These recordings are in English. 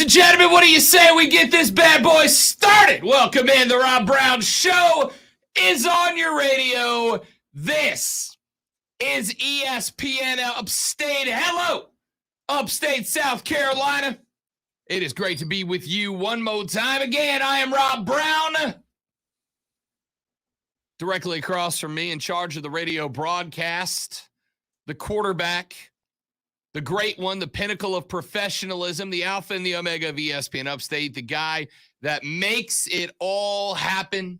and gentlemen, what do you say we get this bad boy started? Welcome in. The Rob Brown Show is on your radio. This is ESPN Upstate. Hello, Upstate South Carolina. It is great to be with you one more time. Again, I am Rob Brown. Directly across from me, in charge of the radio broadcast, the quarterback, the great one, the pinnacle of professionalism, the alpha and the omega of ESPN Upstate, the guy that makes it all happen.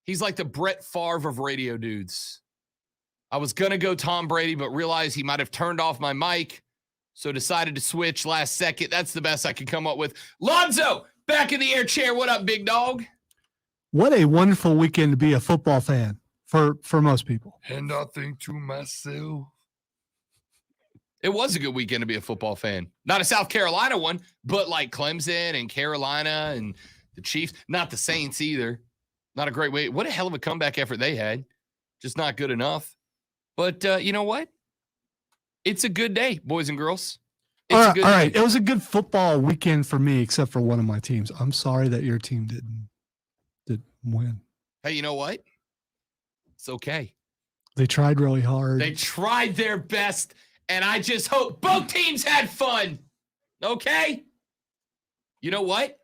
He's like the Brett Favre of radio dudes. I was going to go Tom Brady, but realized he might have turned off my mic, so decided to switch last second. That's the best I could come up with. Lonzo, back in the air chair. What up, big dog? What a wonderful weekend to be a football fan for most people. And I think to myself, it was a good weekend to be a football fan. Not a South Carolina one, but like Clemson and Carolina and the Chiefs. Not the Saints either. Not a great way. What a hell of a comeback effort they had. Just not good enough. But you know what? It's a good day, boys and girls. All right. It was a good football weekend for me, except for one of my teams. I'm sorry that your team didn't win. Hey, you know what? It's okay. They tried really hard. They tried their best. And I just hope both teams had fun. Okay? You know what?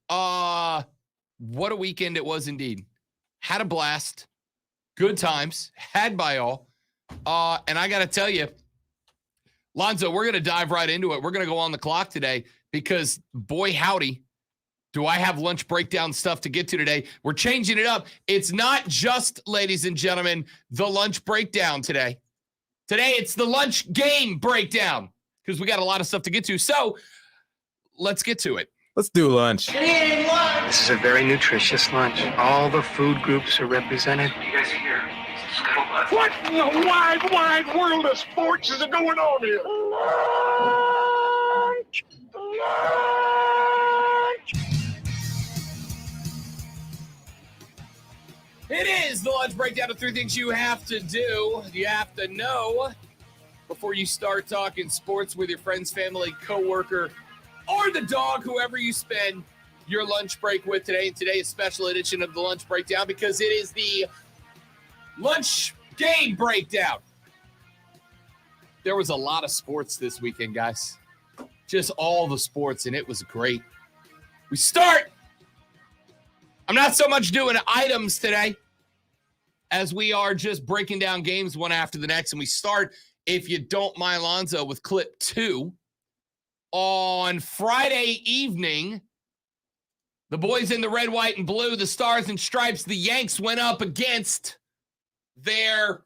What a weekend it was indeed. Had a blast. Good times. Had by all. And I got to tell you, Lonzo, we're going to dive right into it. We're going to go on the clock today because, boy, howdy, do I have lunch breakdown stuff to get to today. We're changing it up. It's not just, ladies and gentlemen, the lunch breakdown today. Today, it's the lunch game breakdown because we got a lot of stuff to get to. So let's get to it. Let's do lunch. This is a very nutritious lunch. All the food groups are represented. You guys are here. What in the wide, wide world of sports is going on here? Lunch! It is the lunch breakdown of 3 things you have to do. You have to know before you start talking sports with your friends, family, coworker, or the dog, whoever you spend your lunch break with today. And today is a special edition of the lunch breakdown because it is the lunch game breakdown. There was a lot of sports this weekend, guys. Just all the sports, and it was great. We start. I'm not so much doing items today as we are just breaking down games one after the next. And we start, if you don't mind, Lonzo, with clip 2. On Friday evening, the boys in the red, white, and blue, the Stars and Stripes, the Yanks went up against their,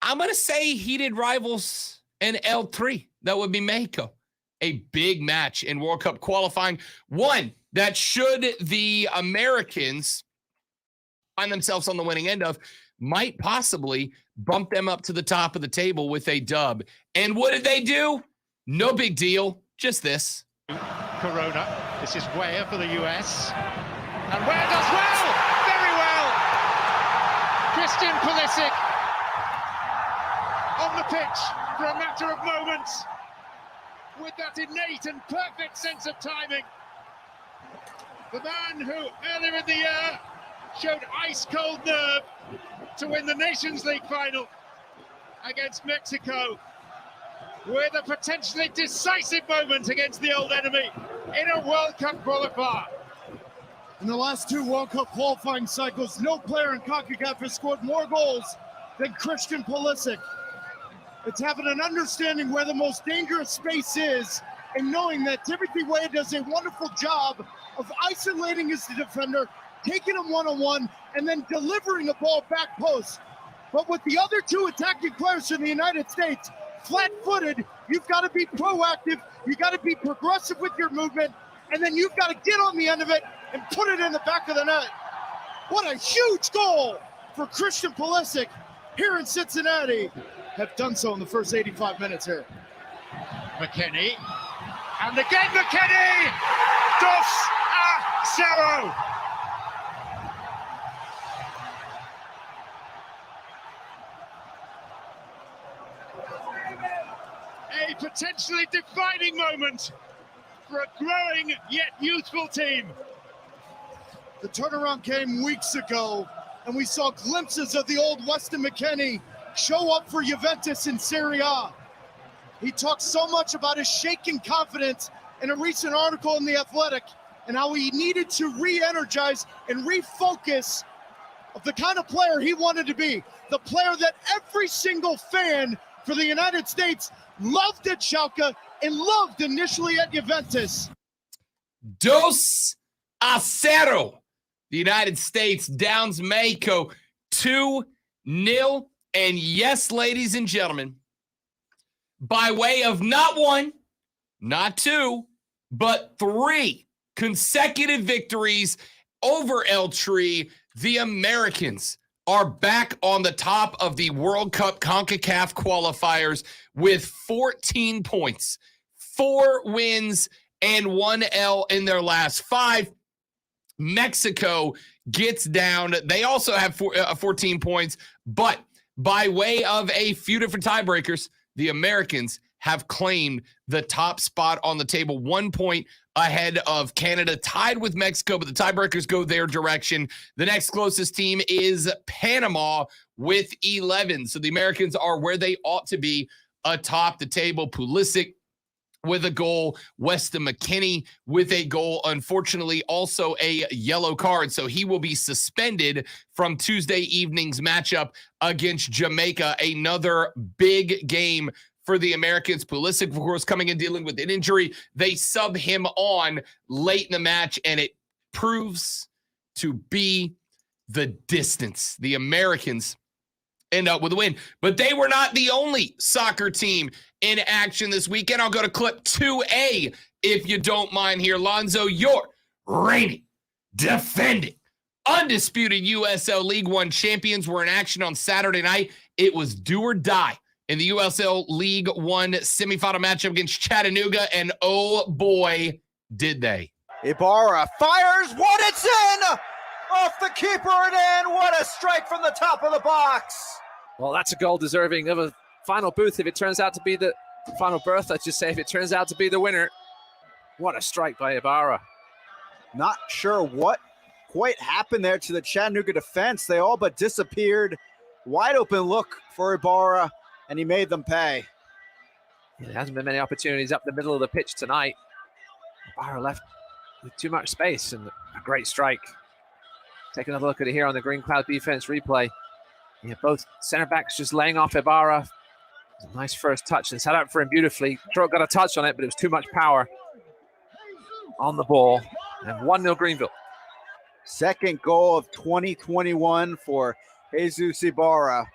I'm going to say, heated rivals in L3. That would be Mexico. A big match in World Cup qualifying. One that should the Americans find themselves on the winning end of, might possibly bump them up to the top of the table with a dub. And what did they do? No big deal. Just this. Corona. This is Weah for the US. And Weah does well! Very well! Christian Pulisic on the pitch for a matter of moments with that innate and perfect sense of timing. The man who earlier in the year showed ice-cold nerve to win the Nations League final against Mexico with a potentially decisive moment against the old enemy in a World Cup qualifier. In the last 2 World Cup qualifying cycles, no player in CONCACAF has scored more goals than Christian Pulisic. It's having an understanding where the most dangerous space is and knowing that Timothy Weah does a wonderful job of isolating his defender, taking him one-on-one, and then delivering a ball back post. But with the other 2 attacking players in the United States, flat-footed, you've got to be proactive, you've got to be progressive with your movement, and then you've got to get on the end of it and put it in the back of the net. What a huge goal for Christian Pulisic here in Cincinnati. Have done so in the first 85 minutes here. McKennie. And again McKennie! Dos a zero! A potentially defining moment for a growing yet youthful team. The turnaround came weeks ago, and we saw glimpses of the old Weston McKennie show up for Juventus in Serie A. He talked so much about his shaken confidence in a recent article in The Athletic and how he needed to re-energize and refocus of the kind of player he wanted to be, the player that every single fan for the United States loved at Schalke and loved initially at Juventus. 2-0. The United States downs Mexico 2-0. And yes, ladies and gentlemen, by way of not one, not two, but 3 consecutive victories over El Tri, the Americans are back on the top of the World Cup CONCACAF qualifiers with 14 points, 4 wins, and 1 L in their last 5. Mexico gets down. They also have 14 points, but by way of a few different tiebreakers, the Americans have claimed the top spot on the table, 1 point ahead of Canada, tied with Mexico, but the tiebreakers go their direction. The next closest team is Panama with 11. So the Americans are where they ought to be atop the table. Pulisic with a goal, Weston McKennie with a goal, unfortunately also a yellow card, so he will be suspended from Tuesday evening's matchup against Jamaica, another big game for the Americans. Pulisic, of course, coming in dealing with an injury. They sub him on late in the match, and it proves to be the distance. The Americans end up with a win, but they were not the only soccer team in action this weekend. I'll go to clip 2A if you don't mind here. Lonzo, your reigning, defending, undisputed USL League One champions were in action on Saturday night. It was do or die in the USL League One semifinal matchup against Chattanooga, and oh boy, did they. Ibarra fires one, it's in! Off the keeper and in! What a strike from the top of the box! Well, that's a goal deserving of a final booth if it turns out to be the final berth. Let's just say if it turns out to be the winner. What a strike by Ibarra. Not sure what quite happened there to the Chattanooga defense. They all but disappeared. Wide open look for Ibarra, and he made them pay. There hasn't been many opportunities up the middle of the pitch tonight. Ibarra left with too much space, and a great strike. Take another look at it here on the Green Cloud defense replay. Yeah, both center backs just laying off Ibarra. A nice first touch and set up for him beautifully. Stroke got a touch on it, but it was too much power on the ball. And 1-0 Greenville. Second goal of 2021 for Jesus Ibarra.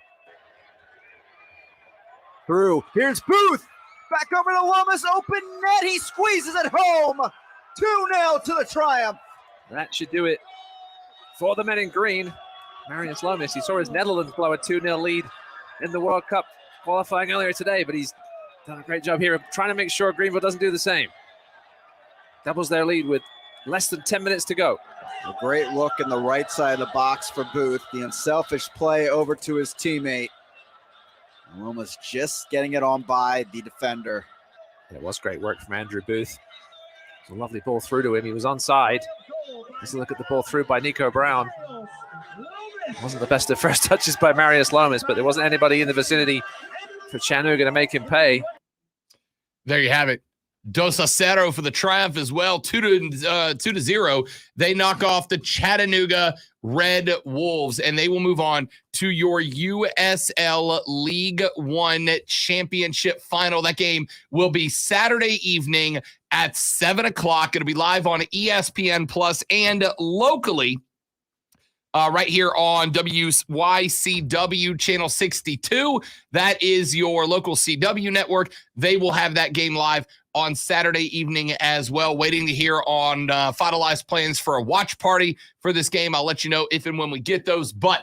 Through. Here's Booth. Back over to Lomas. Open net. He squeezes it home. 2-0 to the Triumph. That should do it for the men in green. Marius Lomas, he saw his Netherlands blow a 2-0 lead in the World Cup qualifying earlier today, but he's done a great job here of trying to make sure Greenville doesn't do the same. Doubles their lead with less than 10 minutes to go. A great look in the right side of the box for Booth. The unselfish play over to his teammate. Lomas just getting it on by the defender. It was great work from Andrew Booth. It was a lovely ball through to him. He was onside. Let's look at the ball through by Nico Brown. It wasn't the best of first touches by Marius Lomas, but there wasn't anybody in the vicinity for Chattanooga to make him pay. There you have it. 2-0 for the Triumph as well. 2-0. They knock off the Chattanooga Red Wolves, and they will move on to your USL League One Championship final. That game will be Saturday evening at 7 o'clock. It'll be live on ESPN Plus and locally right here on WYCW Channel 62. That is your local CW network. They will have that game live on Saturday evening as well. Waiting to hear on finalized plans for a watch party for this game. I'll let you know if and when we get those. But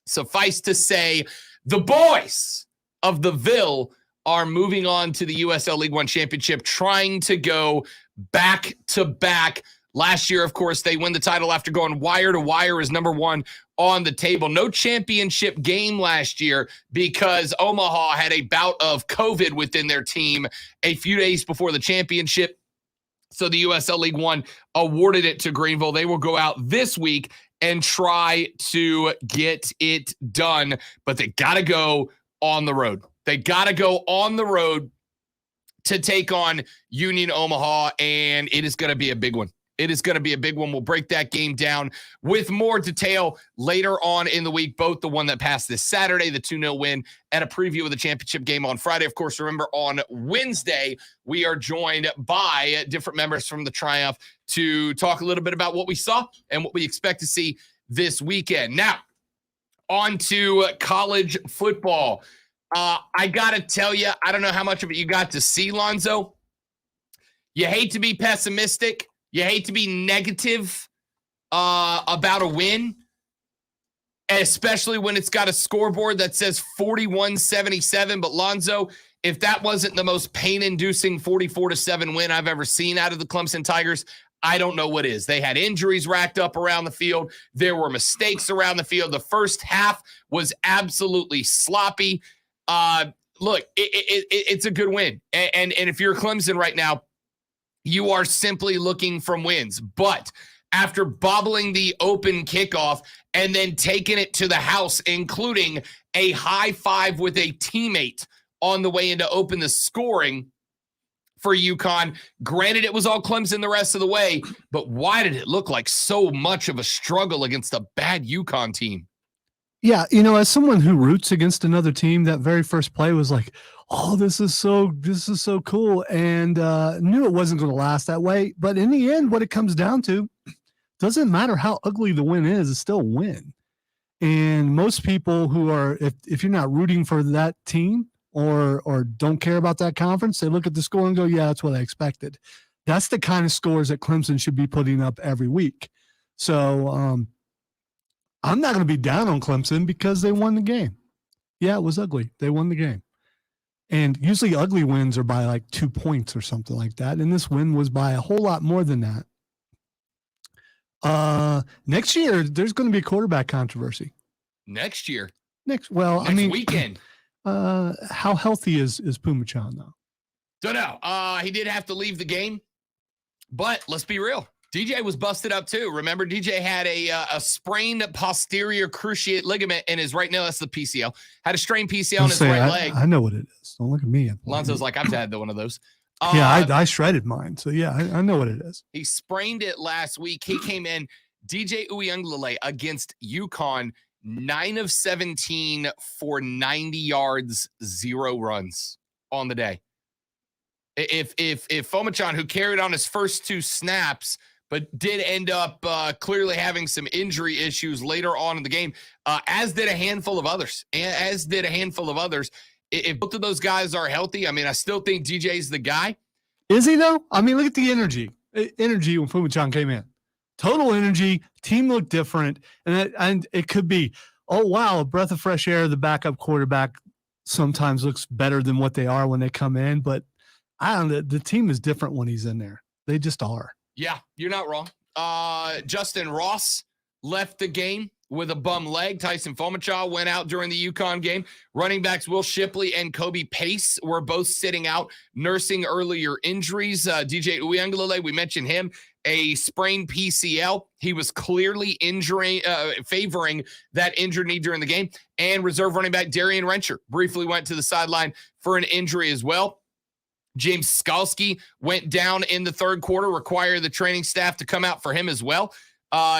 suffice to say, the boys of the Ville are moving on to the USL League One Championship, trying to go back to back. Last year, of course, they win the title after going wire to wire as number one on the table. No championship game last year because Omaha had a bout of COVID within their team a few days before the championship. So the USL League One awarded it to Greenville. They will go out this week and try to get it done, but they got to go on the road. They got to go on the road to take on Union Omaha, and it is going to be a big one. It is going to be a big one. We'll break that game down with more detail later on in the week, both the one that passed this Saturday, the 2-0 win, and a preview of the championship game on Friday. Of course, remember, on Wednesday, we are joined by different members from the Triumph to talk a little bit about what we saw and what we expect to see this weekend. Now, on to college football. I got to tell you, I don't know how much of it you got to see, Lonzo. You hate to be pessimistic. You hate to be negative about a win, especially when it's got a scoreboard that says 41-77. But Lonzo, if that wasn't the most pain-inducing 44-7 win I've ever seen out of the Clemson Tigers, I don't know what is. They had injuries racked up around the field. There were mistakes around the field. The first half was absolutely sloppy. Look, it's a good win. And if you're Clemson right now, you are simply looking from wins. But after bobbling the open kickoff and then taking it to the house, including a high five with a teammate on the way in to open the scoring for UConn. Granted, it was all Clemson the rest of the way, but why did it look like so much of a struggle against a bad UConn team? Yeah, as someone who roots against another team, that very first play was like, oh, this is so cool, and knew it wasn't going to last that way. But in the end, what it comes down to, doesn't matter how ugly the win is, it's still a win. And most people who are, if you're not rooting for that team or don't care about that conference, they look at the score and go, yeah, that's what I expected. That's the kind of scores that Clemson should be putting up every week. So I'm not going to be down on Clemson because they won the game. Yeah, it was ugly. They won the game. And usually ugly wins are by like 2 points or something like that. And this win was by a whole lot more than that. Next year, there's going to be a quarterback controversy. Next year? Next weekend. How healthy is Pumachan, though? Don't know. He did have to leave the game. But let's be real. DJ was busted up too. Remember, DJ had a sprained posterior cruciate ligament in his right, no, that's the PCL. Had a strained PCL in his right leg. I know what it is. Don't look at me. Lonzo's like, I've had one of those. Yeah, I shredded mine. So, yeah, I know what it is. He sprained it last week. He came in, DJ Uiagalelei against UConn, 9 of 17 for 90 yards, 0 runs on the day. If Fomachan, who carried on his first 2 snaps, but did end up clearly having some injury issues later on in the game, as did a handful of others. If both of those guys are healthy, I mean, I still think DJ's the guy. Is he, though? I mean, look at the energy. Energy when Fumachan came in. Total energy. Team looked different. And it could be, oh, wow, a breath of fresh air. The backup quarterback sometimes looks better than what they are when they come in. But I don't know. The team is different when he's in there. They just are. Yeah, you're not wrong. Justin Ross left the game with a bum leg. Tyson Fomachan went out during the UConn game. Running backs Will Shipley and Kobe Pace were both sitting out, nursing earlier injuries. DJ Uiagalelei, we mentioned him, a sprained PCL. He was clearly favoring that injured knee during the game. And reserve running back Darian Rencher briefly went to the sideline for an injury as well. James Skalski went down in the third quarter, required the training staff to come out for him as well.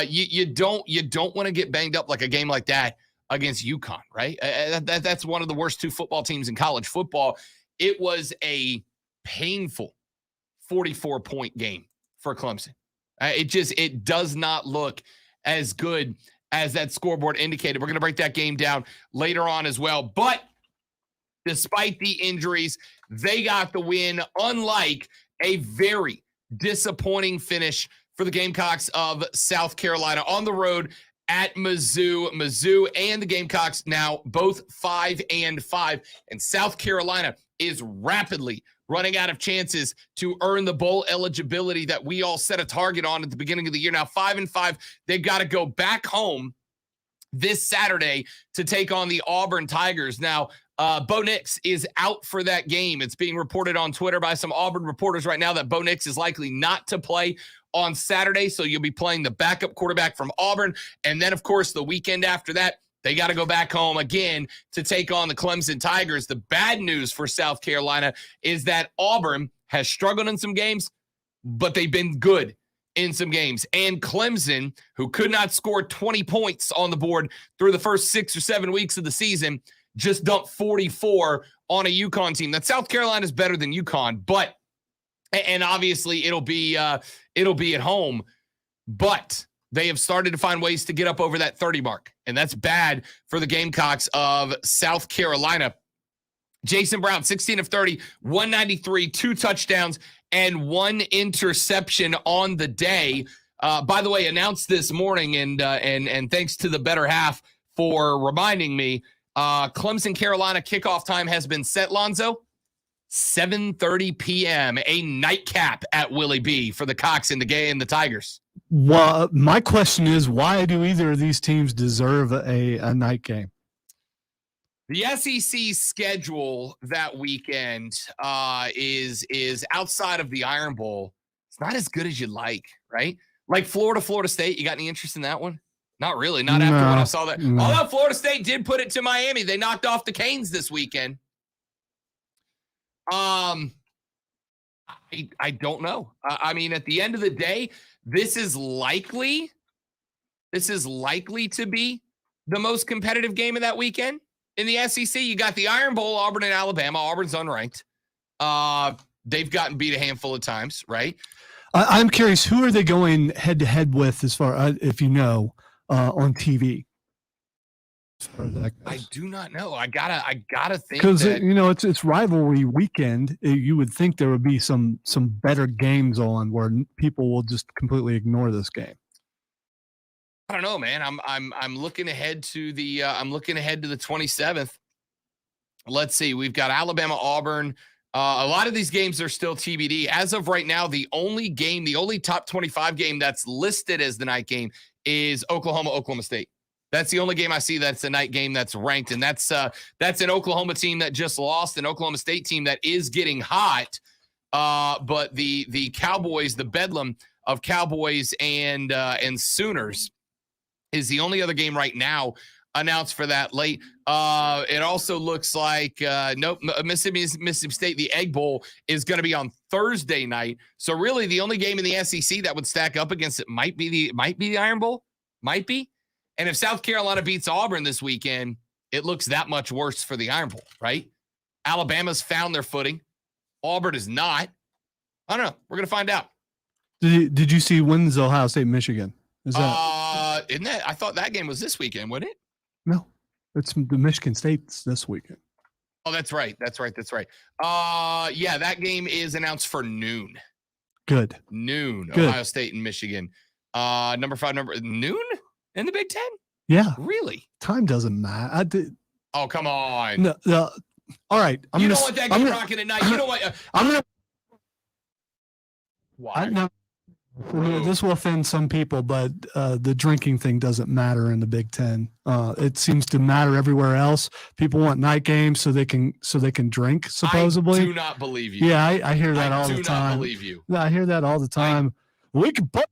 You don't want to get banged up like a game like that against UConn, right? That's one of the worst 2 football teams in college football. It was a painful 44-point game for Clemson. It does not look as good as that scoreboard indicated. We're going to break that game down later on as well. But despite the injuries, they got the win, unlike a very disappointing finish for the Gamecocks of South Carolina on the road at Mizzou. Mizzou and the Gamecocks now both 5-5, and South Carolina is rapidly running out of chances to earn the bowl eligibility that we all set a target on at the beginning of the year. Now 5-5, they've got to go back home this Saturday to take on the Auburn Tigers. Now, Bo Nix is out for that game. It's being reported on Twitter by some Auburn reporters right now that Bo Nix is likely not to play on Saturday. So you'll be playing the backup quarterback from Auburn. And then, of course, the weekend after that, they got to go back home again to take on the Clemson Tigers. The bad news for South Carolina is that Auburn has struggled in some games, but they've been good in some games. And Clemson, who could not score 20 points on the board through the first 6 or 7 weeks of the season, just dumped 44 on a UConn team. That South Carolina is better than UConn, but and obviously it'll be at home, but they have started to find ways to get up over that 30 mark, and that's bad for the Gamecocks of South Carolina. Jason Brown, 16 of 30, 193, 2 touchdowns, and 1 interception on the day. By the way, announced this morning, and thanks to the better half for reminding me, Clemson Carolina kickoff time has been set, Lonzo. 7:30 p.m., a nightcap at Willie B for the Cox and the Tigers. Well, my question is, why do either of these teams deserve a night game? The SEC schedule that weekend is outside of the Iron Bowl. It's not as good as you'd like, right? Like Florida State. You got any interest in that one? Not really. Not after when I saw that. No. Although Florida State did put it to Miami. They knocked off the Canes this weekend. I don't know. I mean, at the end of the day, this is likely to be the most competitive game of that weekend in the SEC. You got the Iron Bowl, Auburn and Alabama. Auburn's unranked. They've gotten beat a handful of times, right? I'm curious, who are they going head to head with, as far if you know, on TV? I do not know. I gotta think, because that, it's rivalry weekend. You would think there would be some better games on where people will just completely ignore this game. I don't know, man. I'm looking ahead to the 27th. Let's see. We've got Alabama, Auburn. A lot of these games are still TBD. As of right now, the only top 25 game that's listed as the night game is Oklahoma State. That's the only game I see that's a night game that's ranked, and that's an Oklahoma team that just lost, an Oklahoma State team that is getting hot. But the Cowboys, the bedlam of Cowboys and Sooners, is the only other game right now announced for that late. It also looks like Mississippi State, the Egg Bowl, is going to be on Thursday night. So really, the only game in the SEC that would stack up against it might be the Iron Bowl, might be. And if South Carolina beats Auburn this weekend, it looks that much worse for the Iron Bowl, right? Alabama's found their footing. Auburn is not. I don't know. We're going to find out. Did you see when's Ohio State, Michigan? Is that? Isn't that? I thought that game was this weekend, wasn't it? No, it's the Michigan State's this weekend. Oh, that's right. Yeah, that game is announced for noon. Good. Noon. Good. Ohio State and Michigan. Number 5, noon in the Big Ten? Yeah. Really? Time doesn't matter. Oh, come on. No. All right. You don't want that game rocking at night. You don't want. I'm gonna. Why? This will offend some people, but the drinking thing doesn't matter in the Big Ten. It seems to matter everywhere else. People want night games so they can drink. Supposedly, I do not believe you. Yeah, I hear that all the do time. not believe you. I hear that all the time. We can put.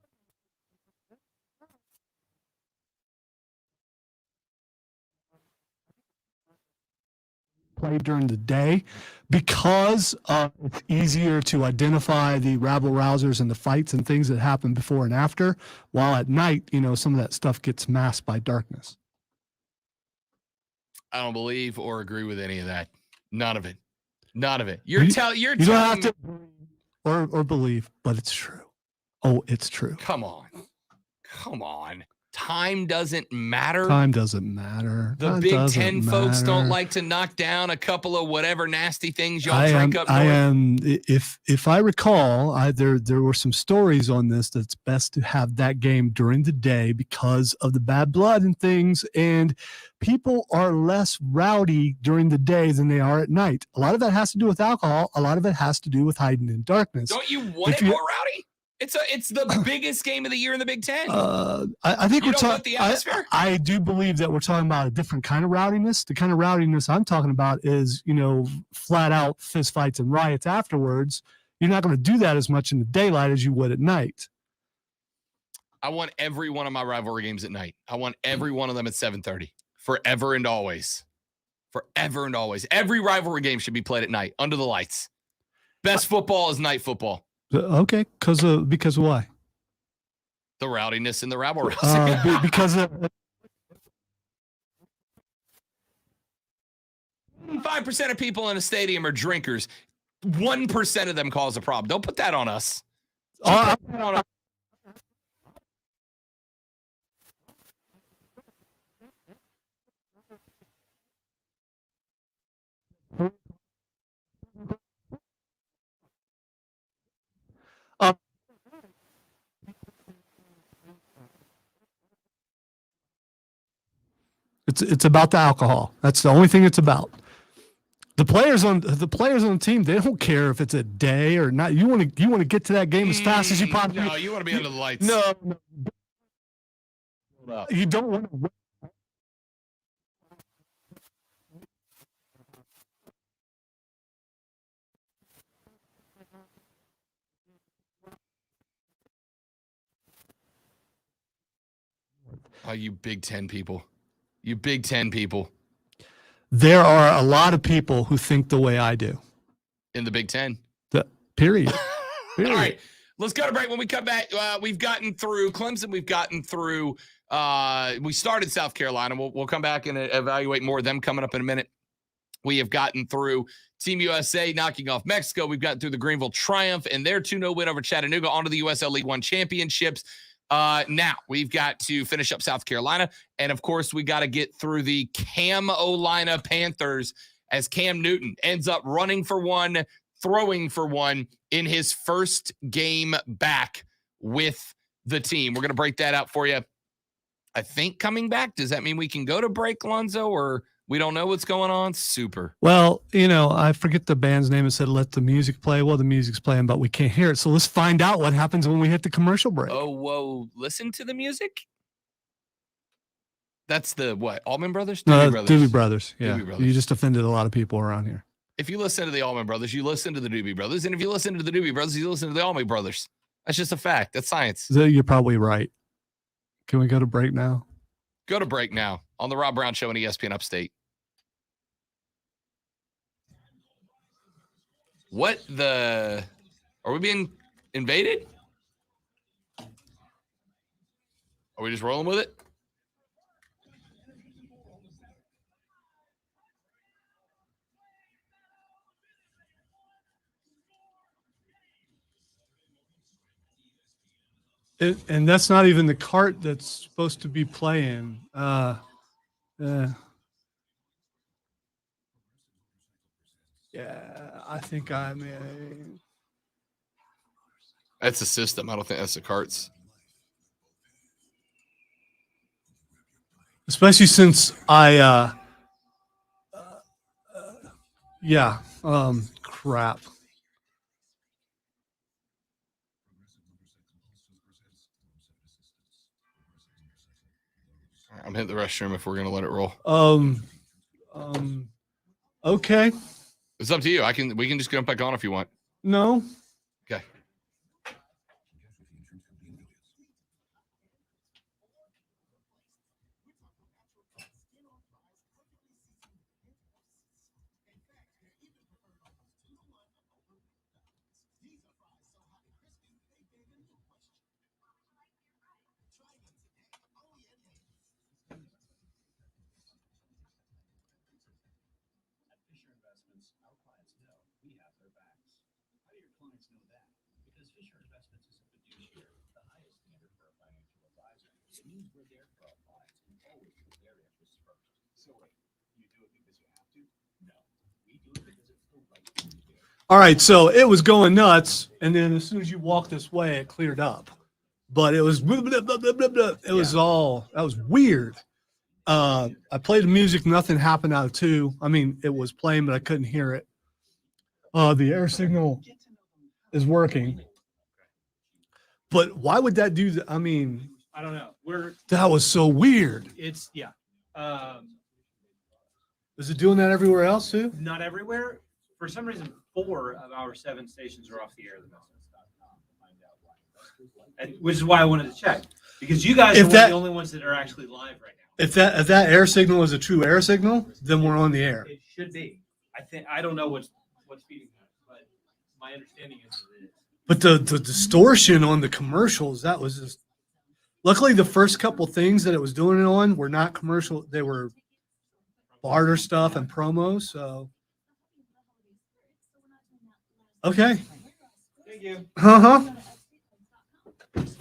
Play during the day because it's easier to identify the rabble rousers and the fights and things that happen before and after, while at night, some of that stuff gets masked by darkness. I don't believe or agree with any of that. None of it. You don't have to or believe, but it's true. Oh, it's true. Come on. Time doesn't matter. Time doesn't matter. The Big Ten folks don't like to knock down a couple of whatever nasty things y'all drink up north. If I recall, there were some stories on this that's best to have that game during the day because of the bad blood and things, and people are less rowdy during the day than they are at night. A lot of that has to do with alcohol. A lot of it has to do with hiding in darkness. Don't you want it more rowdy? It's the biggest game of the year in the Big Ten. I think You we're don't want the talking. atmosphere? I do believe that we're talking about a different kind of rowdiness. The kind of rowdiness I'm talking about is, flat out fist fights and riots afterwards. You're not going to do that as much in the daylight as you would at night. I want every one of my rivalry games at night. I want every one of them at 7:30, forever and always. Forever and always. Every rivalry game should be played at night, under the lights. Best football is night football. Okay, because why? The rowdiness and the rabble rousing. Because 5% of people in a stadium are drinkers. 1% of them cause a problem. Don't put that on us. It's about the alcohol. That's the only thing it's about. The players on the team, they don't care if it's a day or not. You want to get to that game as fast as you possibly. No, you want to be under the lights. No, you don't want to. Oh, you Big Ten people. You Big Ten people. There are a lot of people who think the way I do. In the Big Ten. Period. All right. Let's go to break. When we come back, we've gotten through Clemson. We've gotten through. We started South Carolina. We'll come back and evaluate more of them coming up in a minute. We have gotten through Team USA knocking off Mexico. We've gotten through the Greenville Triumph and their 2-0 win over Chattanooga, onto the USL League One championships. Now we've got to finish up South Carolina. And of course, we got to get through the Carolina Panthers as Cam Newton ends up running for one, throwing for one in his first game back with the team. We're going to break that out for you. I think coming back, does that mean we can go to break, Lonzo, or we don't know what's going on? Super. Well, I forget the band's name. It said, let the music play. Well, the music's playing, but we can't hear it. So let's find out what happens when we hit the commercial break. Oh, whoa. Listen to the music? That's the what? Allman Brothers? No, Doobie Brothers. Yeah. Doobie Brothers. You just offended a lot of people around here. If you listen to the Allman Brothers, you listen to the Doobie Brothers. And if you listen to the Doobie Brothers, you listen to the Allman Brothers. That's just a fact. That's science. So you're probably right. Can we go to break now? Go to break now on the Rob Brown Show on ESPN Upstate. What the? Are we being invaded? Are we just rolling with it? And that's not even the cart that's supposed to be playing. Yeah, I think I mean. That's the system. I don't think that's the carts. Especially since I, crap. I'm hitting the restroom if we're going to let it roll. Okay. It's up to you. We can just jump back on if you want. No. Okay. All right, so it was going nuts, and then as soon as you walked this way, it cleared up. But it was blah, blah, blah, blah, blah, blah. It was all that was weird. I played the music, nothing happened out of 2. I mean, it was playing, but I couldn't hear it. The air signal is working. But why would that do that? I mean, I don't know. that was so weird. It's yeah. Is it doing that everywhere else too? Not everywhere. For some reason, 4 of our 7 stations are off the air. Which is why I wanted to check, because you guys are the only ones that are actually live right now. If that air signal is a true air signal, then we're on the air. It should be. I don't know what's feeding that, but my understanding is it is. But the distortion on the commercials, that was just. Luckily, the first couple things that it was doing it on were not commercial. They were barter stuff and promos. So, okay. Thank you. Uh-huh. This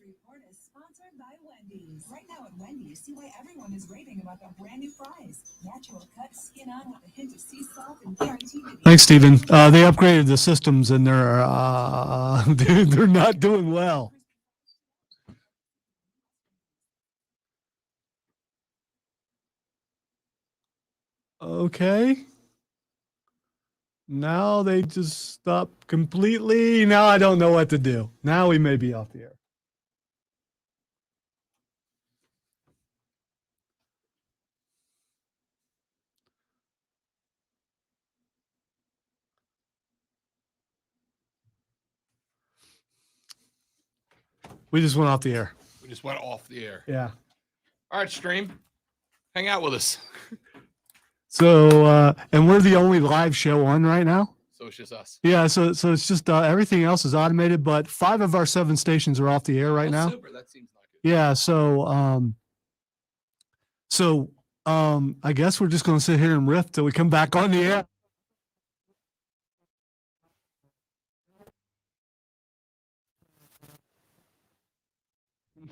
report is sponsored by Wendy's. Right now at Wendy's, see why everyone is raving about the brand new fries. Natural cut, skin on with a hint of sea salt and guaranteed to be. Thanks, Stephen. They upgraded the systems and they're not doing well. Okay. Now they just stopped completely. Now I don't know what to do. Now we may be off the air. We just went off the air. We just went off the air. Yeah. All right, stream. Hang out with us. So, and we're the only live show on right now. So it's just us. Yeah. So it's just everything else is automated, but 5 of our 7 stations are off the air right now. Super. That seems like it. Yeah. So, I guess we're just going to sit here and riff till we come back on the air.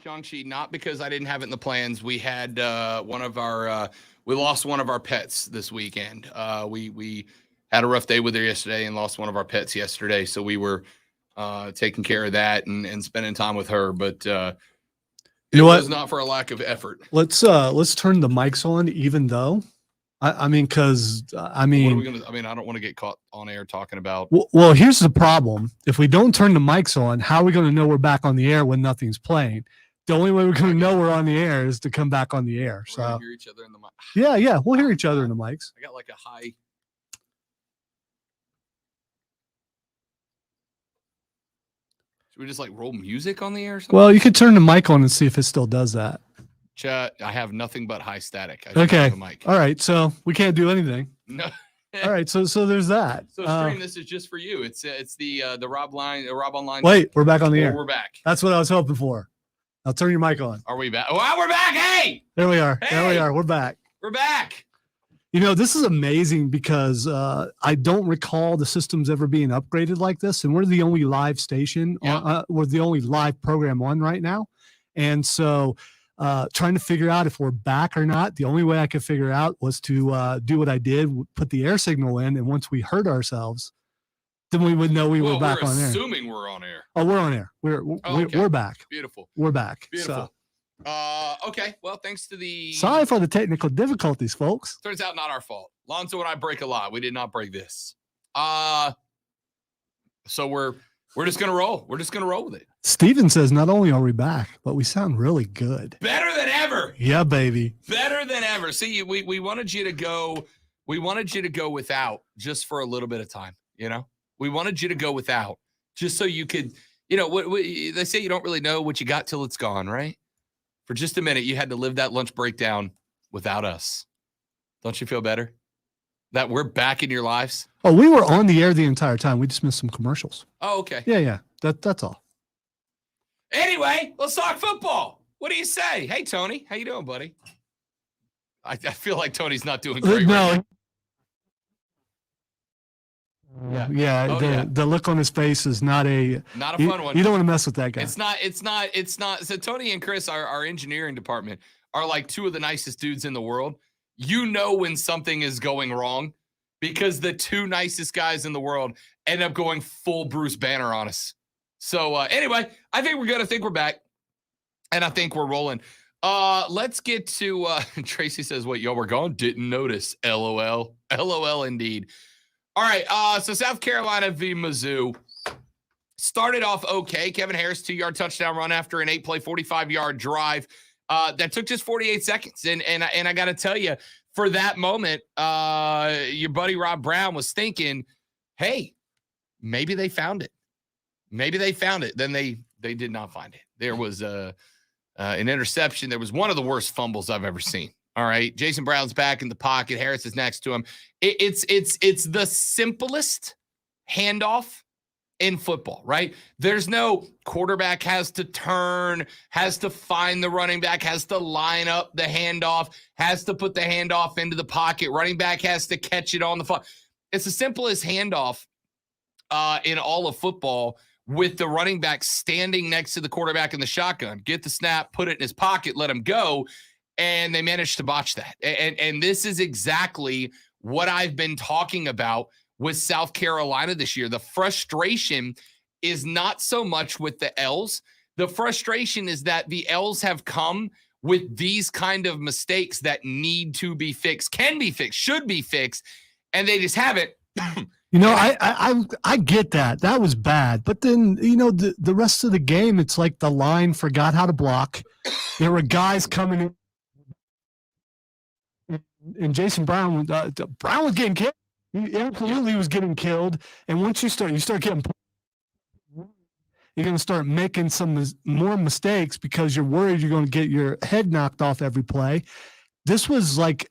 Jiangxi, not because I didn't have it in the plans. We had we lost one of our pets this weekend. We had a rough day with her yesterday and lost one of our pets yesterday. So we were taking care of that and spending time with her. But you know it what? was not for a lack of effort. Let's turn the mics on, even though I mean, What are we gonna? I mean, I don't want to get caught on air talking about. Well, here's the problem. If we don't turn the mics on, how are we going to know we're back on the air when nothing's playing? The only way we're going to know we're on the air is to come back on the air. We're So gonna hear each other in the mic. yeah, we'll hear each other in the mics. I got like a high. Should we just like roll music on the air or something? Well, you could turn the mic on and see if it still does that. Chat, I have nothing but high static. I don't Okay. have a mic. All right. So we can't do anything. No. All right. So there's that. So stream, this is just for you. It's the Rob Online. Wait, we're back on the air. We're back. That's what I was hoping for. I'll turn your mic on. Are we back? Wow, we're back. Hey, There we are. There we Hey! are. We're back. we're back. You know, this is amazing because I don't recall the systems ever being upgraded like this, and we're the only live station. Yeah. We're the only live program on right now, and so trying to figure out if we're back or not. The only way I could figure out was to do what I did, put the air signal in, and once we heard ourselves, then we would know we were back we're on air. assuming we're on air. Oh, we're on air. okay. We're back. Beautiful. We're back. Beautiful. So Okay. Well, thanks to the. sorry for the technical difficulties, folks. Turns out not our fault. Lonzo and I break a lot. We did not break this. So we're just gonna roll. We're just gonna roll with it. Steven says not only are we back, but we sound really good. Better than ever. Yeah, baby. Better than ever. See, we wanted you to go. We wanted you to go without just for a little bit of time. You know, we wanted you to go without just so you could. You know, what they say, you don't really know what you got till it's gone, right? For just a minute, you had to live that lunch breakdown without us. Don't you feel better that we're back in your lives? Oh, we were on the air the entire time. We just missed some commercials. Oh, okay. Yeah. That's all. Anyway, let's talk football. What do you say? Hey, Tony, how you doing, buddy? I feel like Tony's not doing great. Right now. Yeah. Oh, The look on his face is not a fun one. You don't want to mess with that guy. It's not. So Tony and Chris, our engineering department, are like 2 of the nicest dudes in the world. You know when something is going wrong because the 2 nicest guys in the world end up going full Bruce Banner on us. So anyway, I think we're good. I think we're back, and I think we're rolling. Let's get to Tracy says, what, y'all were gone? Didn't notice. LOL. LOL indeed. All right. So South Carolina v. Mizzou started off okay. Kevin Harris, 2-yard touchdown run after an 8-play, 45-yard drive. That took just 48 seconds. And I got to tell you, for that moment, your buddy Rob Brown was thinking, hey, maybe they found it. Maybe they found it. Then they did not find it. There was an interception. There was one of the worst fumbles I've ever seen. All right. Jason Brown's back in the pocket. Harris is next to him. It's the simplest handoff in football, right? There's no quarterback has to turn, has to find the running back, has to line up the handoff, has to put the handoff into the pocket. Running back has to catch it on the fly. It's the simplest handoff in all of football, with the running back standing next to the quarterback in the shotgun. Get the snap, put it in his pocket, let him go. And they managed to botch that. And this is exactly what I've been talking about with South Carolina this year. The frustration is not so much with the L's. The frustration is that the L's have come with these kind of mistakes that need to be fixed, can be fixed, should be fixed, and they just haven't. You know, I get that. That was bad. But then, you know, the rest of the game, it's like the line forgot how to block. There were guys coming in. And Jason Brown was getting killed. He absolutely was getting killed. And once you start getting, you're going to start making some more mistakes because you're worried you're going to get your head knocked off every play. This was like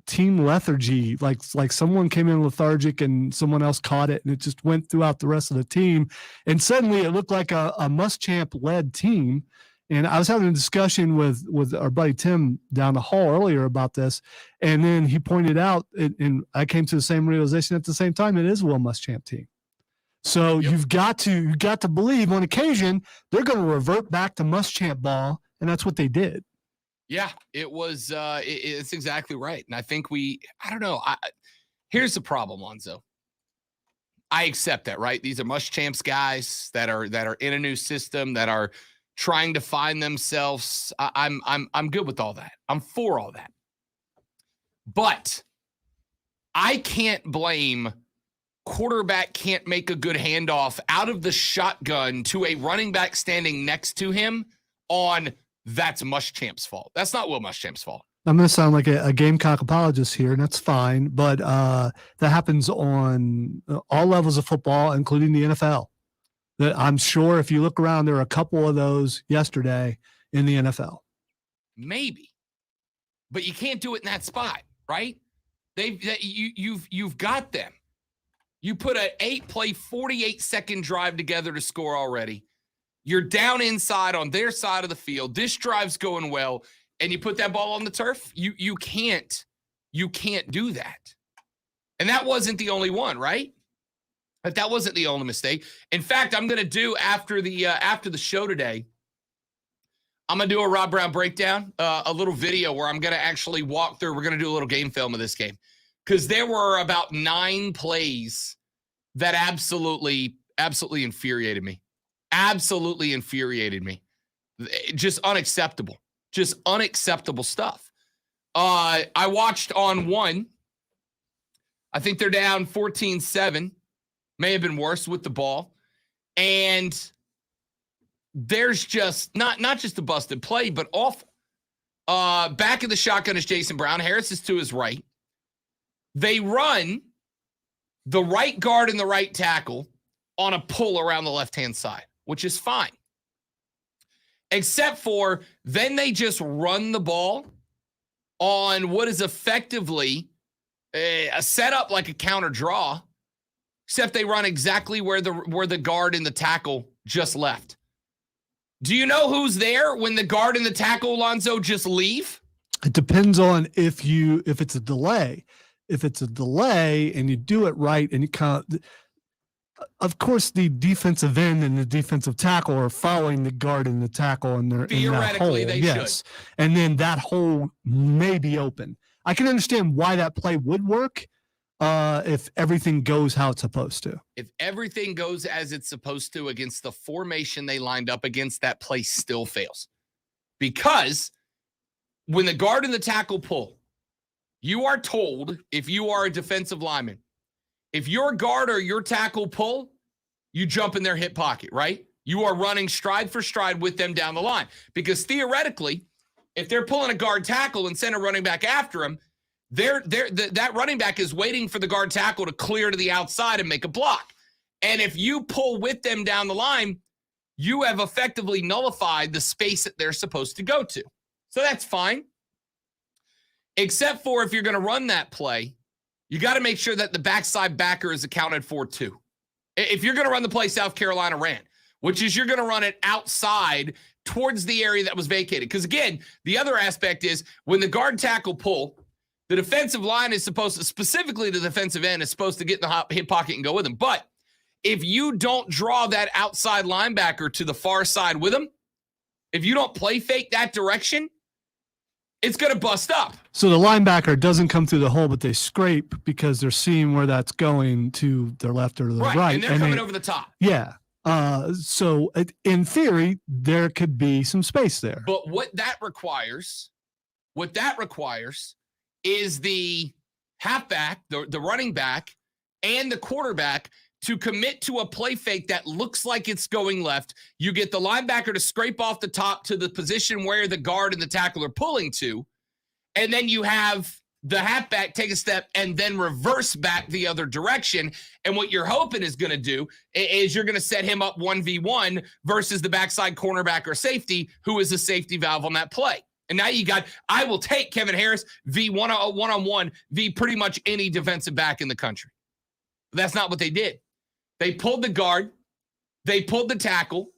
team lethargy. Like someone came in lethargic and someone else caught it, and it just went throughout the rest of the team. And suddenly it looked like a Muschamp led team. And I was having a discussion with our buddy Tim down the hall earlier about this, and then he pointed out, and I came to the same realization at the same time, it is a Will Muschamp team. So you've got to believe on occasion they're going to revert back to Muschamp ball, and that's what they did. Yeah, it was. It's exactly right, and I think I don't know. Here's the problem, Lonzo. I accept that, right? These are Muschamps guys that are in a new system, that are trying to find themselves. I'm good with all that. I'm for all that. But I can't blame quarterback can't make a good handoff out of the shotgun to a running back standing next to him on that's Muschamp's fault. That's not Will Muschamp's fault. I'm going to sound like a Gamecock apologist here, and that's fine. But that happens on all levels of football, including the NFL. I'm sure if you look around, there are a couple of those yesterday in the NFL. Maybe, but you can't do it in that spot, right? You've got them. You put an 8-play, 48-second drive together to score already. You're down inside on their side of the field. This drive's going well, and you put that ball on the turf. You can't do that. And that wasn't the only one, right? But that wasn't the only mistake. In fact, I'm going to do after the show today, I'm going to do a Rob Brown breakdown, a little video where I'm going to actually walk through. We're going to do a little game film of this game because there were about 9 plays that absolutely infuriated me. Absolutely infuriated me. Just unacceptable. Just unacceptable stuff. I watched on one. I think they're down 14-7. May have been worse with the ball. And there's just not just a busted play, but awful. Back in the shotgun is Jason Brown. Harris is to his right. They run the right guard and the right tackle on a pull around the left-hand side, which is fine. Except for then they just run the ball on what is effectively a setup like a counter draw, except they run exactly where the guard and the tackle just left. Do you know who's there when the guard and the tackle, Alonzo, just leave? It depends on if it's a delay. If it's a delay and you do it right and you of course, the defensive end and the defensive tackle are following the guard and the tackle in their theoretically in that hole. They yes. should. And then that hole may be open. I can understand why that play would work if everything goes how it's supposed to. If everything goes as it's supposed to against the formation they lined up against, that play still fails. Because when the guard and the tackle pull, you are told, if you are a defensive lineman, if your guard or your tackle pull, you jump in their hip pocket, right? You are running stride for stride with them down the line. Because theoretically, if they're pulling a guard tackle and send a running back after him, that running back is waiting for the guard tackle to clear to the outside and make a block. And if you pull with them down the line, you have effectively nullified the space that they're supposed to go to. So that's fine. Except for if you're going to run that play, you got to make sure that the backside backer is accounted for too. If you're going to run the play South Carolina ran, which is you're going to run it outside towards the area that was vacated. Because again, the other aspect is when the guard tackle pull, the defensive line is supposed to, specifically the defensive end, is supposed to get in the hip pocket and go with him. But if you don't draw that outside linebacker to the far side with him, if you don't play fake that direction, it's going to bust up. So the linebacker doesn't come through the hole, but they scrape because they're seeing where that's going to their left or the right. And they're coming over the top. Yeah. So in theory, there could be some space there. But what that requires is the halfback, the running back, and the quarterback to commit to a play fake that looks like it's going left. You get the linebacker to scrape off the top to the position where the guard and the tackle are pulling to, and then you have the halfback take a step and then reverse back the other direction. And what you're hoping is going to do is you're going to set him up 1v1 versus the backside cornerback or safety, who is a safety valve on that play. And now you got, I will take Kevin Harris v one-on-one v pretty much any defensive back in the country. But that's not what they did. They pulled the guard, they pulled the tackle,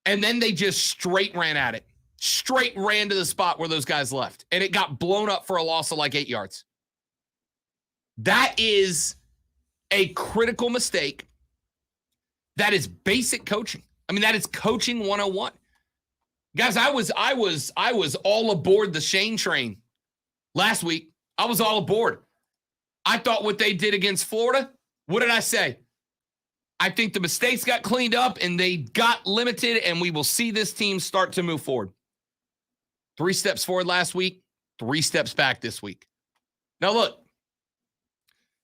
and then they just straight ran at it. Straight ran to the spot where those guys left. And it got blown up for a loss of like 8 yards. That is a critical mistake. That is basic coaching. I mean, that is coaching 101. Guys, I was all aboard the Shane train last week. I was all aboard. I thought what they did against Florida, what did I say? I think the mistakes got cleaned up and they got limited, and we will see this team start to move forward. 3 steps forward last week, 3 steps back this week. Now look,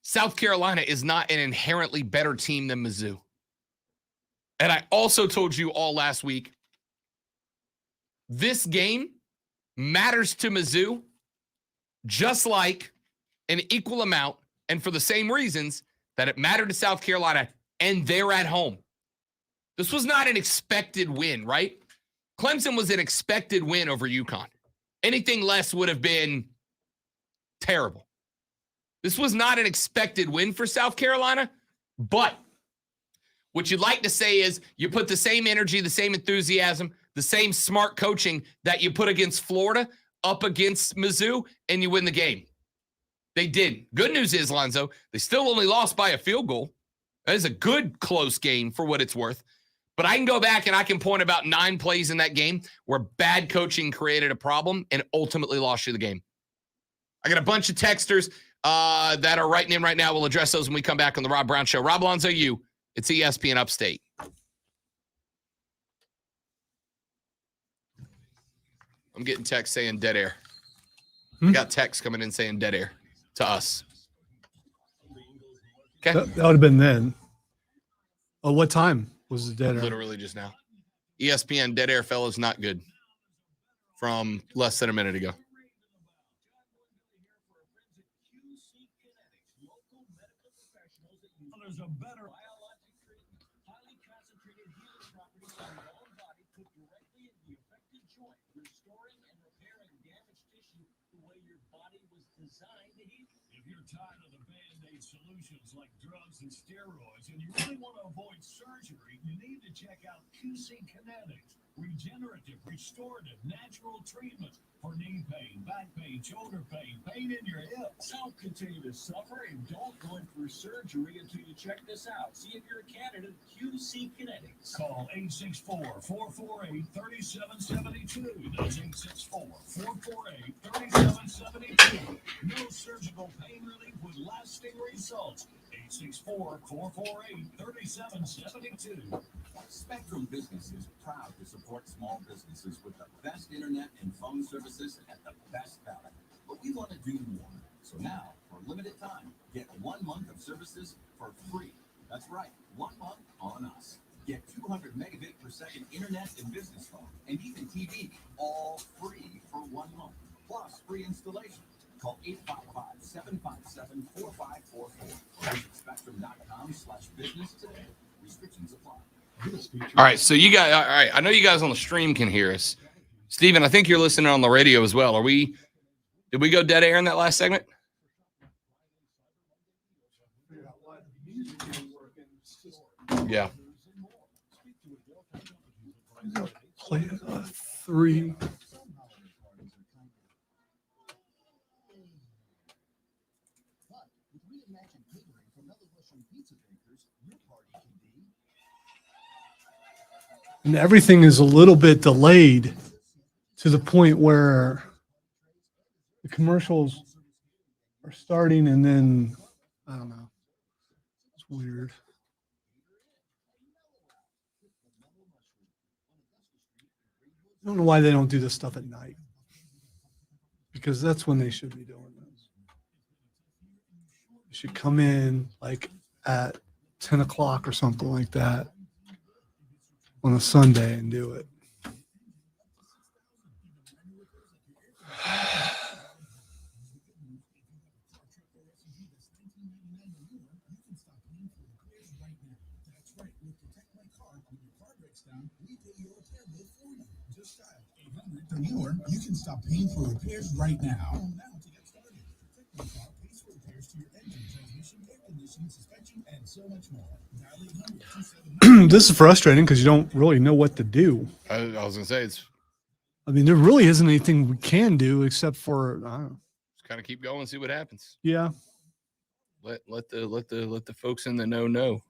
South Carolina is not an inherently better team than Mizzou. And I also told you all last week, this game matters to Mizzou just like an equal amount and for the same reasons that it mattered to South Carolina, and they're at home. This was not an expected win, right? Clemson was an expected win over UConn. Anything less would have been terrible. This was not an expected win for South Carolina, but what you'd like to say is you put the same energy, the same enthusiasm, the same smart coaching that you put against Florida up against Mizzou, and you win the game. They did. Good news is, Lonzo, they still only lost by a field goal. That is a good close game for what it's worth. But I can go back and I can point about 9 plays in that game where bad coaching created a problem and ultimately lost you the game. I got a bunch of texters that are writing in right now. We'll address those when we come back on the Rob Brown Show. Rob Lonzo, it's ESPN Upstate. I'm getting text saying dead air. I got text coming in saying dead air to us. Okay. That would have been then. Oh, what time was the dead air? Literally just now. ESPN dead air, fellas, not good. From less than a minute ago. There's a better biologic treatment, highly concentrated healing properties on your own body put directly in the affected joint, restoring and repairing damaged tissue the way your body was designed to heal. If you're tired of the Band-Aid solutions like drugs and steroids and you really want to avoid surgery, you need to check out QC Kinetics. Regenerative, restorative, natural treatments for knee pain, back pain, shoulder pain, pain in your hips. Don't continue to suffer and don't go in for surgery until you check this out. See if you're a candidate. QC Kinetics. Call 864-448-3772. That's 864-448-3772. No surgical pain relief with lasting results. 864-448-3772. Spectrum Business is proud to support small businesses with the best internet and phone services at the best value. But we want to do more. So now, for a limited time, get 1 month of services for free. That's right, 1 month on us. Get 200 megabit per second internet and business phone, and even TV, all free for 1 month, plus free installation. Call 855-757-4544 or visit spectrum.com/business today. Restrictions apply. All right, so you guys, all right, I know you guys on the stream can hear us. Steven, I think you're listening on the radio as well. Did we go dead air in that last segment? Yeah. Play 3. And everything is a little bit delayed to the point where the commercials are starting and then, I don't know. It's weird. I don't know why they don't do this stuff at night, because that's when they should be doing this. They should come in like at 10 o'clock or something like that on a Sunday and do it. For newer, you can stop paying for repairs right now. To get started, Protect My Car pays for repairs to your engine, transmission, air conditioning, suspension, and so much more. This is frustrating because you don't really know what to do. I was gonna say I mean, there really isn't anything we can do except for I don't know. Just kind of keep going, see what happens. Yeah. Let the folks in the know.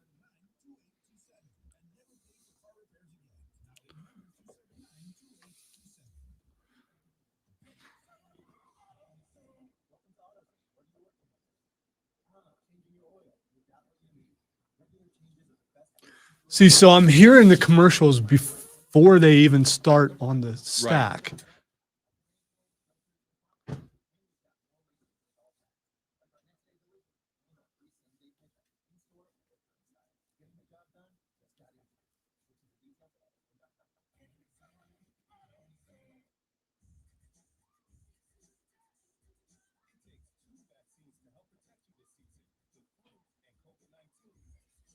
See, so I'm hearing the commercials before they even start on the stack. Right.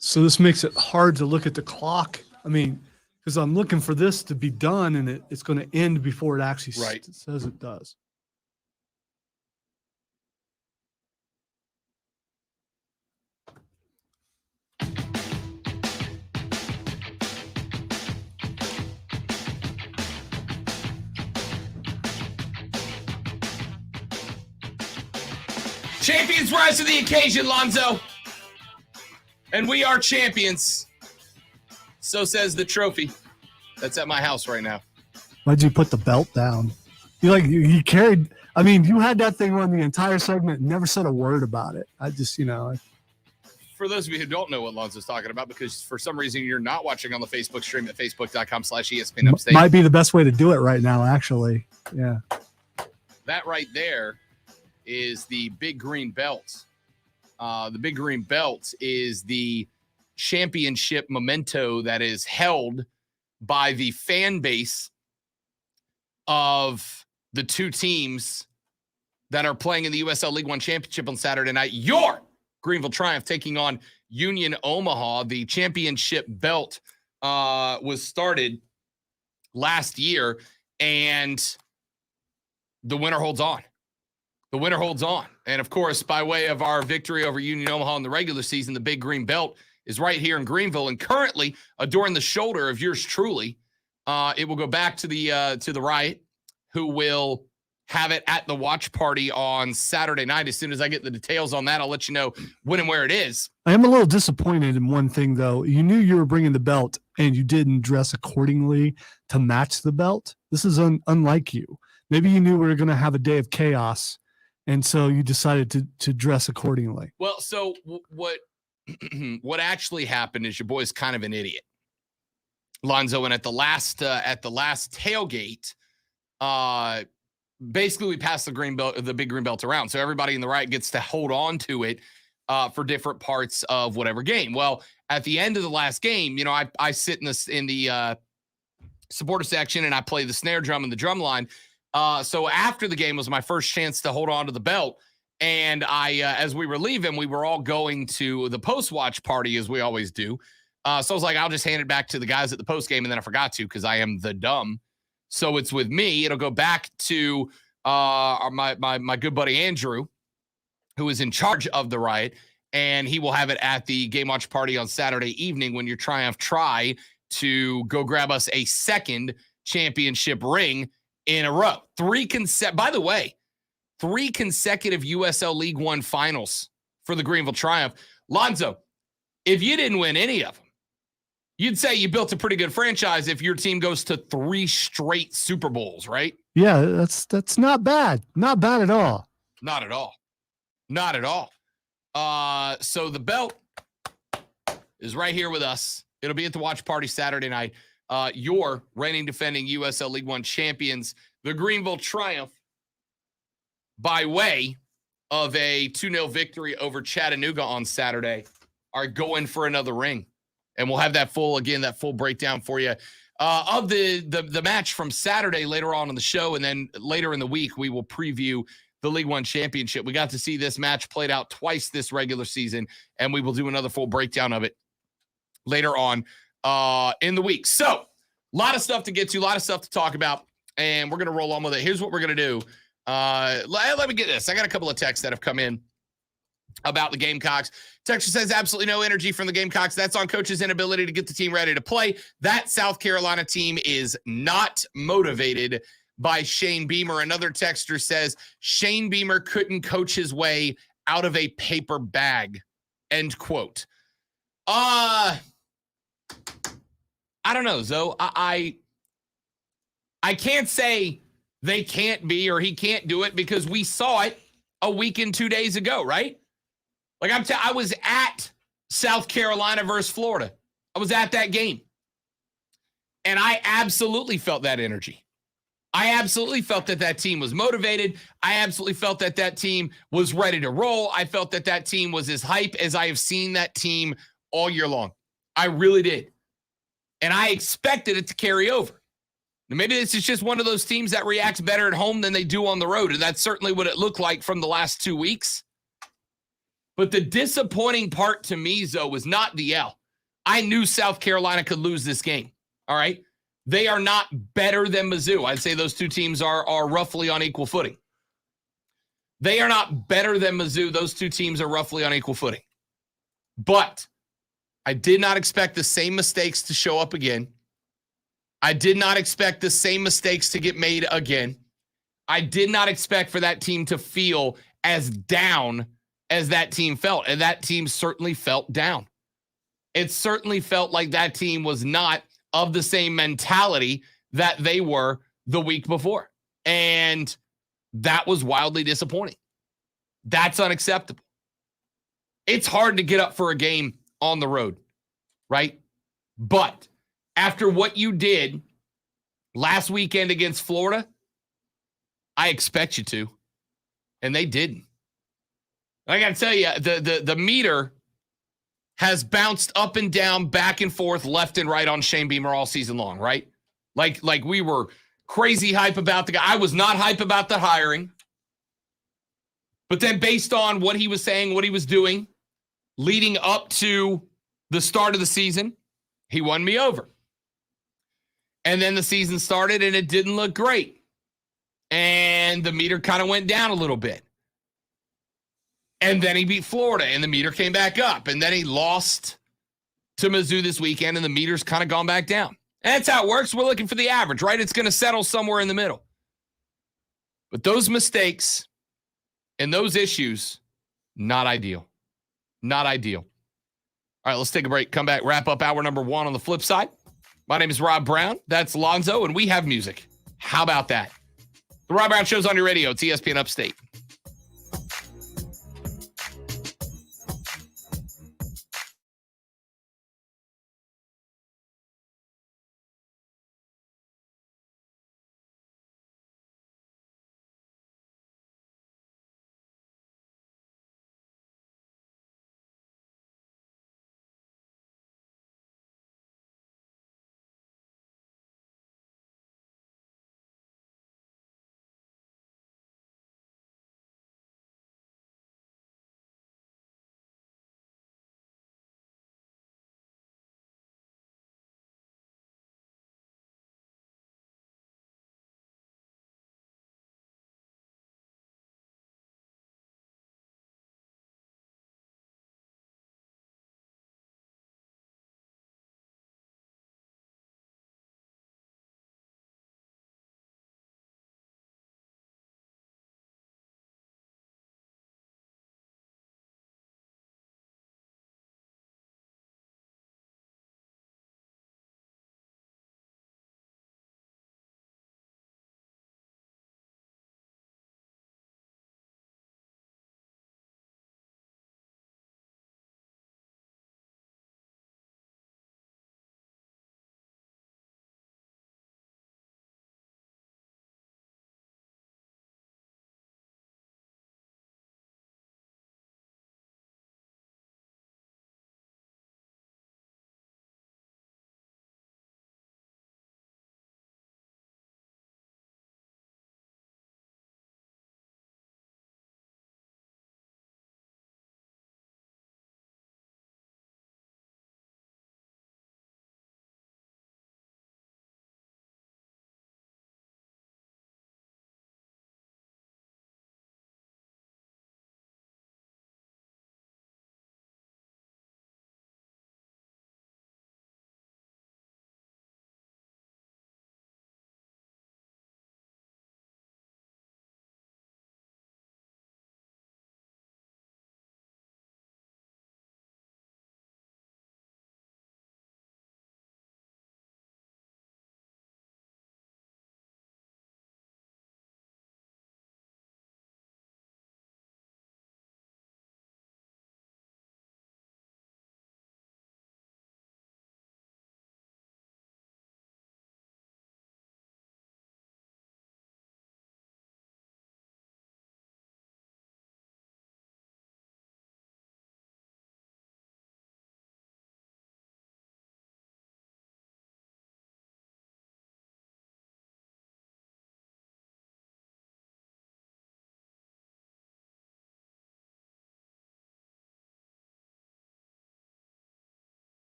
So this makes it hard to look at the clock. I mean, because I'm looking for this to be done and it's going to end before it actually says it does. Champions rise to the occasion, Lonzo. And we are champions. So says the trophy that's at my house right now. Why'd you put the belt down? You carried, I mean, you had that thing on the entire segment and never said a word about it. I just, For those of you who don't know what Lonzo's talking about, because for some reason you're not watching on the Facebook stream at facebook.com/ESPN Upstate. Might be the best way to do it right now, actually. Yeah. That right there is the Big Green Belt. The Big Green Belt is the championship memento that is held by the fan base of the two teams that are playing in the USL League One Championship on Saturday night. Your Greenville Triumph taking on Union Omaha. The championship belt was started last year, and the winner holds on. The winner holds on. And, of course, by way of our victory over Union Omaha in the regular season, the Big Green Belt is right here in Greenville and currently adorning the shoulder of yours truly. It will go back to the Riot, who will have it at the watch party on Saturday night. As soon as I get the details on that, I'll let you know when and where it is. I am a little disappointed in one thing, though. You knew you were bringing the belt, and you didn't dress accordingly to match the belt. This is unlike you. Maybe you knew we were going to have a day of chaos, and so you decided to dress accordingly. Well, so what actually happened is your boy's kind of an idiot. Lonzo, and at the last tailgate, basically we passed the big green belt around, so everybody in the right gets to hold on to it for different parts of whatever game. Well, at the end of the last game, I sit in the supporter section and I play the snare drum and the drum line. So after the game was my first chance to hold on to the belt. And as we were leaving, we were all going to the post-watch party, as we always do. So I was like, I'll just hand it back to the guys at the post game, and then I forgot to because I am the dumb. So it's with me. It'll go back to my good buddy Andrew, who is in charge of the riot, and he will have it at the game watch party on Saturday evening when your Triumph try to go grab us a second championship ring in a row. By the way, 3 consecutive USL League One finals for the Greenville Triumph. Lonzo, if you didn't win any of them, you'd say you built a pretty good franchise if your team goes to 3 straight Super Bowls, right? Yeah, that's not bad. Not bad at all. Not at all. Not at all. So the belt is right here with us. It'll be at the watch party Saturday night. Your reigning defending USL League One champions, the Greenville Triumph, by way of a 2-0 victory over Chattanooga on Saturday, are going for another ring. And we'll have that full breakdown for you of the match from Saturday later on in the show. And then later in the week, we will preview the League One championship. We got to see this match played out twice this regular season, and we will do another full breakdown of it later on in the week. So a lot of stuff to get to, a lot of stuff to talk about, and we're going to roll on with it. Here's what we're going to do. Let me get this. I got a couple of texts that have come in about the Gamecocks. Texture says absolutely no energy from the Gamecocks. That's on coach's inability to get the team ready to play. That South Carolina team is not motivated by Shane Beamer. Another texter says Shane Beamer couldn't coach his way out of a paper bag. End quote. I don't know, Zoe. I can't say they can't be or he can't do it because we saw it a week and 2 days ago, right? Like I was at South Carolina versus Florida. I was at that game. And I absolutely felt that energy. I absolutely felt that team was motivated. I absolutely felt that team was ready to roll. I felt that team was as hype as I have seen that team all year long. I really did. And I expected it to carry over. Now, maybe this is just one of those teams that reacts better at home than they do on the road. And that's certainly what it looked like from the last 2 weeks. But the disappointing part to me, Zoe, was not the L. I knew South Carolina could lose this game. All right. They are not better than Mizzou. I'd say those two teams are roughly on equal footing. They are not better than Mizzou. Those two teams are roughly on equal footing. But I did not expect the same mistakes to show up again. I did not expect the same mistakes to get made again. I did not expect for that team to feel as down as that team felt. And that team certainly felt down. It certainly felt like that team was not of the same mentality that they were the week before. And that was wildly disappointing. That's unacceptable. It's hard to get up for a game on the road, right? But after what you did last weekend against Florida, I expect you to. And they didn't. I got to tell you, the meter has bounced up and down, back and forth, left and right on Shane Beamer all season long, right? Like we were crazy hype about the guy. I was not hype about the hiring. But then based on what he was saying, what he was doing, leading up to the start of the season, he won me over. And then the season started and it didn't look great. And the meter kind of went down a little bit. And then he beat Florida and the meter came back up. And then he lost to Mizzou this weekend and the meter's kind of gone back down. And that's how it works. We're looking for the average, right? It's going to settle somewhere in the middle. But those mistakes and those issues, not ideal. Not ideal. All right, let's take a break. Come back, wrap up hour number 1 on the flip side. My name is Rob Brown. That's Lonzo, and we have music. How about that? The Rob Brown Show's on your radio. It's ESPN Upstate.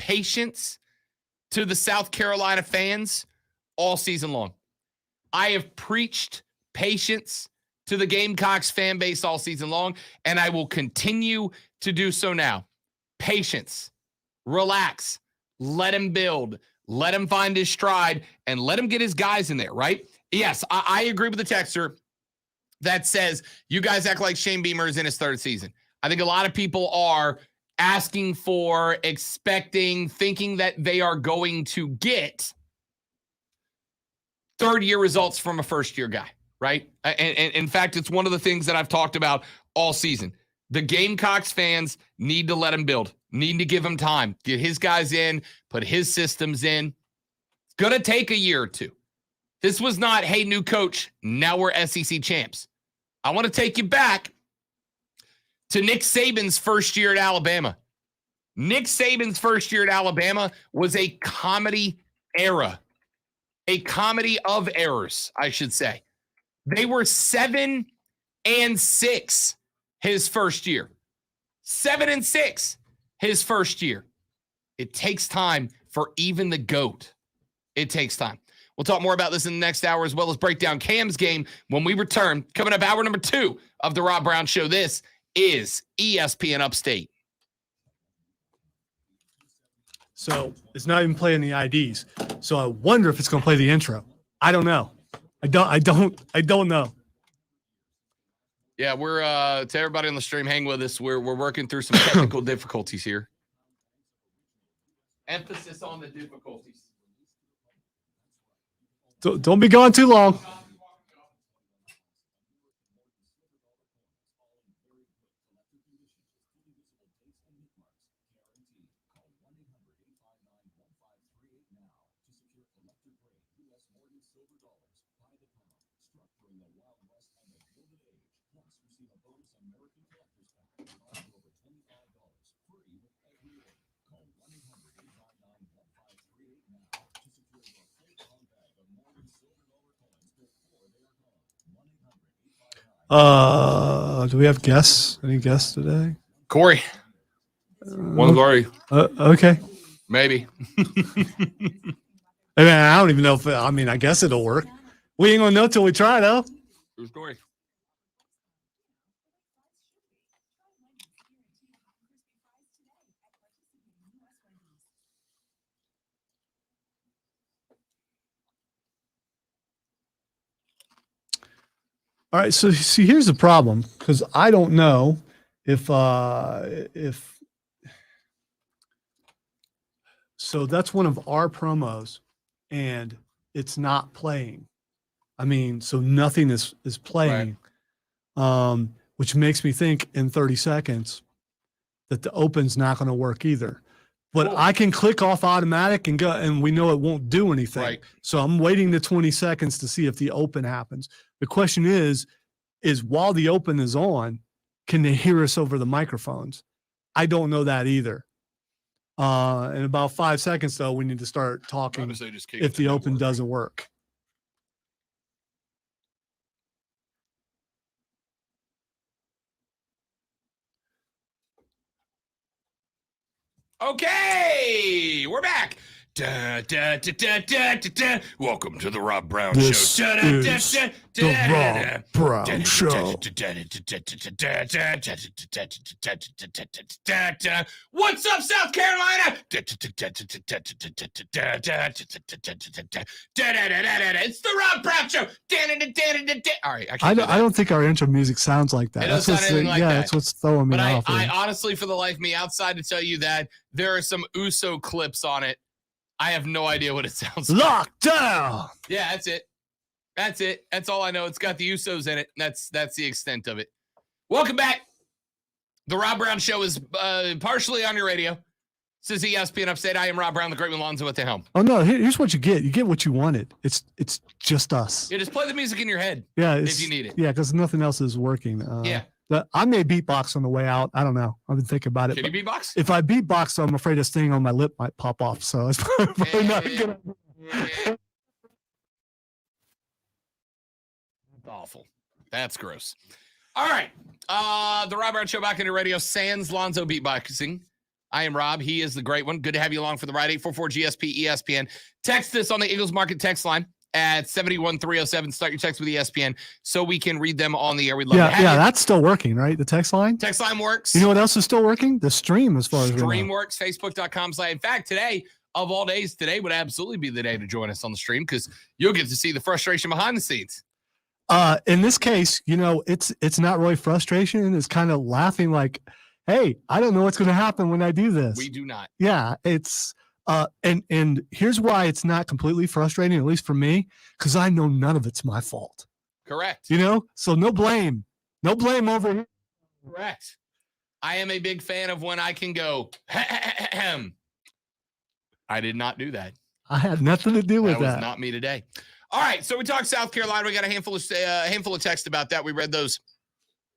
patience to the South Carolina fans all season long. I have preached patience to the Gamecocks fan base all season long, and I will continue to do so now. Patience. Relax. Let him build. Let him find his stride, and let him get his guys in there, right? Yes, I agree with the texter that says you guys act like Shane Beamer is in his third season. I think a lot of people are asking for, expecting, thinking that they are going to get third-year results from a first-year guy, right? And in fact, it's one of the things that I've talked about all season. The Gamecocks fans need to let him build, need to give him time, get his guys in, put his systems in. It's going to take a year or two. This was not, hey, new coach, now we're SEC champs. I want to take you back to Nick Saban's first year at Alabama. Nick Saban's first year at Alabama was a comedy era, a comedy of errors, I should say. They were 7-6 his first year. 7-6 his first year. It takes time for even the GOAT. It takes time. We'll talk more about this in the next hour, as well as break down Cam's game when we return. Coming up, hour number 2 of the Rob Brown Show. This is ESPN Upstate. So it's not even playing the IDs. So I wonder if it's going to play the intro. I don't know. I don't know. Yeah, we're to everybody on the stream, hang with us. We're working through some technical difficulties here. Emphasis on the difficulties. Don't be gone too long. Do we have guests? Any guests today? Corey. One's already. Okay. Maybe. I don't even know if, I guess it'll work. We ain't going to know till we try, though. True story. All right, so see, here's the problem, because I don't know if so that's one of our promos, and it's not playing. So nothing is playing, which makes me think in 30 seconds that the open's not going to work either. But cool. I can click off automatic and go, and we know it won't do anything. Right. So I'm waiting the 20 seconds to see if the open happens. The question is while the open is on, can they hear us over the microphones? I don't know that either. In about 5 seconds, though, we need to start talking if the open doesn't work. Okay, we're back. Welcome to the Rob Brown This Show. is the Rob Brown Show. What's up, South Carolina? It's the Rob Brown Show. All right, I don't think our intro music sounds like that. It doesn't sound anything like that. That's what's throwing me off. I honestly, for the life of me, outside to tell you that there are some Uso clips on it. I have no idea what it sounds like. Lockdown. Yeah, that's it. That's it. That's all I know. It's got the Usos in it. That's the extent of it. Welcome back. The Rob Brown Show is partially on your radio. This is ESPN Upstate. I am Rob Brown, the great Alonzo at the helm. Oh no! Here's what you get. You get what you wanted. It's just us. Yeah, just play the music in your head. Yeah, if you need it. Yeah, because nothing else is working. Yeah. I may beatbox on the way out. I don't know. I've been thinking about it. Can you beatbox? If I beatbox, I'm afraid this thing on my lip might pop off. So it's probably not good. That's awful. That's gross. All right. The Rob Brown Show back into radio. Sans Lonzo beatboxing. I am Rob. He is the great one. Good to have you along for the ride. 844-GSP-ESPN. Text this on the Eagles Market text line at 71307. Start your text with ESPN so we can read them on the air. We love it. Yeah, that's still working, right? The text line? Text line works. You know what else is still working? The stream, as far as we know. Stream works. Facebook.com/. In fact, today, of all days, today would absolutely be the day to join us on the stream because you'll get to see the frustration behind the scenes. In this case, it's not really frustration. It's kind of laughing like, hey, I don't know what's going to happen when I do this. We do not. Yeah, it's and here's why it's not completely frustrating, at least for me, because I know none of it's my fault. Correct. So no blame over here. Correct. I am a big fan of when I can go. I did not do that. I had nothing to do with that. That was not me today. All right, so we talked South Carolina. We got a handful of texts about that. We read those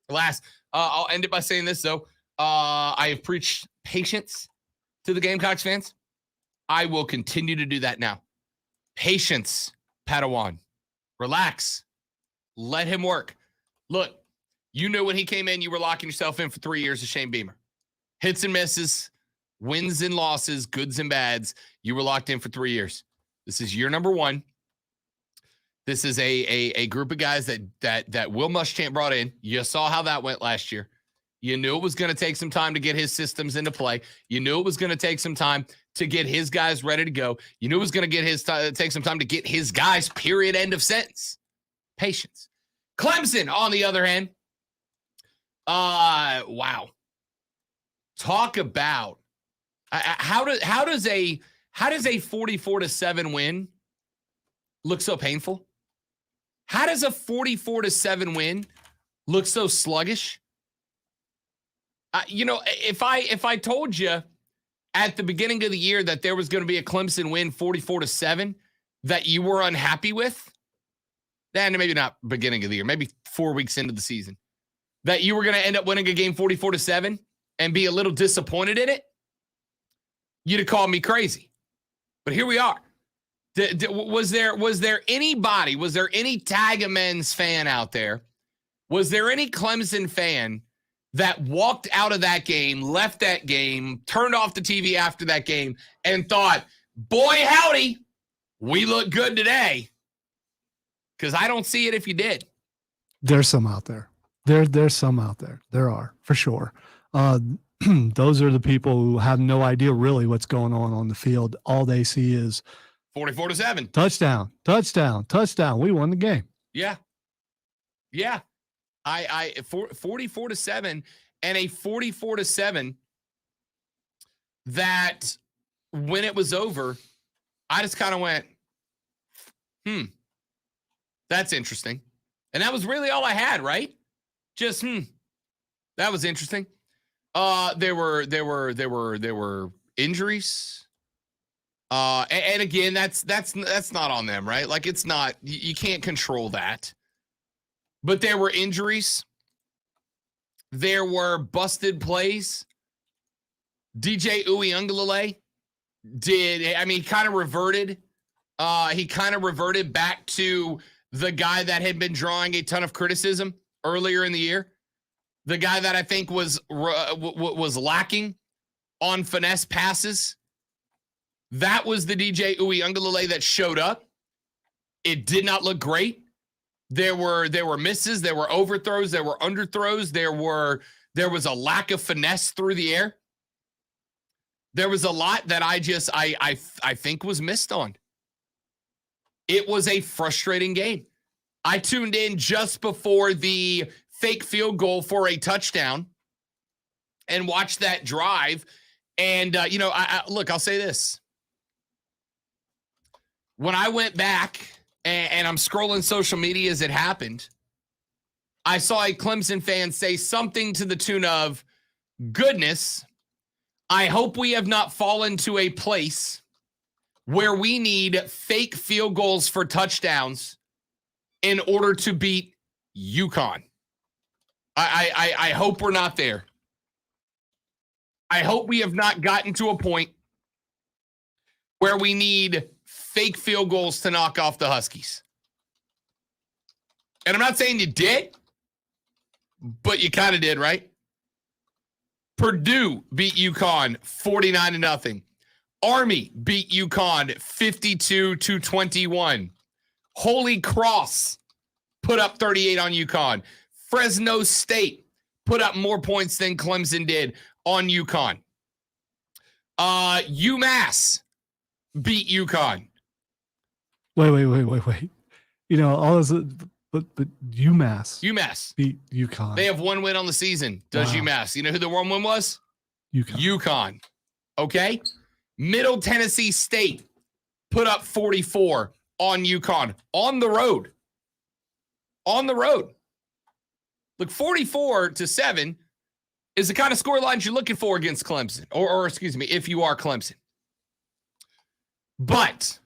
last. I'll end it by saying this though. I have preached patience to the Gamecocks fans. I will continue to do that now. Patience, Padawan. Relax. Let him work. Look, you knew when he came in, you were locking yourself in for 3 years of Shane Beamer. Hits and misses, wins and losses, goods and bads. You were locked in for 3 years. This is year number 1. This is a group of guys that Will Muschamp brought in. You saw how that went last year. You knew it was going to take some time to get his systems into play. You knew it was going to take some time to get his guys ready to go. You knew it was going to take some time to get his guys, period, end of sentence. Patience. Clemson, on the other hand, wow. Talk about how does a 44-7 win look so painful? How does a 44-7 win look so sluggish? If I told you at the beginning of the year that there was going to be a Clemson win 44-7 that you were unhappy with, then maybe not beginning of the year, maybe 4 weeks into the season, that you were going to end up winning a game 44-7 and be a little disappointed in it, you'd have called me crazy. But here we are. Was there anybody, was there any Tagamens fan out there? Was there any Clemson fan that walked out of that game, left that game, turned off the TV after that game, and thought, boy, howdy, we look good today? Because I don't see it if you did. There's some out there. There's some out there. There are, for sure. Those are the people who have no idea really what's going on the field. All they see is 44-7. Touchdown, touchdown, touchdown. We won the game. Yeah. Yeah. 44-7 and a 44-7 that when it was over, I just kind of went, that's interesting. And that was really all I had, right? Just, that was interesting. There were injuries. And again, that's not on them, right? Like it's not, you can't control that. But there were injuries. There were busted plays. DJ Uiagalelei kind of reverted. He kind of reverted back to the guy that had been drawing a ton of criticism earlier in the year. The guy that I think was lacking on finesse passes. That was the DJ Uiagalelei that showed up. It did not look great. There were misses, there were overthrows, there were underthrows, there was a lack of finesse through the air. There was a lot that I think was missed on. It was a frustrating game. I tuned in just before the fake field goal for a touchdown and watched that drive. And I'll say this. When I went back and I'm scrolling social media as it happened, I saw a Clemson fan say something to the tune of, goodness, I hope we have not fallen to a place where we need fake field goals for touchdowns in order to beat UConn. I hope we're not there. I hope we have not gotten to a point where we need fake field goals to knock off the Huskies. And I'm not saying you did, but you kind of did, right? Purdue beat UConn 49-0. Army beat UConn 52-21. Holy Cross put up 38 on UConn. Fresno State put up more points than Clemson did on UConn. UMass beat UConn. Wait. You know, all this, but UMass beat UConn. They have one win on the season. Does Wow. UMass? You know who the one win was? UConn. Okay. Middle Tennessee State put up 44 on UConn on the road. Look, 44-7 is the kind of score lines you're looking for against Clemson, or excuse me, if you are Clemson. But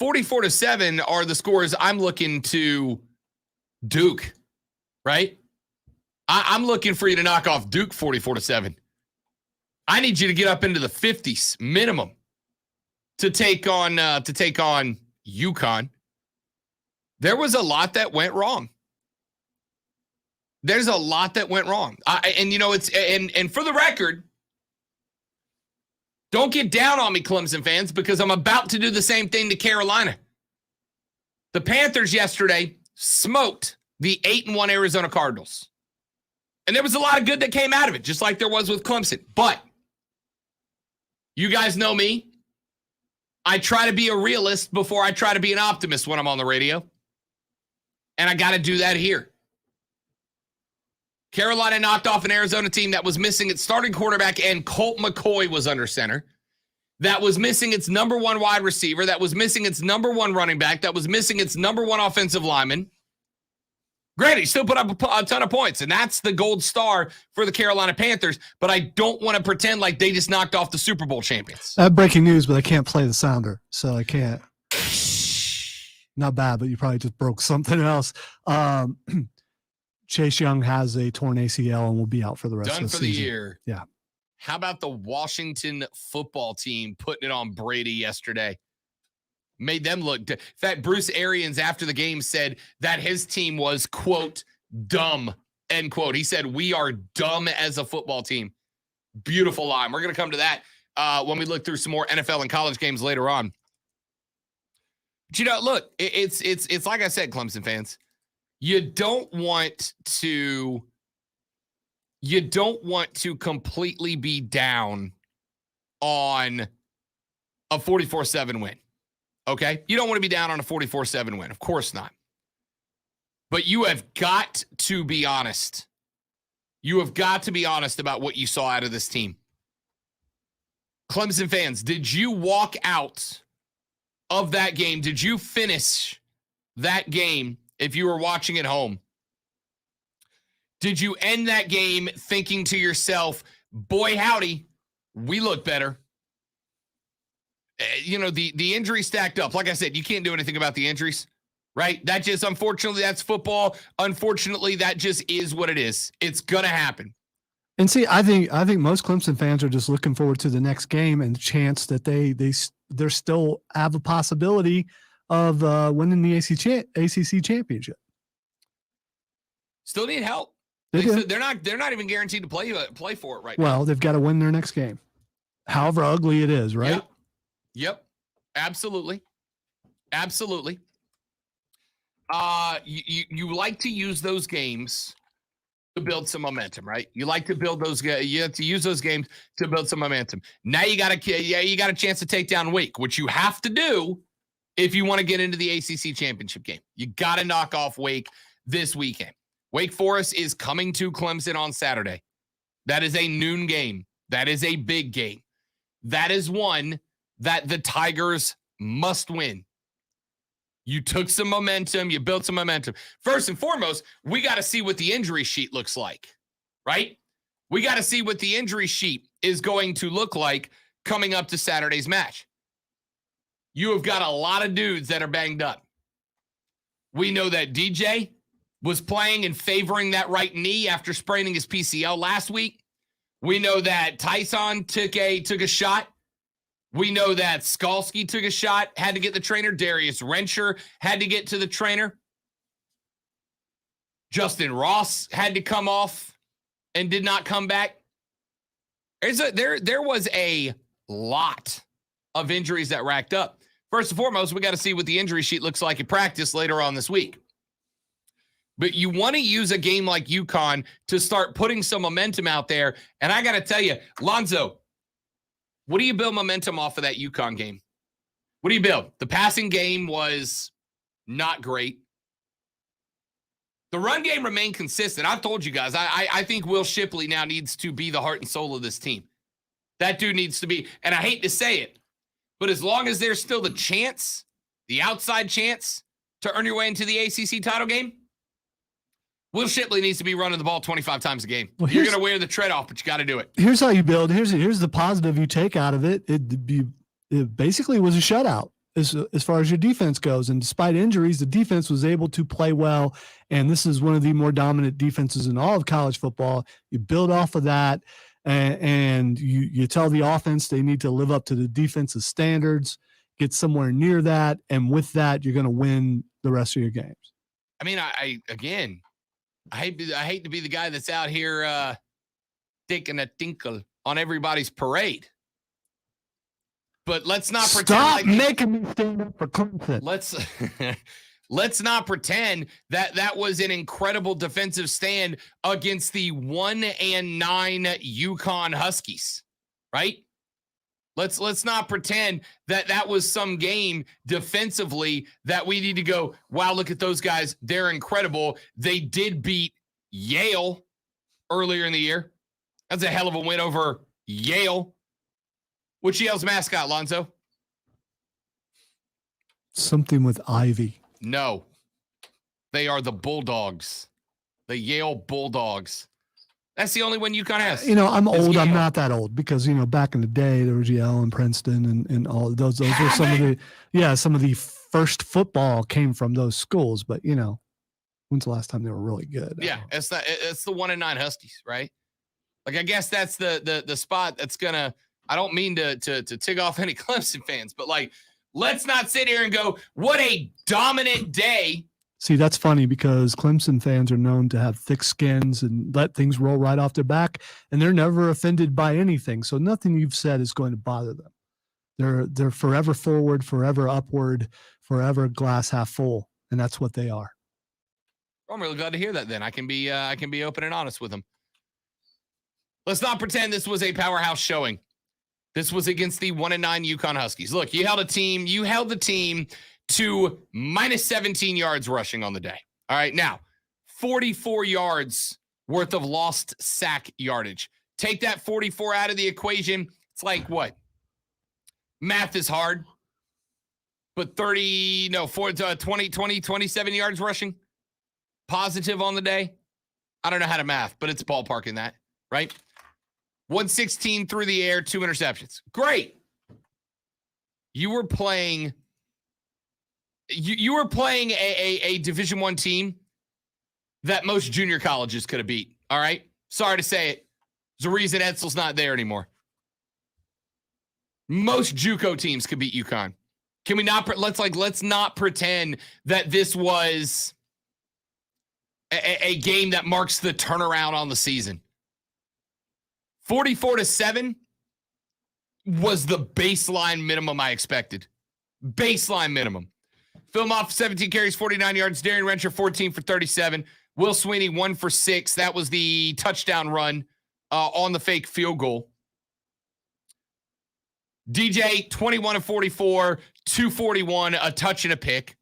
44-7 are the scores I'm looking to Duke, right? I'm looking for you to knock off Duke 44-7. I need you to get up into the 50s minimum to take on UConn. There was a lot that went wrong. There's a lot that went wrong. And you know, it's for the record, don't get down on me, Clemson fans, because I'm about to do the same thing to Carolina. The Panthers yesterday smoked the 8-1 Arizona Cardinals. And there was a lot of good that came out of it, just like there was with Clemson. But you guys know me. I try to be a realist before I try to be an optimist when I'm on the radio. And I got to do that here. Carolina knocked off an Arizona team that was missing its starting quarterback, and Colt McCoy was under center. That was missing its number one wide receiver. That was missing its number one running back. That was missing its number one offensive lineman. Granted, he still put up a ton of points, and that's the gold star for the Carolina Panthers, but I don't want to pretend like they just knocked off the Super Bowl champions. Breaking news, but I can't play the sounder, so I can't. Not bad, but you probably just broke something else. Chase Young has a torn ACL and will be out for the rest Done of the for the season. year. Yeah. How about the Washington football team putting it on Brady yesterday? Made them look. In fact, Bruce Arians after the game said that his team was, quote, dumb, end quote. He said, we are dumb as a football team. Beautiful line. We're going to come to that when we look through some more NFL and college games later on. But, you know, look, it's like I said, Clemson fans, you don't want to completely be down on a 44-7 win. Okay? You don't want to be down on a 44-7 win. Of course not. But you have got to be honest. You have got to be honest about what you saw out of this team. Clemson fans, did you walk out of that game? Did you finish that game if you were watching at home? Did you end that game thinking to yourself, boy, howdy, we look better? You know, the injuries stacked up. Like I said, you can't do anything about the injuries, right? That just, unfortunately, that's football. Unfortunately, that just is what it is. It's going to happen. And see, I think most Clemson fans are just looking forward to the next game and the chance that they still have a possibility of winning the ACC championship. Still need help. They do. They're not even guaranteed to play for it right now. Well, they've got to win their next game, however ugly it is, right? Yep. Absolutely. You like to use those games to build some momentum, right? You like to build those. You have to use those games to build some momentum. Now you got a chance to take down Wake, which you have to do if you want to get into the ACC championship game. You got to knock off Wake this weekend. Wake Forest is coming to Clemson on Saturday. That is a noon game. That is a big game. That is one that the Tigers must win. You took some momentum. You built some momentum. First and foremost, we got to see what the injury sheet looks like, right? We got to see what the injury sheet is going to look like coming up to Saturday's match. You have got a lot of dudes that are banged up. We know that DJ was playing and favoring that right knee after spraining his PCL last week. We know that Tyson took a shot. We know that Skalski took a shot, had to get the trainer. Darius Rencher had to get to the trainer. Justin Ross had to come off and did not come back. There was a lot of injuries that racked up. First and foremost, we got to see what the injury sheet looks like at practice later on this week. But you want to use a game like UConn to start putting some momentum out there. And I got to tell you, Lonzo, what do you build momentum off of that UConn game? What do you build? The passing game was not great. The run game remained consistent. I've told you guys, I think Will Shipley now needs to be the heart and soul of this team. That dude needs to be, and I hate to say it, but as long as there's still the chance, the outside chance to earn your way into the ACC title game, Will Shipley needs to be running the ball 25 times a game. Well, you're going to wear the tread off, but you got to do it. Here's how you build. Here's the positive you take out of it. It basically was a shutout as far as your defense goes. And despite injuries, the defense was able to play well. And this is one of the more dominant defenses in all of college football. You build off of that, and you tell the offense they need to live up to the defensive standards, get somewhere near that. And with that, you're going to win the rest of your games. I mean, I hate to be the guy that's out here taking a tinkle on everybody's parade. But let's not pretend. Stop making me stand up for Clemson. Let's not pretend that was an incredible defensive stand against the 1-9 UConn Huskies, right? Let's not pretend that was some game defensively that we need to go, wow, look at those guys. They're incredible. They did beat Yale earlier in the year. That's a hell of a win over Yale. What's Yale's mascot, Lonzo? Something with Ivy. No. They are the Bulldogs. The Yale Bulldogs. That's the only one UConn has. You know, I'm old. I'm not that old because, you know, back in the day, there was Yale and Princeton and all those were some of the first football came from those schools. But, you know, when's the last time they were really good? Yeah, it's the 1-9 Huskies, right? Like, I guess that's the spot that's going to, I don't mean to tick off any Clemson fans, but like, let's not sit here and go, what a dominant day. See, that's funny because Clemson fans are known to have thick skins and let things roll right off their back, and they're never offended by anything. So nothing you've said is going to bother them. They're forever forward, forever upward, forever glass half full, and that's what they are. I'm really glad to hear that. Then I can be open and honest with them. Let's not pretend this was a powerhouse showing. This was against the 1-9 UConn Huskies. Look, you held the team to minus 17 yards rushing on the day. All right, now 44 yards worth of lost sack yardage. Take that 44 out of the equation. It's like what? Math is hard, but 27 yards rushing positive on the day. I don't know how to math, but it's ballpark in that, right? 116 through the air, 2 interceptions. Great. You were playing a Division I team that most junior colleges could have beat. All right. Sorry to say it. There's a reason Edsall's not there anymore. Most JUCO teams could beat UConn. Can we not? Let's not pretend that this was a game that marks the turnaround on the season. 44-7 was the baseline minimum I expected. Baseline minimum. Phil Moff, 17 carries, 49 yards. Darian Rencher, 14 for 37. Will Sweeney, 1 for 6. That was the touchdown run on the fake field goal. DJ, 21 of 44, 241, a touch and a pick.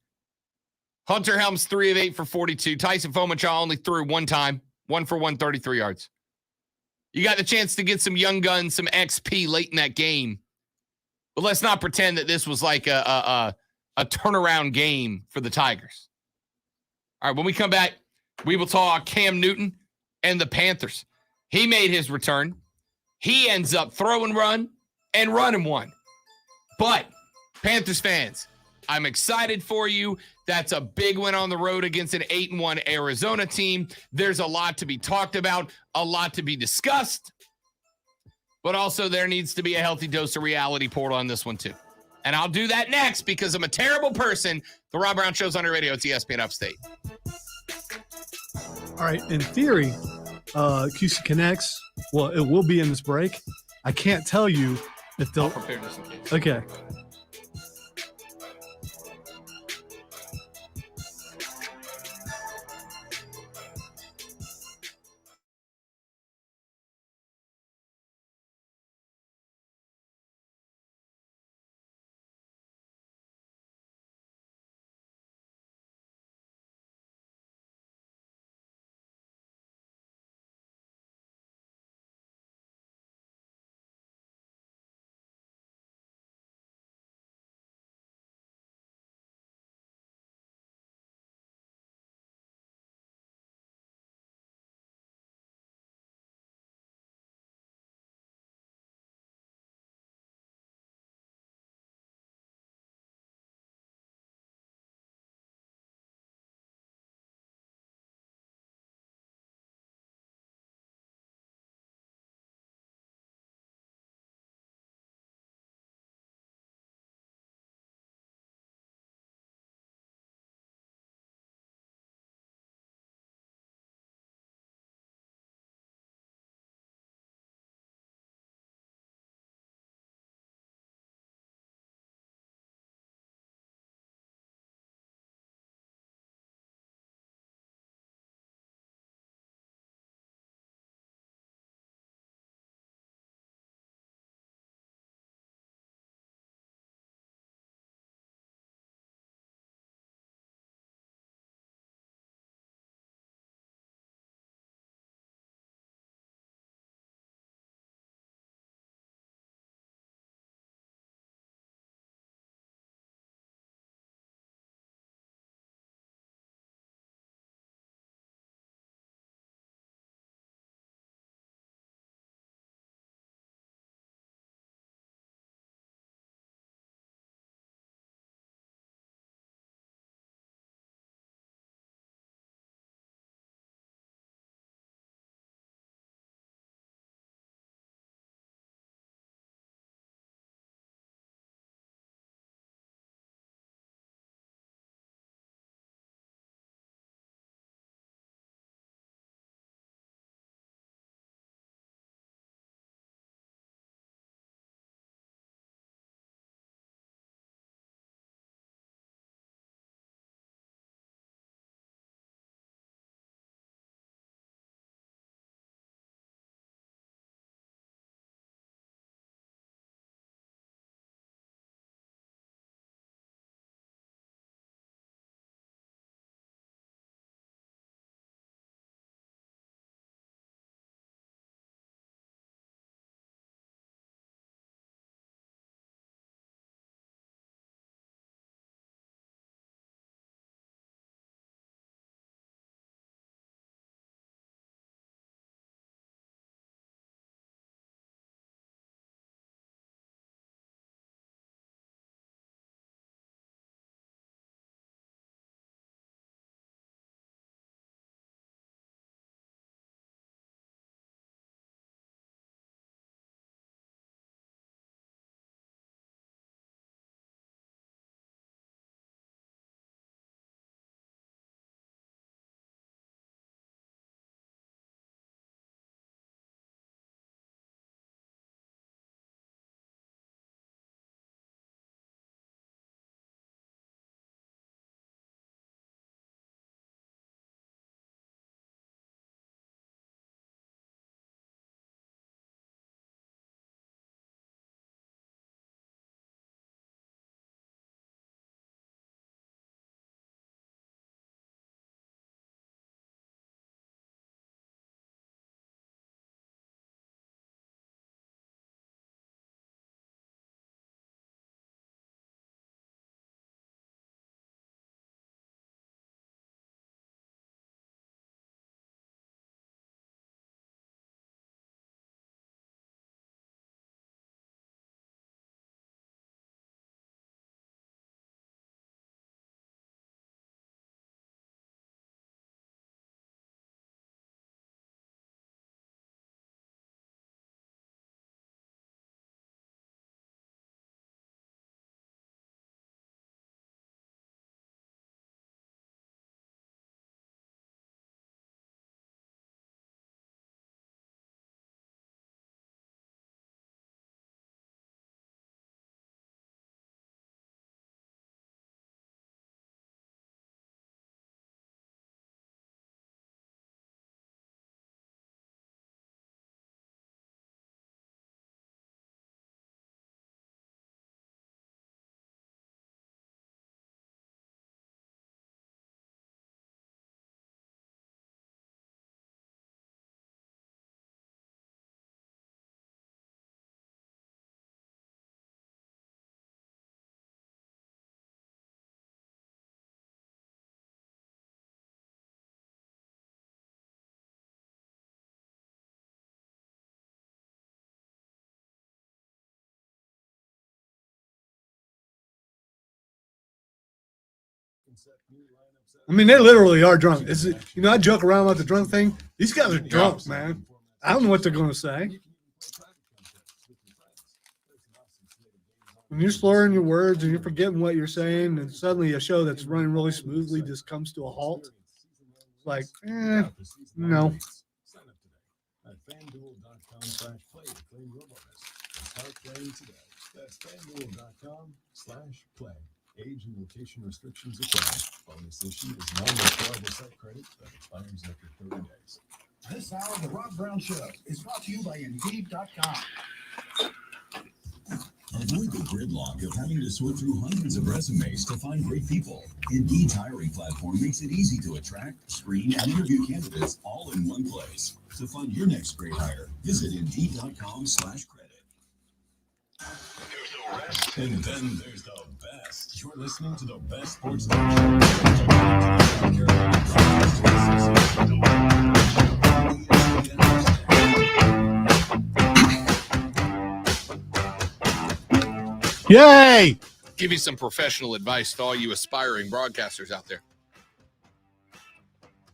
Hunter Helms, 3 of 8 for 42. Tyson Fomachaw only threw 1 time, 1 for 133 yards. You got the chance to get some young guns, some XP late in that game. But let's not pretend that this was like a turnaround game for the Tigers. All right, when we come back, we will talk Cam Newton and the Panthers. He made his return. He ends up throw and run and run and one. But Panthers fans, I'm excited for you. That's a big win on the road against an 8-1 Arizona team. There's a lot to be talked about, a lot to be discussed. But also there needs to be a healthy dose of reality poured on this one too. And I'll do that next because I'm a terrible person. The Rob Brown Show's on your radio. It's ESPN Upstate. All right. In theory, QC Connects, well, it will be in this break. I can't tell you if they'll. I'll prepare just in case. Okay. I mean, they literally are drunk. I joke around about the drunk thing. These guys are drunk, man. I don't know what they're going to say. When you're slurring your words and you're forgetting what you're saying, and suddenly a show that's running really smoothly just comes to a halt, it's like, no. Sign up today at FanDuel.com/play to claim your bonus. Start playing today. That's FanDuel.com/play. Age and location restrictions apply. Bonus issued is non-withdrawable site credit that expires after 30 days. This hour of the Rob Brown Show is brought to you by Indeed.com. Avoid the gridlock of having to sort through hundreds of resumes to find great people. Indeed's hiring platform makes it easy to attract, screen, and interview candidates all in one place. To find your next great hire, visit Indeed.com/credit. And then there's the best. You're listening to the best sports talk Yay! Give you some professional advice to all you aspiring broadcasters out there.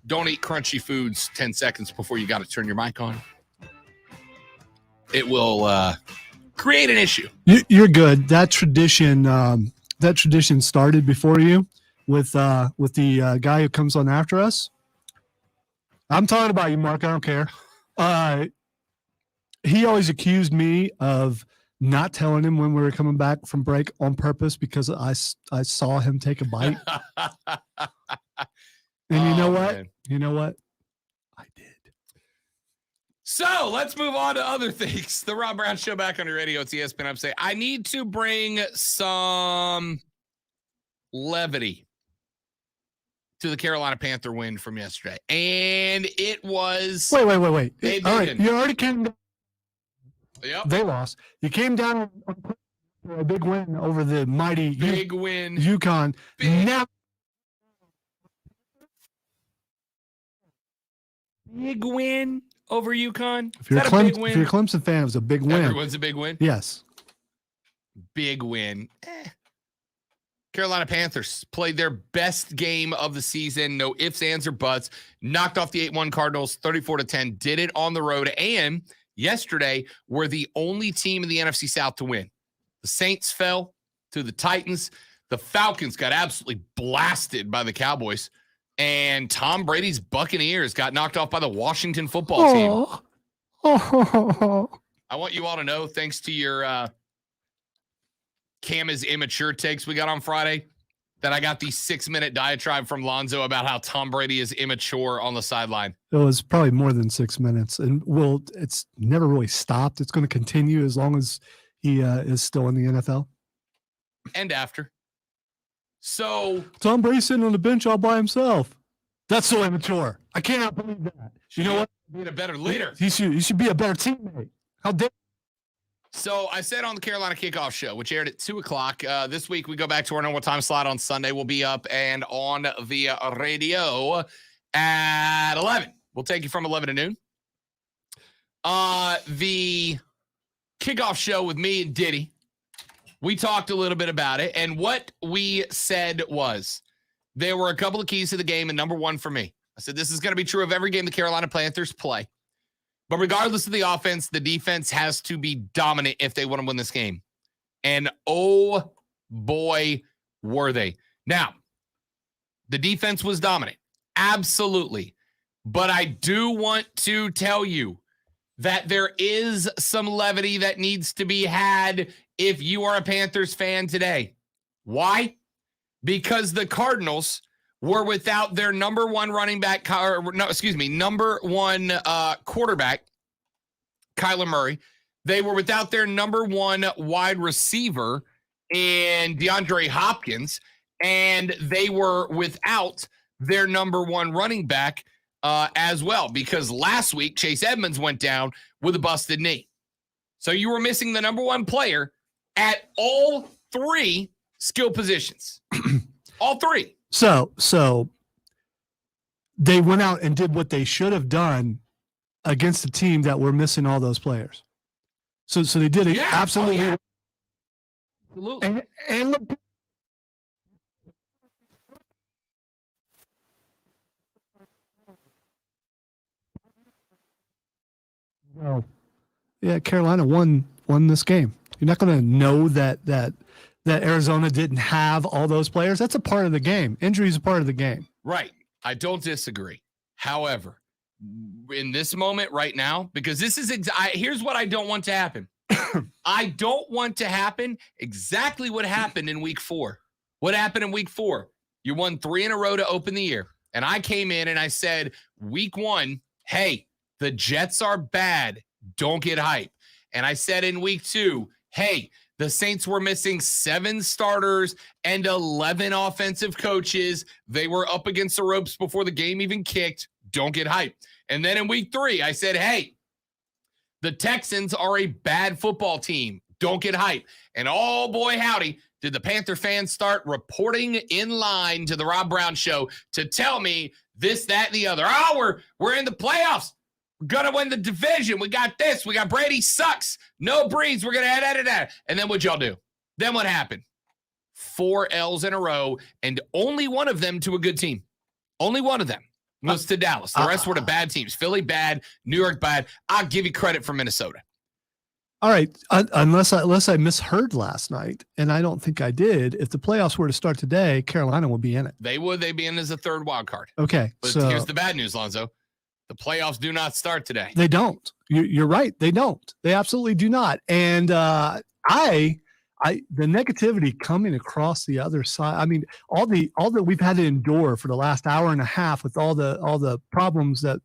Don't eat crunchy foods 10 seconds before you got to turn your mic on. It will create an issue. You're good. That tradition started before you with the guy who comes on after us. I'm talking about you, Mark. I don't care. He always accused me of not telling him when we were coming back from break on purpose because I saw him take a bite. And you know what? Man. You know what? I did. So let's move on to other things. The Rob Brown Show back on your radio. It's ESPN. I'm saying I need to bring some levity to the Carolina Panther win from yesterday. And it was... Wait. All right, you already came down. Yep. They lost. You came down for a big win over the mighty win. UConn. Now, big win over UConn. If you're a Clemson fan, it was a big win. Everyone's a big win? Yes. Big win. Carolina Panthers played their best game of the season. No ifs, ands, or buts. Knocked off the 8-1 Cardinals 34-10. Did it on the road. And yesterday, were the only team in the NFC South to win. The Saints fell to the Titans. The Falcons got absolutely blasted by the Cowboys. And Tom Brady's Buccaneers got knocked off by the Washington football team. I want you all to know, thanks to your Cam is immature takes we got on Friday, that I got the 6-minute diatribe from Lonzo about how Tom Brady is immature on the sideline. It was probably more than 6 minutes. And it's never really stopped. It's going to continue as long as he is still in the NFL. And after. So Tom Brady's sitting on the bench all by himself. That's so immature. I cannot believe that. You know what? Being a better leader. He should be a better teammate. How dare. So I said on the Carolina Kickoff Show, which aired at 2:00. This week we go back to our normal time slot on Sunday. We'll be up and on the radio at 11. We'll take you from 11 to noon. The Kickoff Show with me and Diddy. We talked a little bit about it, and what we said was there were a couple of keys to the game, and number one for me, I said this is going to be true of every game the Carolina Panthers play. But regardless of the offense, the defense has to be dominant if they want to win this game. And oh boy, were they. Now, the defense was dominant. Absolutely. But I do want to tell you that there is some levity that needs to be had if you are a Panthers fan today. Why? Because the Cardinals were without their number one quarterback, Kyler Murray. They were without their number one wide receiver in DeAndre Hopkins, and they were without their number one running back as well, because last week Chase Edmonds went down with a busted knee. So you were missing the number one player at all three skill positions. All three. So they went out and did what they should have done against a team that were missing all those players. So they did it absolutely. Oh, yeah. Absolutely. And look, Carolina won this game. You're not going to know that Arizona didn't have all those players. That's a part of the game. Injury is a part of the game. Right. I don't disagree. However, in this moment right now, because this is here's what I don't want to happen. I don't want to happen exactly what happened in week 4. What happened in week 4? You won 3 in a row to open the year. And I came in and I said, week 1, hey, the Jets are bad. Don't get hype. And I said in week 2, hey, the Saints were missing 7 starters and 11 offensive coaches. They were up against the ropes before the game even kicked. Don't get hype. And then in week 3, I said, hey, the Texans are a bad football team. Don't get hype. And oh boy, howdy, did the Panther fans start reporting in line to the Rob Brown Show to tell me this, that, and the other. Oh, we're in the playoffs. We're going to win the division. We got this. We got Brady sucks. No Breeze. We're going to add that. And then what'd y'all do? Then what happened? 4 L's in a row, and only one of them to a good team. Only one of them was to Dallas. The rest were to bad teams. Philly bad, New York bad. I'll give you credit for Minnesota. All right, unless I misheard last night, and I don't think I did. If the playoffs were to start today, Carolina would be in it. They would. They'd be in as a 3rd wild card. Okay, but so here's the bad news, Lonzo. The playoffs do not start today. They don't. You're right. They don't. They absolutely do not. And the negativity coming across the other side. I mean, all that we've had to endure for the last hour and a half with all the problems that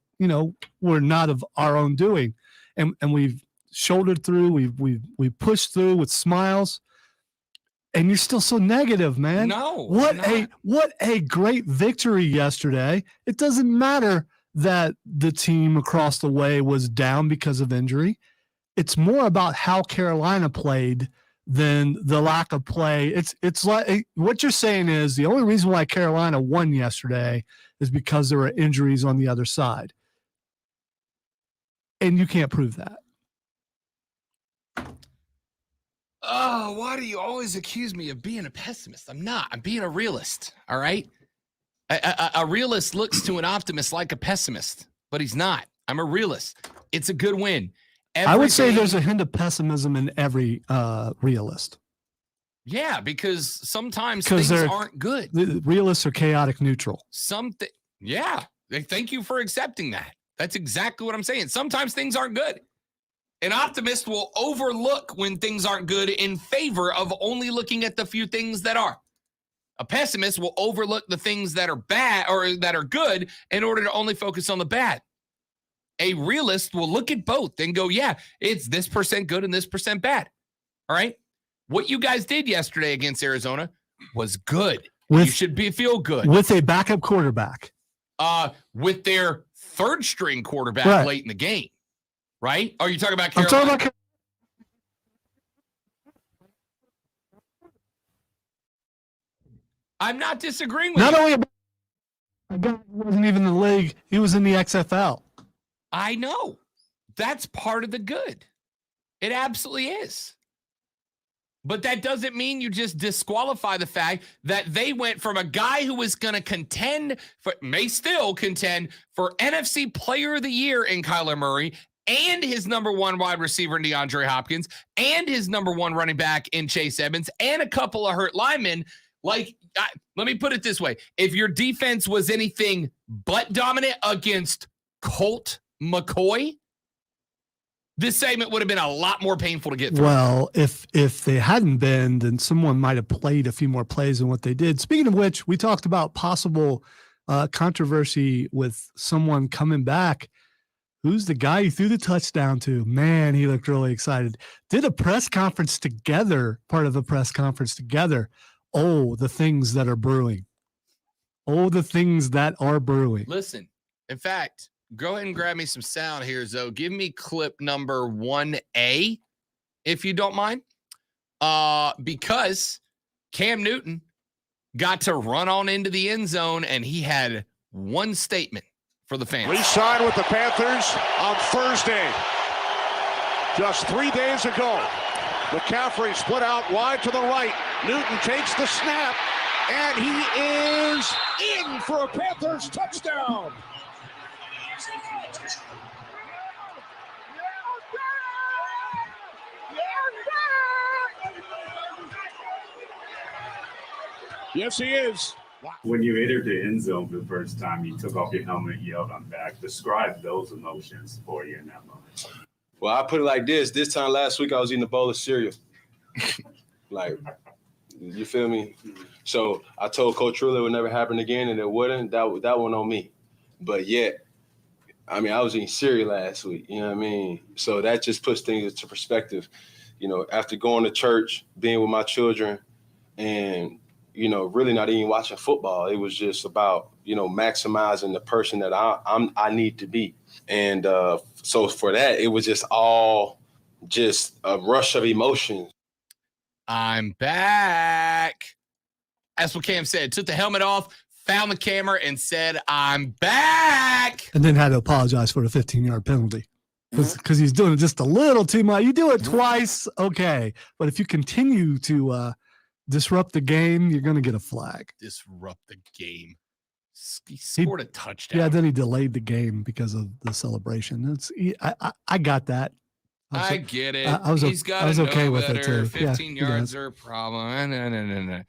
were not of our own doing, and we've shouldered through. We've pushed through with smiles, and you're still so negative, man. No. What a great victory yesterday. It doesn't matter that the team across the way was down because of injury. It's more about how Carolina played than the lack of play. It's like what you're saying is the only reason why Carolina won yesterday is because there were injuries on the other side. And you can't prove that. Oh, why do you always accuse me of being a pessimist? I'm not. I'm being a realist, all right? A realist looks to an optimist like a pessimist, but he's not. I'm a realist. It's a good win. I would say there's a hint of pessimism in every realist. Yeah, because sometimes things aren't good. The realists are chaotic neutral. Yeah. Thank you for accepting that. That's exactly what I'm saying. Sometimes things aren't good. An optimist will overlook when things aren't good in favor of only looking at the few things that are. A pessimist will overlook the things that are bad or that are good in order to only focus on the bad. A realist will look at both and go, yeah, it's this % good and this % bad. All right. What you guys did yesterday against Arizona was good. You should feel good. With a backup quarterback. With their 3rd string quarterback late in the game. Right? Are you talking about Carolina? I'm talking about I'm not disagreeing with you. Not only a guy wasn't even in the league, he was in the XFL. I know. That's part of the good. It absolutely is. But that doesn't mean you just disqualify the fact that they went from a guy who was going to may still contend for NFC Player of the Year in Kyler Murray and his number 1 wide receiver in DeAndre Hopkins and his number 1 running back in Chase Edmonds and a couple of hurt linemen. Let me put it this way. If your defense was anything but dominant against Colt McCoy, this segment would have been a lot more painful to get through. Well, if they hadn't been, then someone might have played a few more plays than what they did. Speaking of which, we talked about possible controversy with someone coming back. Who's the guy you threw the touchdown to? Man, he looked really excited. Did a press conference together, part of the press conference together. Oh, the things that are brewing. Oh, the things that are brewing. Listen, in fact, go ahead and grab me some sound here, Zoe. Give me clip number 1A, if you don't mind. Because Cam Newton got to run on into the end zone, and he had one statement for the fans. Re-signed with the Panthers on Thursday. Just 3 days ago. McCaffrey split out wide to the right. Newton takes the snap, and he is in for a Panthers touchdown. Yes, he is. When you entered the end zone for the first time, you took off your helmet, yelled, "I'm back." Describe those emotions for you in that moment. Well, I put it like this. This time last week, I was eating a bowl of cereal. Like, you feel me? So I told Coach Rule it would never happen again, and it wouldn't. That one on me. But yet, I mean, I was eating cereal last week. You know what I mean? So that just puts things into perspective. You know, after going to church, being with my children, and really not even watching football. It was just about, maximizing the person that I need to be. And so for that, it was just all just a rush of emotions. I'm back. That's what Cam said. Took the helmet off, found the camera, and said, "I'm back." And then had to apologize for the 15-yard penalty because he's doing it just a little too much. You do it twice, okay. But if you continue to disrupt the game, you're going to get a flag. Disrupt the game. He scored a touchdown. Yeah, then he delayed the game because of the celebration. I got that. I get it. I was okay with it too. 15 yards are a problem. No.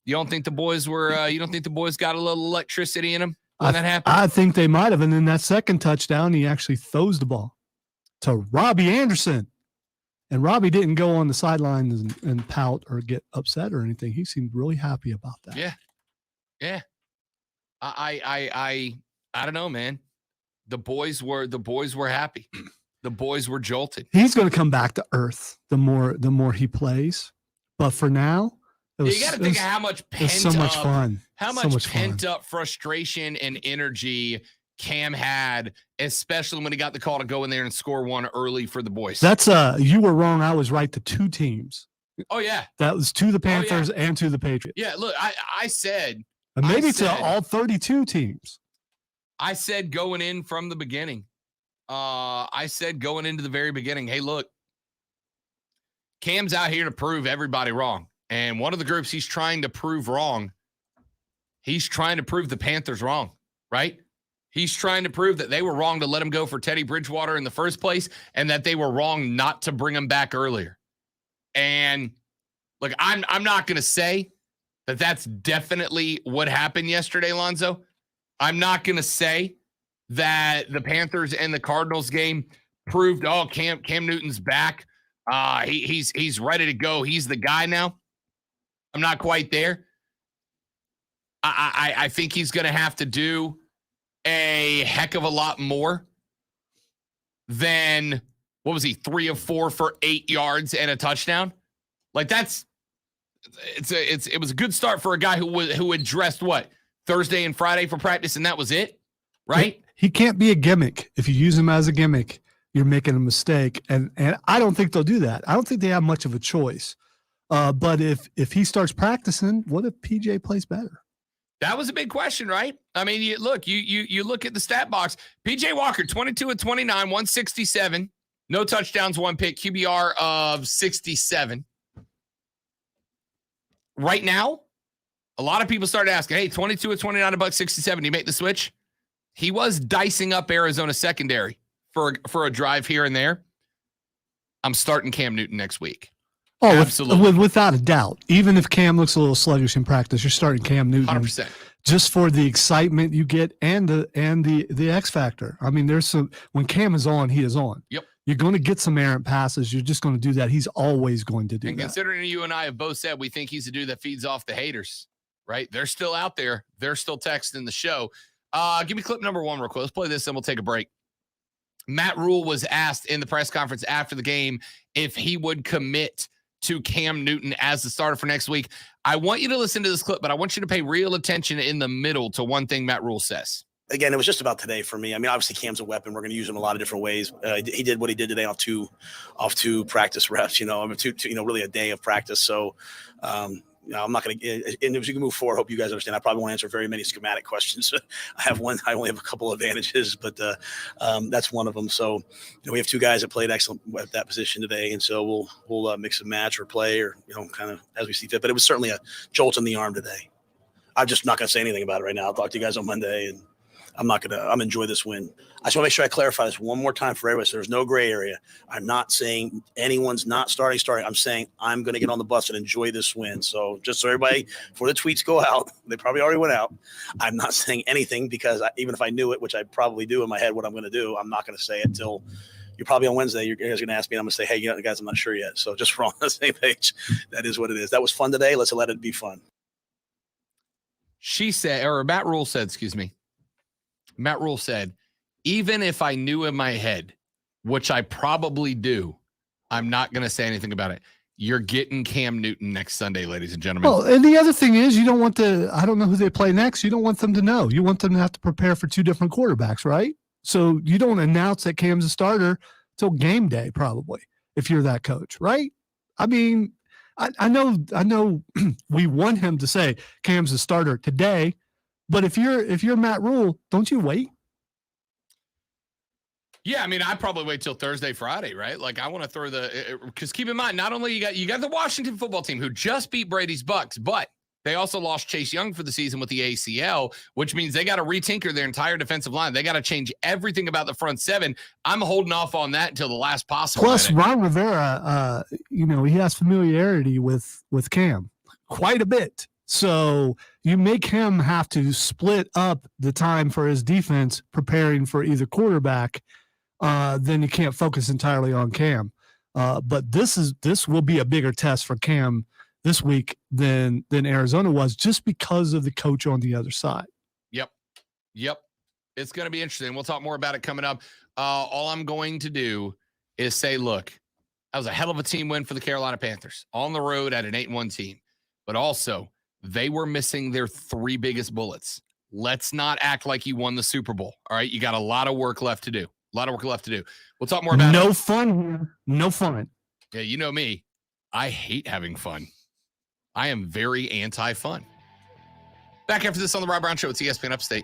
You don't think the boys were? You don't think the boys got a little electricity in them when that happened? I think they might have. And then that second touchdown, he actually throws the ball to Robbie Anderson. And Robbie didn't go on the sidelines and pout or get upset or anything. He seemed really happy about that. Yeah. I don't know, man. The boys were happy. The boys were jolted. He's going to come back to earth the more he plays. But for now, you got to think of how much pent up frustration and energy Cam had, especially when he got the call to go in there and score one early for the boys. That's you were wrong. I was right to two teams. Oh yeah, that was to the Panthers and to the Patriots. Yeah, look, I said to all 32 teams. I said going in from the beginning. I said going into the very beginning, hey, look, Cam's out here to prove everybody wrong, and one of the groups he's trying to prove wrong. He's trying to prove the Panthers wrong, right? He's trying to prove that they were wrong to let him go for Teddy Bridgewater in the first place and that they were wrong not to bring him back earlier. And look, I'm not going to say that that's definitely what happened yesterday, Lonzo. I'm not going to say that the Panthers and the Cardinals game proved, Cam Newton's back. He's ready to go. He's the guy now. I'm not quite there. I think he's going to have to do a heck of a lot more than, what was he, 3 of 4 for 8 yards and a touchdown? Like it was a good start for a guy who had dressed Thursday and Friday for practice, and that was it, right? He can't be a gimmick. If you use him as a gimmick, you're making a mistake, and I don't think they'll do that. I don't think they have much of a choice. But if he starts practicing, what if PJ plays better? That was a big question, right? I mean, you look at the stat box. PJ Walker, 22 of 29, 167, no touchdowns, 1 pick, QBR of 67. Right now, a lot of people started asking, hey, 22 of 29, $167, do you make the switch? He was dicing up Arizona secondary for a drive here and there. I'm starting Cam Newton next week. Oh, absolutely. Without a doubt. Even if Cam looks a little sluggish in practice, you're starting Cam Newton 100%. Just for the excitement you get and the X factor. I mean, when Cam is on, he is on. Yep. You're going to get some errant passes. You're just going to do that. He's always going to do that. And considering you and I have both said we think he's a dude that feeds off the haters, right? They're still out there. They're still texting the show. Give me clip number 1 real quick. Let's play this and we'll take a break. Matt Rule was asked in the press conference after the game if he would commit to Cam Newton as the starter for next week. I want you to listen to this clip, but I want you to pay real attention in the middle to one thing Matt Rule says. Again, it was just about today for me. I mean, obviously Cam's a weapon. We're going to use him a lot of different ways. He did what he did today off two practice reps, really a day of practice. So, I'm not going to, and as you can move forward, I hope you guys understand. I probably won't answer very many schematic questions. I only have a couple of advantages, but that's one of them. So, we have 2 guys that played excellent at that position today. And so we'll mix and match or play or, kind of as we see fit, but it was certainly a jolt in the arm today. I'm just not going to say anything about it right now. I'll talk to you guys on Monday and I'm enjoy this win. I just want to make sure I clarify this one more time for everybody. So there's no gray area. I'm not saying anyone's not starting. I'm saying I'm going to get on the bus and enjoy this win. So just so everybody, before the tweets go out, they probably already went out. I'm not saying anything because even if I knew it, which I probably do in my head, what I'm going to do, I'm not going to say it till you're probably on Wednesday. You guys are going to ask me, and I'm going to say, hey, guys, I'm not sure yet. So just we're on the same page. That is what it is. That was fun today. Let's let it be fun. Matt Rule said, even if I knew in my head, which I probably do, I'm not going to say anything about it. You're getting Cam Newton next Sunday, ladies and gentlemen. Well, and the other thing is you don't want I don't know who they play next. You don't want them to know. You want them to have to prepare for 2 different quarterbacks, right? So you don't announce that Cam's a starter till game day, probably, if you're that coach, right? I mean, I know we want him to say Cam's a starter today, but if you're Matt Rule, don't you wait? Yeah, I mean, I probably wait till Thursday, Friday, right? Like, I want to throw because keep in mind, not only you got the Washington football team who just beat Brady's Bucks, but they also lost Chase Young for the season with the ACL, which means they got to retinker their entire defensive line. They got to change everything about the front seven. I'm holding off on that until the last possible. Plus, minute. Ron Rivera, he has familiarity with Cam quite a bit. So you make him have to split up the time for his defense preparing for either quarterback. Then you can't focus entirely on Cam. But this will be a bigger test for Cam this week than Arizona was, just because of the coach on the other side. Yep. It's going to be interesting. We'll talk more about it coming up. All I'm going to do is say, look, that was a hell of a team win for the Carolina Panthers on the road at an 8-1 team, but also they were missing their 3 biggest bullets. Let's not act like you won the Super Bowl. All right. You got a lot of work left to do. We'll talk more about it. No fun here. No fun. Yeah, you know me. I hate having fun. I am very anti-fun. Back after this on the Rob Brown Show. It's ESPN Upstate.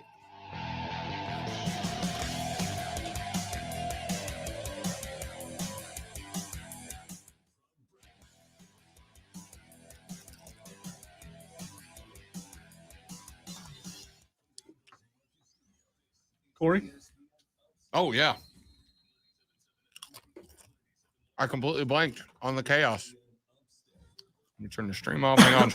Corey? Oh, yeah. I completely blanked on the chaos. Let me turn the stream off. Hang on.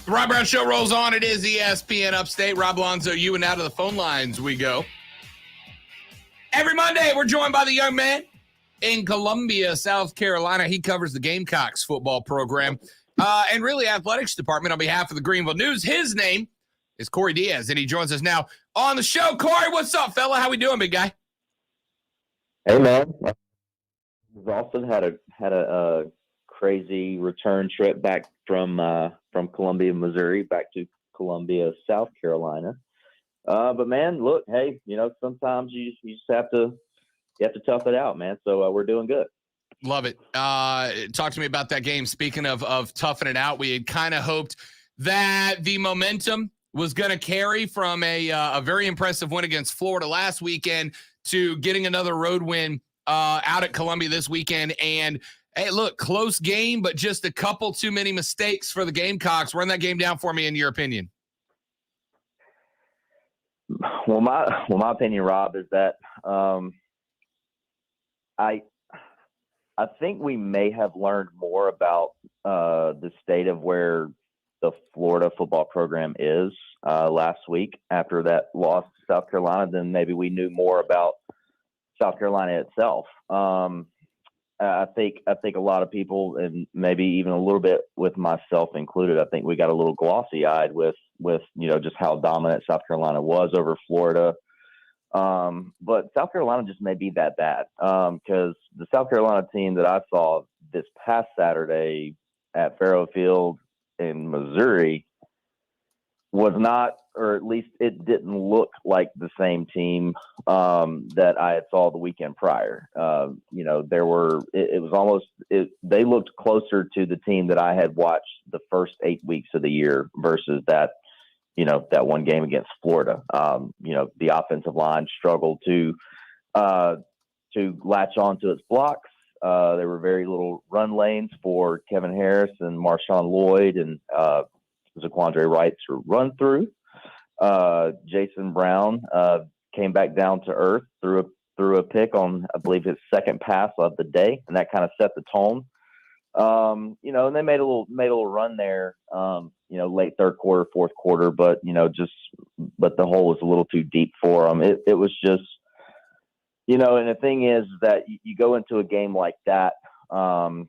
The Rob Brown Show rolls on. It is ESPN Upstate. Rob Alonzo, you and out of the phone lines we go. Every Monday, we're joined by the young man in Columbia, South Carolina. He covers the Gamecocks football program and really athletics department on behalf of the Greenville News. His name is Corey Diaz, and he joins us now on the show. Corey, what's up, fella? How we doing, big guy? Hey, man. Austin had a crazy return trip back from Columbia, Missouri, back to Columbia, South Carolina. But man, look, hey, sometimes you just have to tough it out, man. So we're doing good. Love it. Talk to me about that game. Speaking of toughing it out, we had kind of hoped that the momentum was going to carry from a very impressive win against Florida last weekend to getting another road win out at Columbia this weekend. And hey, look, close game, but just a couple too many mistakes for the Gamecocks. Run that game down for me, in your opinion. Well, my opinion, Rob, is that I think we may have learned more about the state of where the Florida football program is last week after that loss to South Carolina than maybe we knew more about South Carolina itself. I think a lot of people, and maybe even a little bit with myself included, I think we got a little glossy-eyed with just how dominant South Carolina was over Florida. But South Carolina just may be that bad because the South Carolina team that I saw this past Saturday at Faro Field in Missouri was not, or at least it didn't look like the same team that I had saw the weekend prior. They looked closer to the team that I had watched the first 8 weeks of the year versus that one game against Florida. The offensive line struggled to latch onto its blocks. There were very little run lanes for Kevin Harris and Marshawn Lloyd and Zaquandre Wright to run through. Jason Brown came back down to earth, threw a pick on, I believe, his second pass of the day, and that kind of set the tone. And they made a little run there, late third quarter, fourth quarter, but the hole was a little too deep for them. It was just, and the thing is that you go into a game like that, and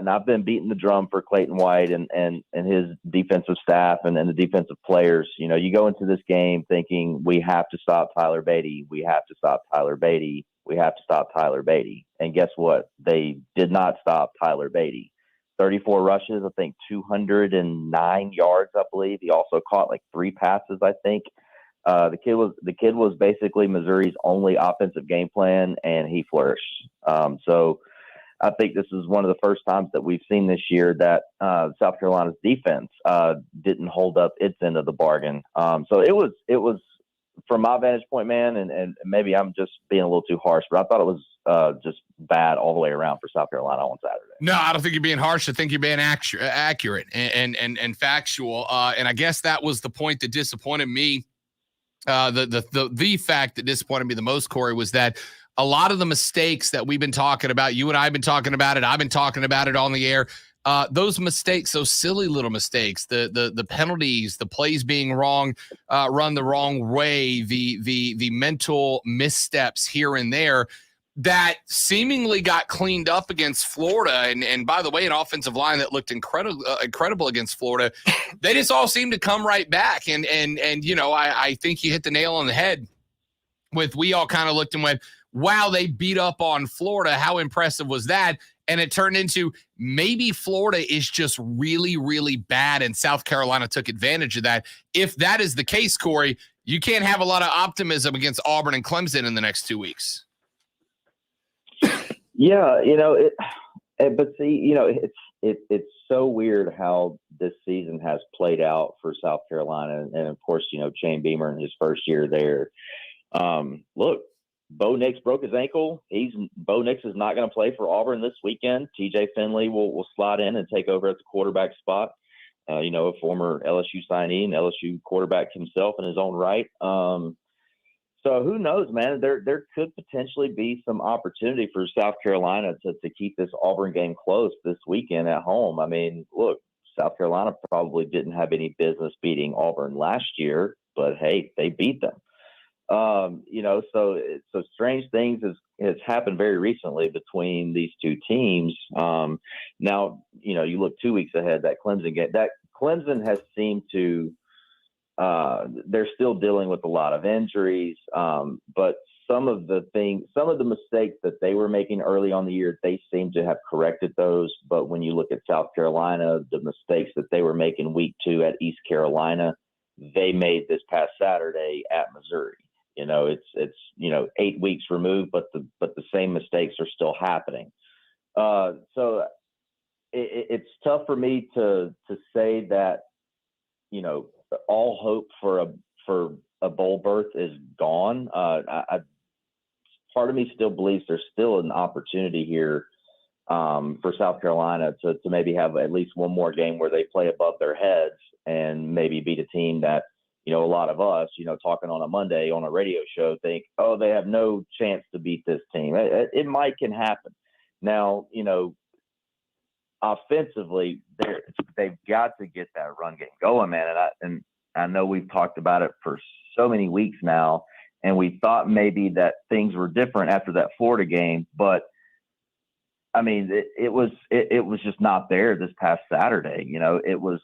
I've been beating the drum for Clayton White and his defensive staff and the defensive players. You go into this game thinking we have to stop Tyler Beatty. We have to stop Tyler Beatty. We have to stop Tyler Beatty. And guess what? They did not stop Tyler Beatty. 34 rushes, I think 209 yards, I believe. He also caught like 3 passes, I think. The kid was basically Missouri's only offensive game plan, and he flourished. So I think this is one of the first times that we've seen this year that South Carolina's defense didn't hold up its end of the bargain. So it was from my vantage point, man, and maybe I'm just being a little too harsh, but I thought it was just bad all the way around for South Carolina on Saturday. No, I don't think you're being harsh. I think you're being accurate and factual. And I guess that was the point that disappointed me. The fact that disappointed me the most, Corey, was that a lot of the mistakes that we've been talking about, you and I have been talking about it, I've been talking about it on the air, those mistakes, those silly little mistakes, the penalties, the plays being wrong, run the wrong way, the mental missteps here and there that seemingly got cleaned up against Florida. And by the way, an offensive line that looked incredible against Florida, they just all seem to come right back. And I think you hit the nail on the head with, we all kind of looked and went, wow, they beat up on Florida. How impressive was that? And it turned into maybe Florida is just really, really bad, and South Carolina took advantage of that. If that is the case, Corey, you can't have a lot of optimism against Auburn and Clemson in the next 2 weeks. Yeah, but see, it's so weird how this season has played out for South Carolina, and of course, Shane Beamer in his first year there. Look, Bo Nix broke his ankle. Bo Nix is not going to play for Auburn this weekend. TJ Finley will slide in and take over at the quarterback spot. A former LSU signee and LSU quarterback himself in his own right. So who knows, man? There could potentially be some opportunity for South Carolina to keep this Auburn game close this weekend at home. I mean, look, South Carolina probably didn't have any business beating Auburn last year, but hey, they beat them. So strange things has happened very recently between these two teams. Now, you look 2 weeks ahead, that Clemson game, that Clemson has seemed to, they're still dealing with a lot of injuries. But some of the mistakes that they were making early on the year, they seem to have corrected those. But when you look at South Carolina, the mistakes that they were making week 2 at East Carolina, they made this past Saturday at Missouri. It's 8 weeks removed, but the same mistakes are still happening. So it's tough for me to say that, all hope for a bowl berth is gone. Part of me still believes there's still an opportunity here for South Carolina to maybe have at least one more game where they play above their heads and maybe beat a team that, a lot of us, talking on a Monday on a radio show think, oh, they have no chance to beat this team. It might can happen. Now, offensively, they've got to get that run game going, man. And I know we've talked about it for so many weeks now, and we thought maybe that things were different after that Florida game, but I mean, it was just not there this past Saturday. It was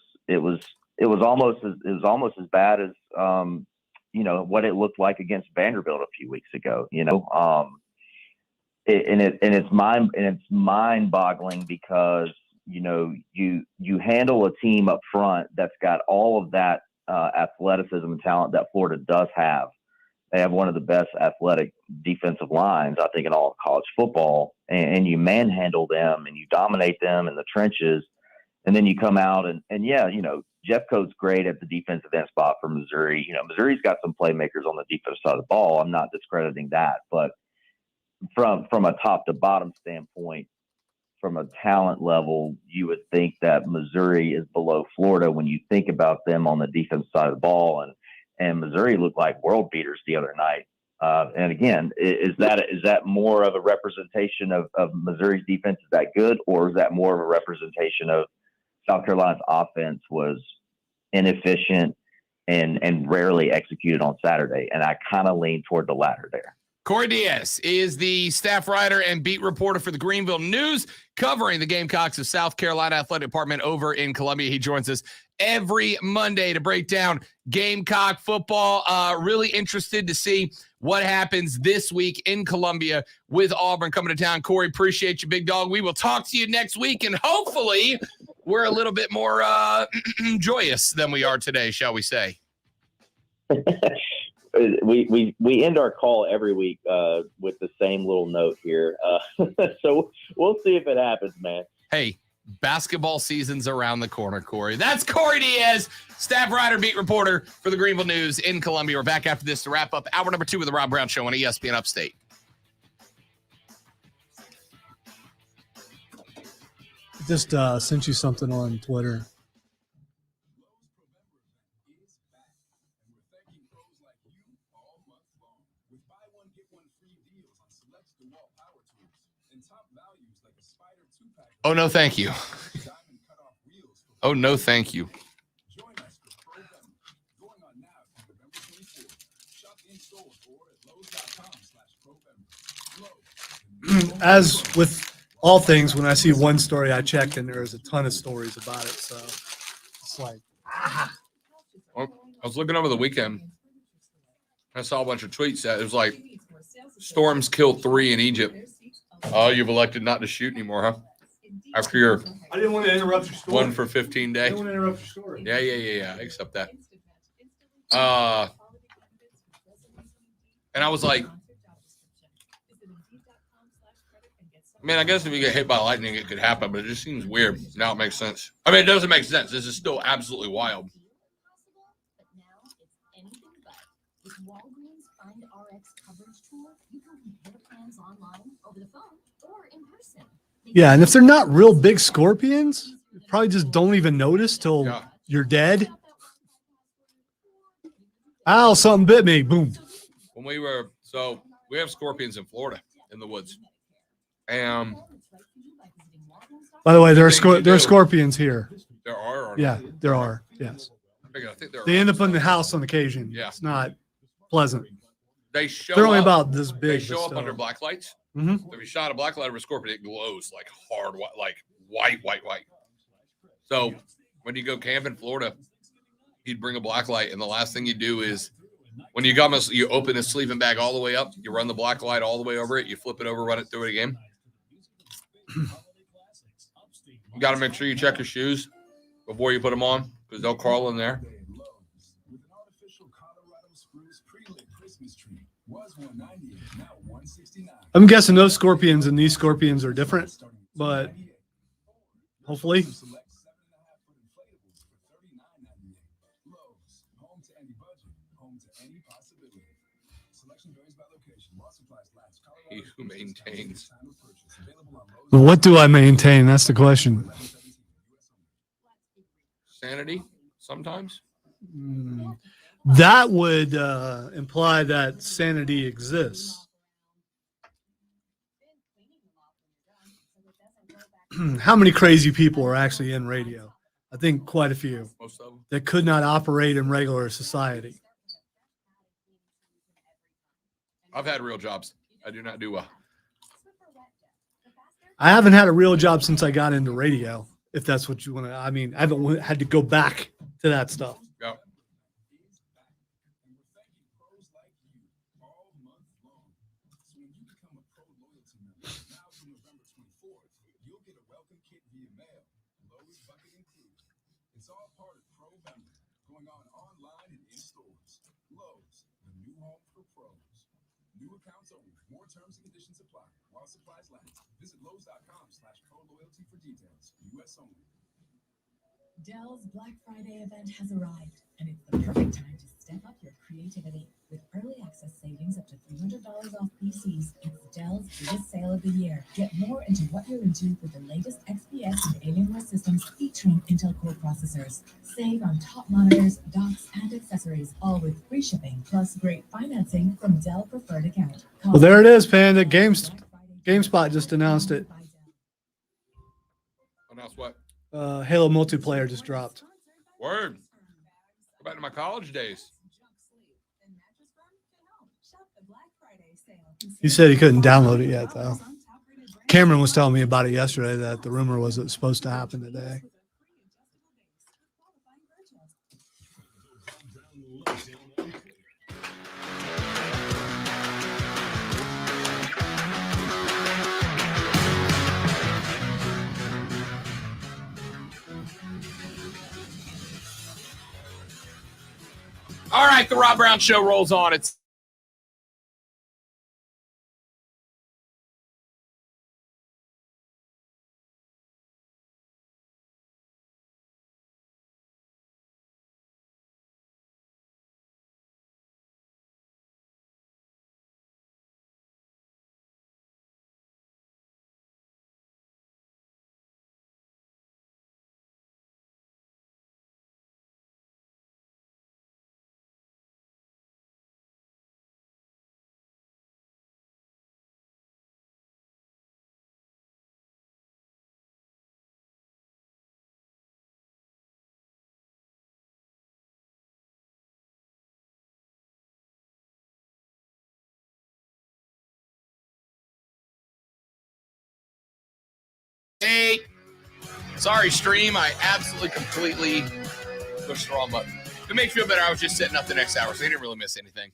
almost as bad as what it looked like against Vanderbilt a few weeks ago. It's mind-boggling because you handle a team up front that's got all of that athleticism and talent that Florida does have. They have one of the best athletic defensive lines, I think, in all of college football, and you manhandle them and you dominate them in the trenches, and then you come out and Jeffcoat's great at the defensive end spot for Missouri. Missouri's got some playmakers on the defensive side of the ball. I'm not discrediting that, but from a top to bottom standpoint, from a talent level, you would think that Missouri is below Florida when you think about them on the defensive side of the ball, and Missouri looked like world beaters the other night. And again, is that more of a representation of Missouri's defense is that good, or is that more of a representation of South Carolina's offense was inefficient and rarely executed on Saturday? And I kind of lean toward the latter there. Corey Diaz is the staff writer and beat reporter for the Greenville News, covering the Gamecocks of South Carolina Athletic Department over in Columbia. He joins us every Monday to break down Gamecock football. Really interested to see what happens this week in Columbia with Auburn coming to town. Corey, appreciate you, big dog. We will talk to you next week, and hopefully we're a little bit more joyous than we are today, shall we say. We end our call every week with the same little note here. So we'll see if it happens, man. Hey, basketball season's around the corner, Corey. That's Corey Diaz, staff writer, beat reporter for the Greenville News in Columbia. We're back after this to wrap up hour number 2 of the Rob Brown Show on ESPN Upstate. Just sent you something on Twitter. Oh, no, thank you. Oh, no, thank you. As with all things, when I see one story, I check, and there is a ton of stories about it. So it's like, I was looking over the weekend. I saw a bunch of tweets that it was like, storms killed 3 in Egypt. Oh, you've elected not to shoot anymore, huh? After your I didn't want to interrupt your story. 1 for 15 day. I didn't want to interrupt your story. Yeah. I accept that. And I was like, man, I guess if you get hit by lightning, it could happen, but it just seems weird. Now it makes sense. I mean, it doesn't make sense. This is still absolutely wild. With Walgreens Find RX coverage tool, you can compare plans online, over the phone, or in person. yeah. And if they're not real big scorpions, you probably just don't even notice till you're dead. Ow, something bit me. Boom. When we have scorpions in Florida in the woods. And By the way, there are scorpions here. There are. Yeah, there are. Yes. I think there They are. end up in the house on occasion. Yeah. It's not pleasant. They show They're only up, about this big. They but show up still. under black lights. Mhm. If you shot a black light over a scorpion, it glows like hard, like white. So when you go camp in Florida, he'd bring a black light, and the last thing you do is when you you open his sleeping bag all the way up, you run the black light all the way over it, you flip it over, run it through it again. You got to make sure you check your shoes before you put them on because they'll crawl in there. I'm guessing those scorpions and these scorpions are different, but hopefully. He who maintains. What do I maintain? That's the question. Sanity sometimes. That would imply that sanity exists. How many crazy people are actually in radio? I think quite a few. Most of them. That could not operate in regular society. I've had real jobs. I do not do well. I haven't had a real job since I got into radio, if that's what you want to. I mean, I haven't had to go back to that stuff. Yeah. More terms and conditions apply while supplies last. Visit Lowe's.com/pro-loyalty for details. U.S. only. Dell's Black Friday event has arrived, and it's the perfect time to step up your creativity. With early access savings up to $300 off PCs, it's Dell's biggest sale of the year. Get more into what you're into with the latest XPS and Alienware systems featuring Intel Core processors. Save on top monitors, docks, and accessories, all with free shipping, plus great financing from Dell Preferred Account. Well, there it is, Panda. GameSpot just announced it. Announce what? Halo multiplayer just dropped. Word. Go back to my college days. He said he couldn't download it yet, though. Cameron was telling me about it yesterday that the rumor was it was supposed to happen today. All right, the Rob Brown Show rolls on. It's Hey, sorry, stream. I absolutely, completely pushed the wrong button. To make you feel better, I was just setting up the next hour, so you didn't really miss anything.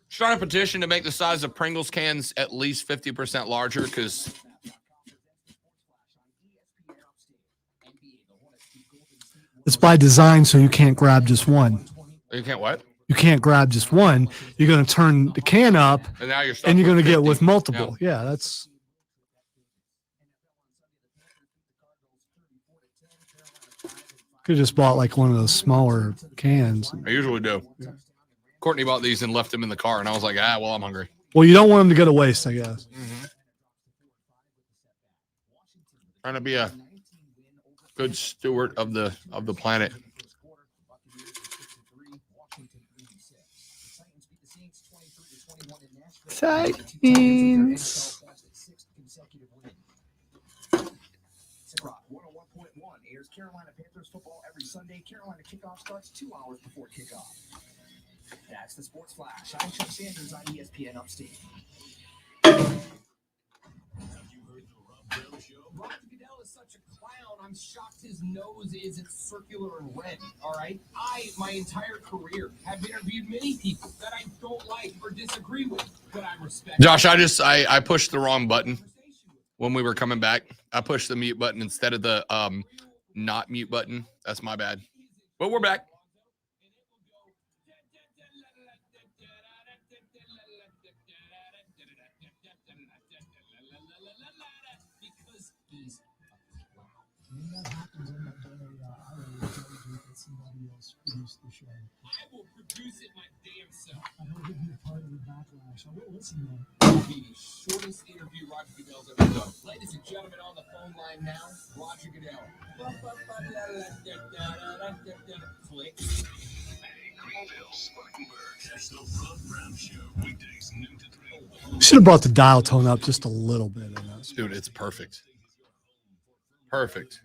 Start a petition to make the size of Pringles cans at least 50% larger, because It's by design, so you can't grab just one. you can't what? You can't grab just one. You're going to turn the can up, And now you're stuck and you're with going to get 50. with multiple. Yeah, that's. Could have just bought like one of those smaller cans. I usually do. Courtney bought these and left them in the car, and I was like, well, I'm hungry. Well, you don't want them to go to waste, I guess. Trying to be a good steward of the planet. Titans. airs Carolina Panthers football every Sunday. Carolina kickoff starts 2 hours before kickoff. That's the Sports Flash. I'm Chuck Sanders on ESPN Upstate. Roger Goodell is such a clown. I'm shocked his nose isn't circular and red. All right. My entire career, have interviewed many people that I don't like or disagree with, but I respect. Josh, I pushed the wrong button when we were coming back. I pushed the mute button instead of the not mute button. That's my bad. But we're back. I will produce it my damn self. I don't give you part of the backlash. I will listen though. It'll be the shortest interview Roger Goodell's ever done. Ladies and gentlemen, on the phone line now, Roger Goodell. Click. Should have brought the dial tone up just a little bit. Dude, it's perfect. Perfect.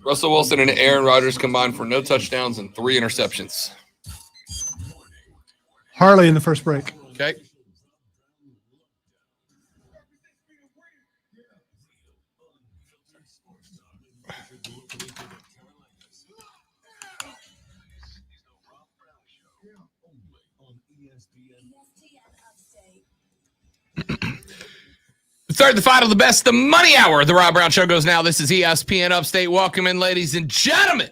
Russell Wilson and Aaron Rodgers combined for no touchdowns and 3 interceptions. Harley in the first break. Okay. Start the fight of the best, the money hour. The Rob Brown Show goes now. This is ESPN Upstate. Welcome in, ladies and gentlemen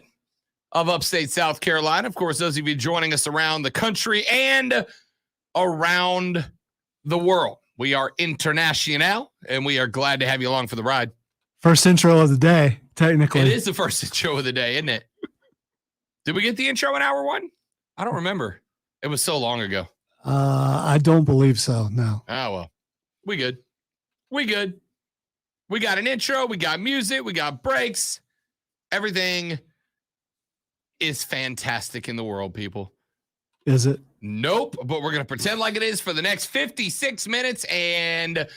of Upstate South Carolina. Of course, those of you joining us around the country and around the world. We are international, and we are glad to have you along for the ride. First intro of the day, technically. It is the first intro of the day, isn't it? Did we get the intro in hour 1? I don't remember. It was so long ago. I don't believe so, no. Oh, well. We good. We good. We got an intro. We got music. We got breaks. Everything is fantastic in the world, people. Is it? Nope. But we're going to pretend like it is for the next 56 minutes and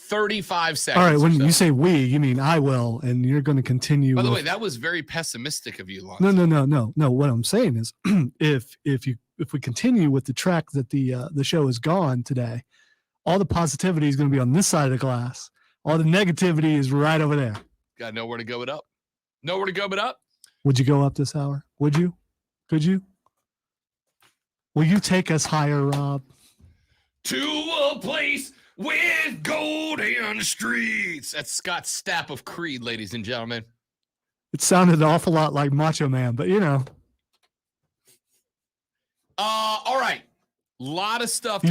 35 seconds. All right, when you say we, you mean I will, and you're going to continue. By the with... way, that was very pessimistic of you, Lon. No. What I'm saying is, if we continue with the track that the show is gone today, all the positivity is going to be on this side of the glass. All the negativity is right over there. Got nowhere to go but up. Nowhere to go but up. Would you go up this hour? Would you? Could you? Will you take us higher, Rob? To a place with golden streets. That's Scott Stapp of Creed, ladies and gentlemen. It sounded an awful lot like Macho Man, but you know. All right. A lot of stuff.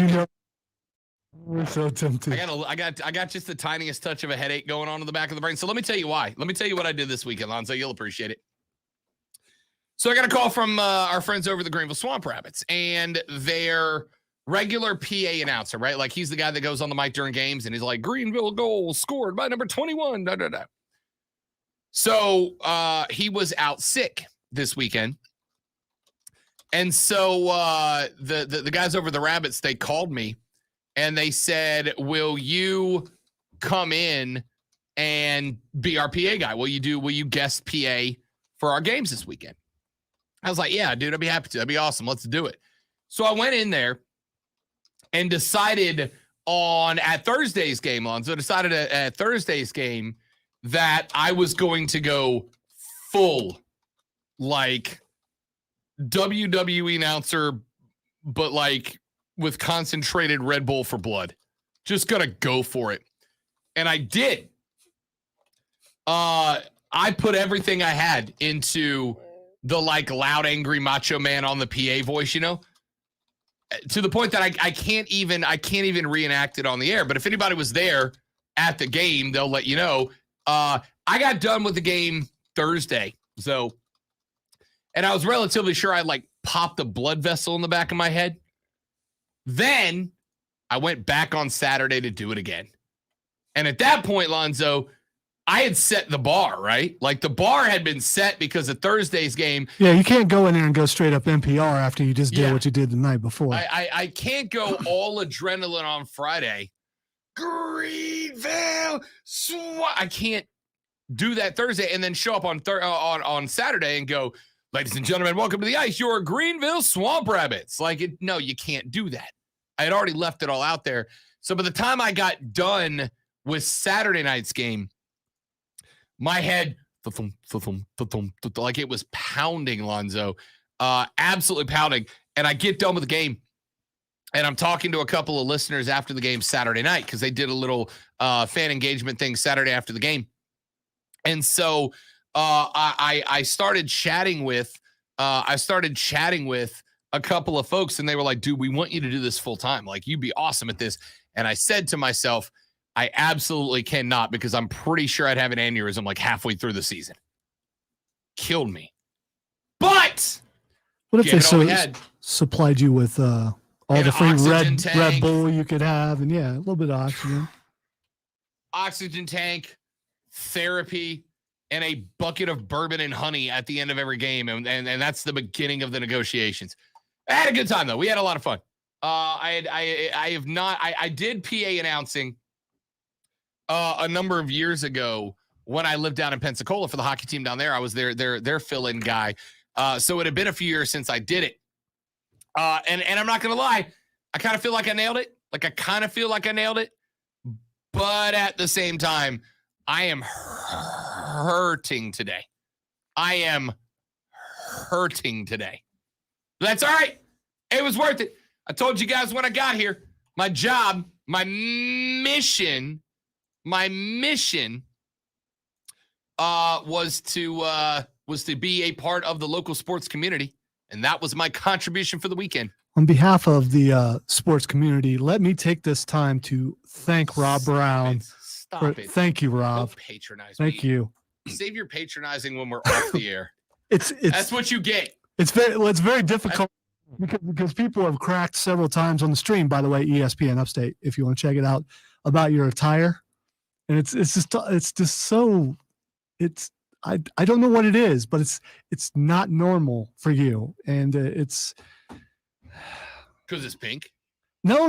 We're so tempted. I got just the tiniest touch of a headache going on in the back of the brain. So let me tell you why. Let me tell you what I did this weekend, Lonzo. You'll appreciate it. So I got a call from our friends over the Greenville Swamp Rabbits, and their regular PA announcer, right? Like he's the guy that goes on the mic during games, and he's like, Greenville goal scored by number 21. Da, da, da. So he was out sick this weekend. And so the guys over the Rabbits, they called me. And they said, will you come in and be our PA guy? Will you guest PA for our games this weekend? I was like, yeah, dude, I'd be happy to. That'd be awesome. Let's do it. So I went in there and decided at Thursday's game, Lonzo, decided at Thursday's game that I was going to go full, like, WWE announcer, but like, with concentrated Red Bull for blood. Just gonna go for it. And I did. I put everything I had into the like loud, angry Macho Man on the PA voice, you know, to the point that I can't even reenact it on the air. But if anybody was there at the game, they'll let you know. I got done with the game Thursday. So, and I was relatively sure I like popped a blood vessel in the back of my head. Then I went back on Saturday to do it again. And at that point, Lonzo, I had set the bar, right? Like the bar had been set because of Thursday's game. Yeah, you can't go in there and go straight up NPR after you just did Yeah. what you did the night before. I can't go all adrenaline on Friday. Greenville, I can't do that Thursday and then show up on Saturday and go, ladies and gentlemen, welcome to the ice. You're Greenville Swamp Rabbits. No, you can't do that. I had already left it all out there. So by the time I got done with Saturday night's game, my head, like it was pounding, Lonzo, absolutely pounding. And I get done with the game, and I'm talking to a couple of listeners after the game Saturday night because they did a little fan engagement thing Saturday after the game. And so I started chatting with a couple of folks, and they were like, dude, we want you to do this full time. Like, you'd be awesome at this. And I said to myself, I absolutely cannot, because I'm pretty sure I'd have an aneurysm like halfway through the season. Killed me. But what if they supplied you with all the free Red Bull you could have, and a little bit of oxygen. Oxygen tank, therapy, and a bucket of bourbon and honey at the end of every game. And that's the beginning of the negotiations. I had a good time, though. We had a lot of fun. I did PA announcing a number of years ago when I lived down in Pensacola for the hockey team down there. I was their fill-in guy. So it had been a few years since I did it. And I'm not going to lie, I kind of feel like I nailed it. But at the same time, I am hurting today. That's all right. It was worth it. I told you guys when I got here, my job, my mission was to be a part of the local sports community, and that was my contribution for the weekend. On behalf of the sports community, let me take this time to thank Rob Brown. Stop it. Thank you, Rob. Don't patronize Thank me. you. Save your patronizing when we're off the air. That's what you get. It's very difficult because people have cracked several times on the stream. By the way, ESPN Upstate, if you want to check it out, about your attire, and it's just so I don't know what it is, but it's not normal for you, and it's because it's pink. No.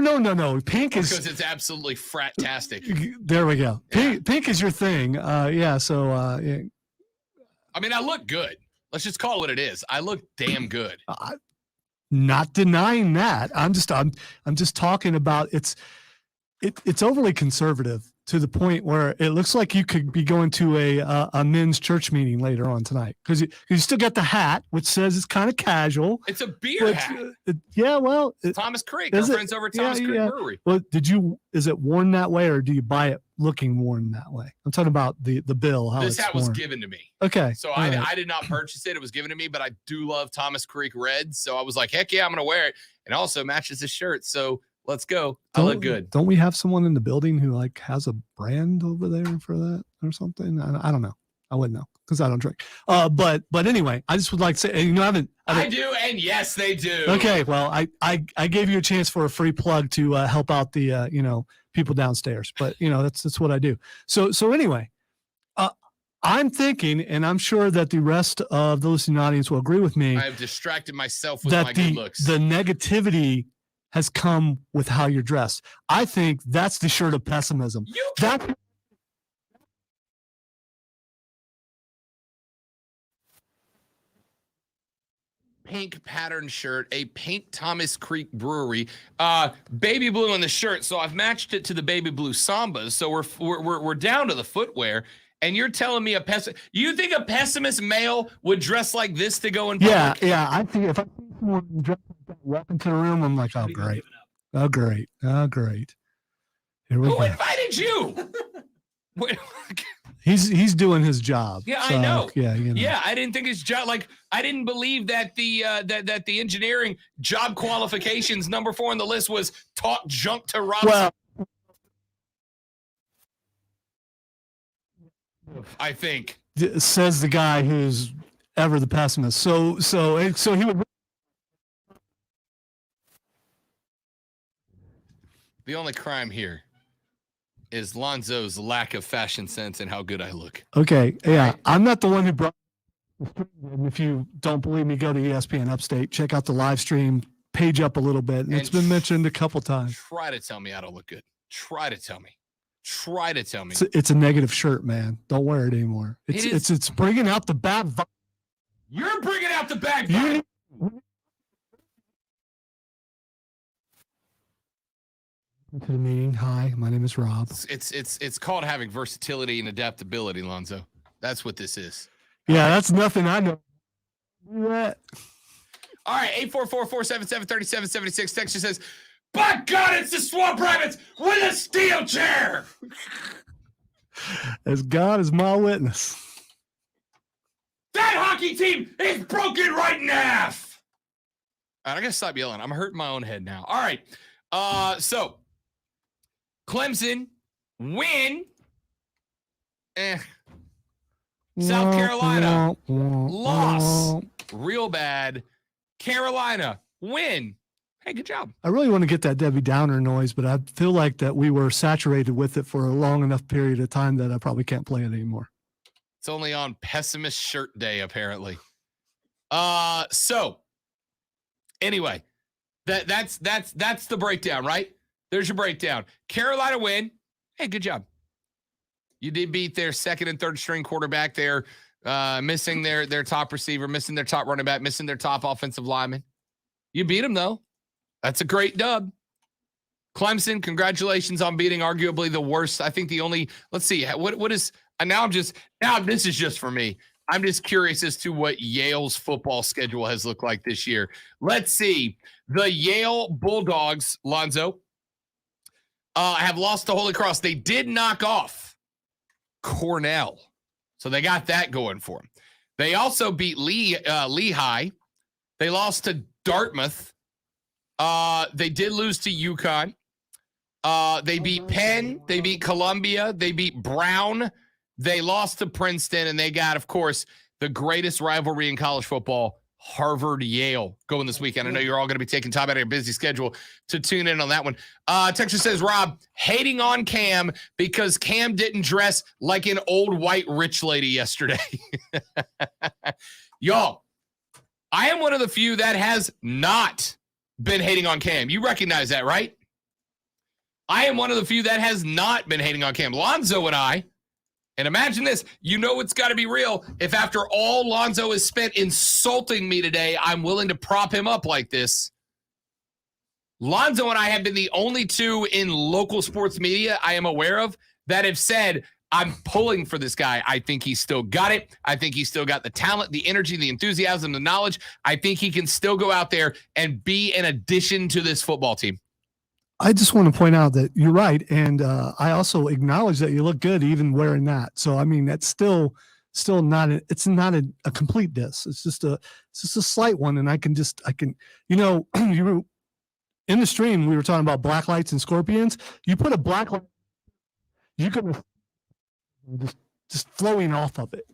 Pink is because it's absolutely frat-tastic. There we go. Pink is your thing. So yeah. I mean, I look good. Let's just call it what it is. I look damn good. Not denying that. I'm just talking about it's overly conservative to the point where it looks like you could be going to a men's church meeting later on tonight because you still got the hat, which says it's kind of casual. It's a beer hat. Thomas Creek, our friends over at Thomas Creek Brewery. Well, is it worn that way, or do you buy it looking worn that way? I'm talking about the bill. How this it's hat was worn. given to me. Okay. So I did not purchase it. It was given to me, but I do love Thomas Creek Reds. So I was like, heck yeah, I'm going to wear it. And also matches his shirt. So let's go. I look good. Don't we have someone in the building who has a brand over there for that or something? I don't know. I wouldn't know because I don't drink. But anyway, I just would like to say, I do, and yes, they do. Okay, well, I gave you a chance for a free plug to help out the people downstairs, but that's what I do. So anyway, I'm thinking, and I'm sure that the rest of the listening audience will agree with me. I've distracted myself with my good looks. The negativity has come with how you're dressed. I think that's the shirt of pessimism. Pink pattern shirt, a pink Thomas Creek Brewery, baby blue on the shirt. So I've matched it to the baby blue Sambas. So we're down to the footwear. And you're telling me you think a pessimist male would dress like this to go in public? Yeah. I think if I see someone dressed like that walk into the room, I'm like, oh great. Here we go. Who invited you? He's doing his job. Yeah, so, I know. Yeah, I didn't think his job. Like, I didn't believe that the engineering job qualifications number 4 on the list was talk junk to Rob. Well, I think says the guy who's ever the pessimist. So he would. The only crime here is Lonzo's lack of fashion sense and how good I look. Okay, yeah, I'm not the one who brought. If you don't believe me, go to ESPN Upstate. Check out the live stream page up a little bit. And it's been mentioned a couple times. Try to tell me I don't look good. Try to tell me. Try to tell me. It's a negative shirt, man. Don't wear it anymore. It It's bringing out the bad vibe. You're bringing out the bad You- vibe. To the meeting. Hi, my name is Rob. It's called having versatility and adaptability, Lonzo. That's what this is. Yeah, that's nothing I know. Do that. All right, 844-477-3776. Texture says, by God, it's the Swamp Rabbits with a steel chair. As God is my witness. That hockey team is broken right in half. All right, I gotta stop yelling. I'm hurting my own head now. All right. So Clemson win. South Carolina loss. Real bad. Carolina win. Hey, good job. I really want to get that Debbie Downer noise, but I feel like that we were saturated with it for a long enough period of time that I probably can't play it anymore. It's only on pessimist shirt day, apparently. So anyway, that's the breakdown, right? There's your breakdown. Carolina win. Hey, good job. You did beat their second and third string quarterback there, missing their top receiver, missing their top running back, missing their top offensive lineman. You beat them, though. That's a great dub. Clemson, congratulations on beating arguably the worst. I think the only, let's see, what is, now this is just for me. I'm just curious as to what Yale's football schedule has looked like this year. Let's see. The Yale Bulldogs, Lonzo, have lost to Holy Cross. They did knock off Cornell. So they got that going for them. They also beat Lehigh. They lost to Dartmouth. They did lose to UConn. They beat Penn. They beat Columbia. They beat Brown. They lost to Princeton. And they got, of course, the greatest rivalry in college football, Harvard-Yale, going this weekend. I know you're all going to be taking time out of your busy schedule to tune in on that one. Texas says, Rob, hating on Cam because Cam didn't dress like an old white rich lady yesterday. Y'all, I am one of the few that has not been hating on Cam. You recognize that, right? I am one of the few that has not been hating on Cam. Lonzo and I, and imagine this, you know it's got to be real. If after all Lonzo has spent insulting me today, I'm willing to prop him up like this. Lonzo and I have been the only two in local sports media I am aware of that have said, I'm pulling for this guy. I think he's still got it. I think he's still got the talent, the energy, the enthusiasm, the knowledge. I think he can still go out there and be an addition to this football team. I just want to point out that you're right. And I also acknowledge that you look good even wearing that. So, I mean, that's still not, it's not a complete diss. It's just a slight one. And I can, you know, you were in the stream, we were talking about black lights and scorpions. You put a black light, you can just flowing off of it.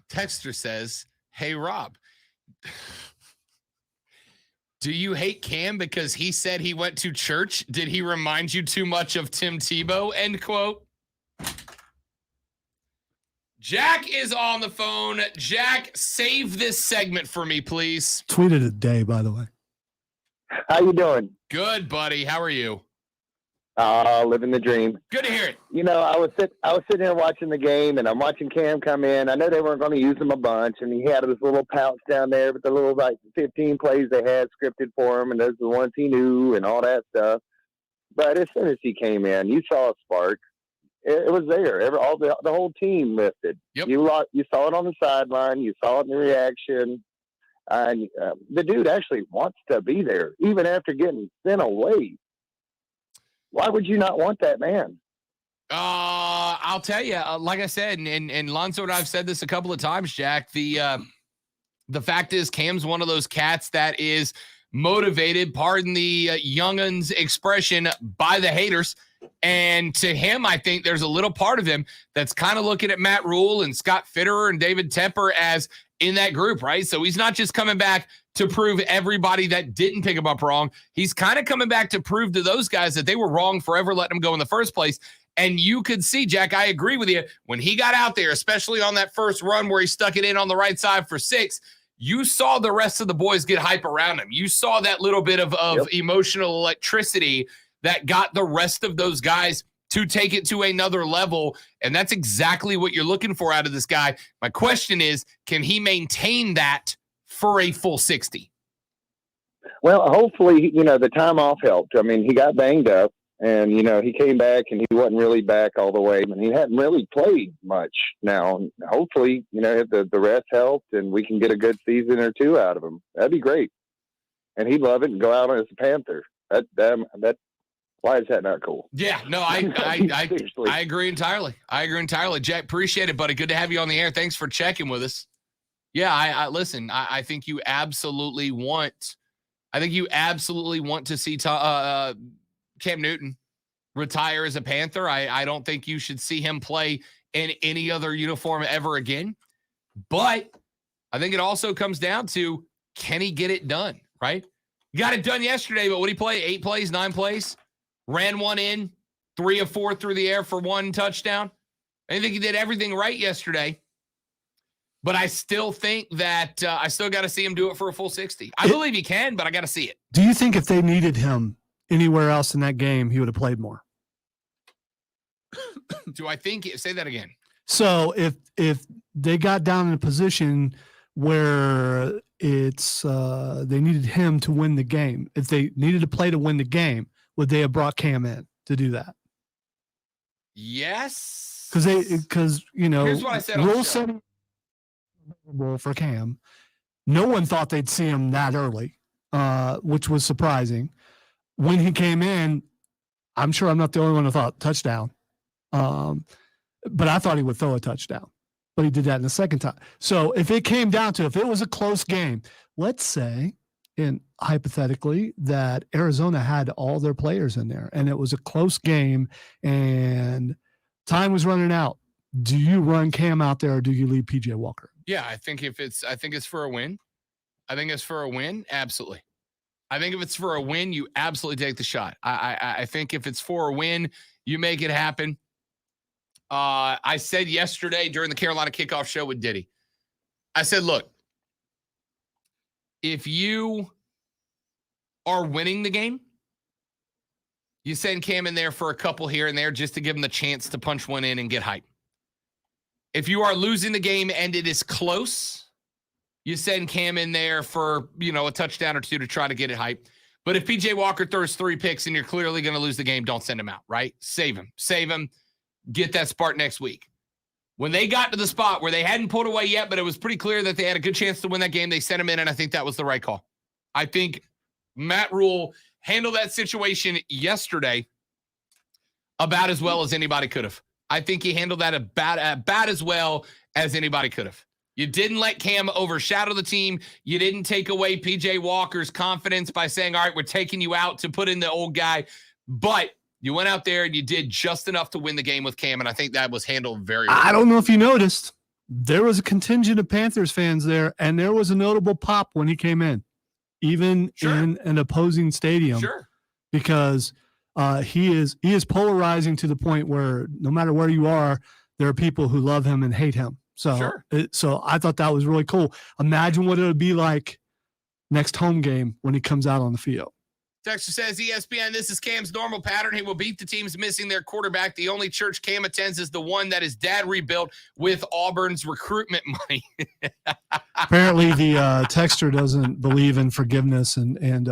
Texter says, hey, Rob, do you hate Cam because he said he went to church? Did he remind you too much of Tim Tebow? End quote. Jack is on the phone. Jack, save this segment for me, please. Tweeted a day, by the way. How you doing? Good, buddy. How are you? Living the dream. Good to hear it. You know, I was sitting here watching the game, and I'm watching Cam come in. I know they weren't going to use him a bunch, and he had this little pouch down there with the little, like, 15 plays they had scripted for him, and those are the ones he knew and all that stuff. But as soon as he came in, you saw a spark. It was there. The whole team lifted. Yep. You saw it on the sideline. You saw it in the reaction. And the dude actually wants to be there, even after getting sent away. Why would you not want that man? I'll tell you, like I said, and Lonzo and I have said this a couple of times, Jack, the fact is Cam's one of those cats that is motivated, pardon the youngun's expression, by the haters. And to him, I think there's a little part of him that's kind of looking at Matt Rule and Scott Fitterer and David Tepper as in that group, right? So he's not just coming back to prove everybody that didn't pick him up wrong. He's kind of coming back to prove to those guys that they were wrong for ever letting him go in the first place. And you could see, Jack, I agree with you. When he got out there, especially on that first run where he stuck it in on the right side for 6, you saw the rest of the boys get hype around him. You saw that little bit of emotional electricity that got the rest of those guys to take it to another level. And that's exactly what you're looking for out of this guy. My question is, can he maintain that for a full 60? Well, hopefully, the time off helped. I mean, he got banged up and, he came back and he wasn't really back all the way, but he hadn't really played much now. Hopefully, the rest helped and we can get a good season or 2 out of him. That'd be great. And he'd love it and go out as a Panther. Why is that not cool? Yeah, no, I agree entirely. I agree entirely. Jack, appreciate it, buddy. Good to have you on the air. Thanks for checking with us. Yeah, I listen, I think you absolutely want to see Cam Newton retire as a Panther. I don't think you should see him play in any other uniform ever again. But I think it also comes down to, can he get it done, right? You got it done yesterday, but what did he play? 8 plays, 9 plays? Ran one in, 3 of 4 through the air for 1 touchdown. I think he did everything right yesterday. But I still think that I still got to see him do it for a full 60. I believe he can, but I got to see it. Do you think if they needed him anywhere else in that game, he would have played more? Do I think? Say that again. So if they got down in a position where it's they needed him to win the game, if they needed to play to win the game, would they have brought Cam in to do that? Yes. Because here's what I said. Rule 7 for Cam. No one thought they'd see him that early, which was surprising. When he came in, I'm sure I'm not the only one who thought touchdown. But I thought he would throw a touchdown. But he did that in the second time. So if it came down to, if it was a close game, let's say, and hypothetically, that Arizona had all their players in there and it was a close game and time was running out. Do you run Cam out there or do you leave PJ Walker? Yeah, I think it's for a win. I think it's for a win. Absolutely. I think if it's for a win, you absolutely take the shot. I think if it's for a win, you make it happen. I said yesterday during the Carolina kickoff show with Diddy, I said, look, if you are winning the game, you send Cam in there for a couple here and there just to give him the chance to punch one in and get hype. If you are losing the game and it is close, you send Cam in there for, a touchdown or 2 to try to get it hype. But if PJ Walker throws 3 picks and you're clearly going to lose the game, don't send him out, right? Save him. Get that spark next week. When they got to the spot where they hadn't pulled away yet, but it was pretty clear that they had a good chance to win that game, they sent him in, and I think that was the right call. I think Matt Rule handled that situation yesterday about as well as anybody could have. I think he handled that about as well as anybody could have. You didn't let Cam overshadow the team. You didn't take away PJ Walker's confidence by saying, all right, we're taking you out to put in the old guy. But you went out there and you did just enough to win the game with Cam, and I think that was handled very well. I don't know if you noticed. There was a contingent of Panthers fans there, and there was a notable pop when he came in, even in an opposing stadium. Sure. Because he is polarizing to the point where no matter where you are, there are people who love him and hate him. So, so I thought that was really cool. Imagine what it would be like next home game when he comes out on the field. Texter says, ESPN, this is Cam's normal pattern. He will beat the teams missing their quarterback. The only church Cam attends is the one that his dad rebuilt with Auburn's recruitment money. Apparently, the texter doesn't believe in forgiveness and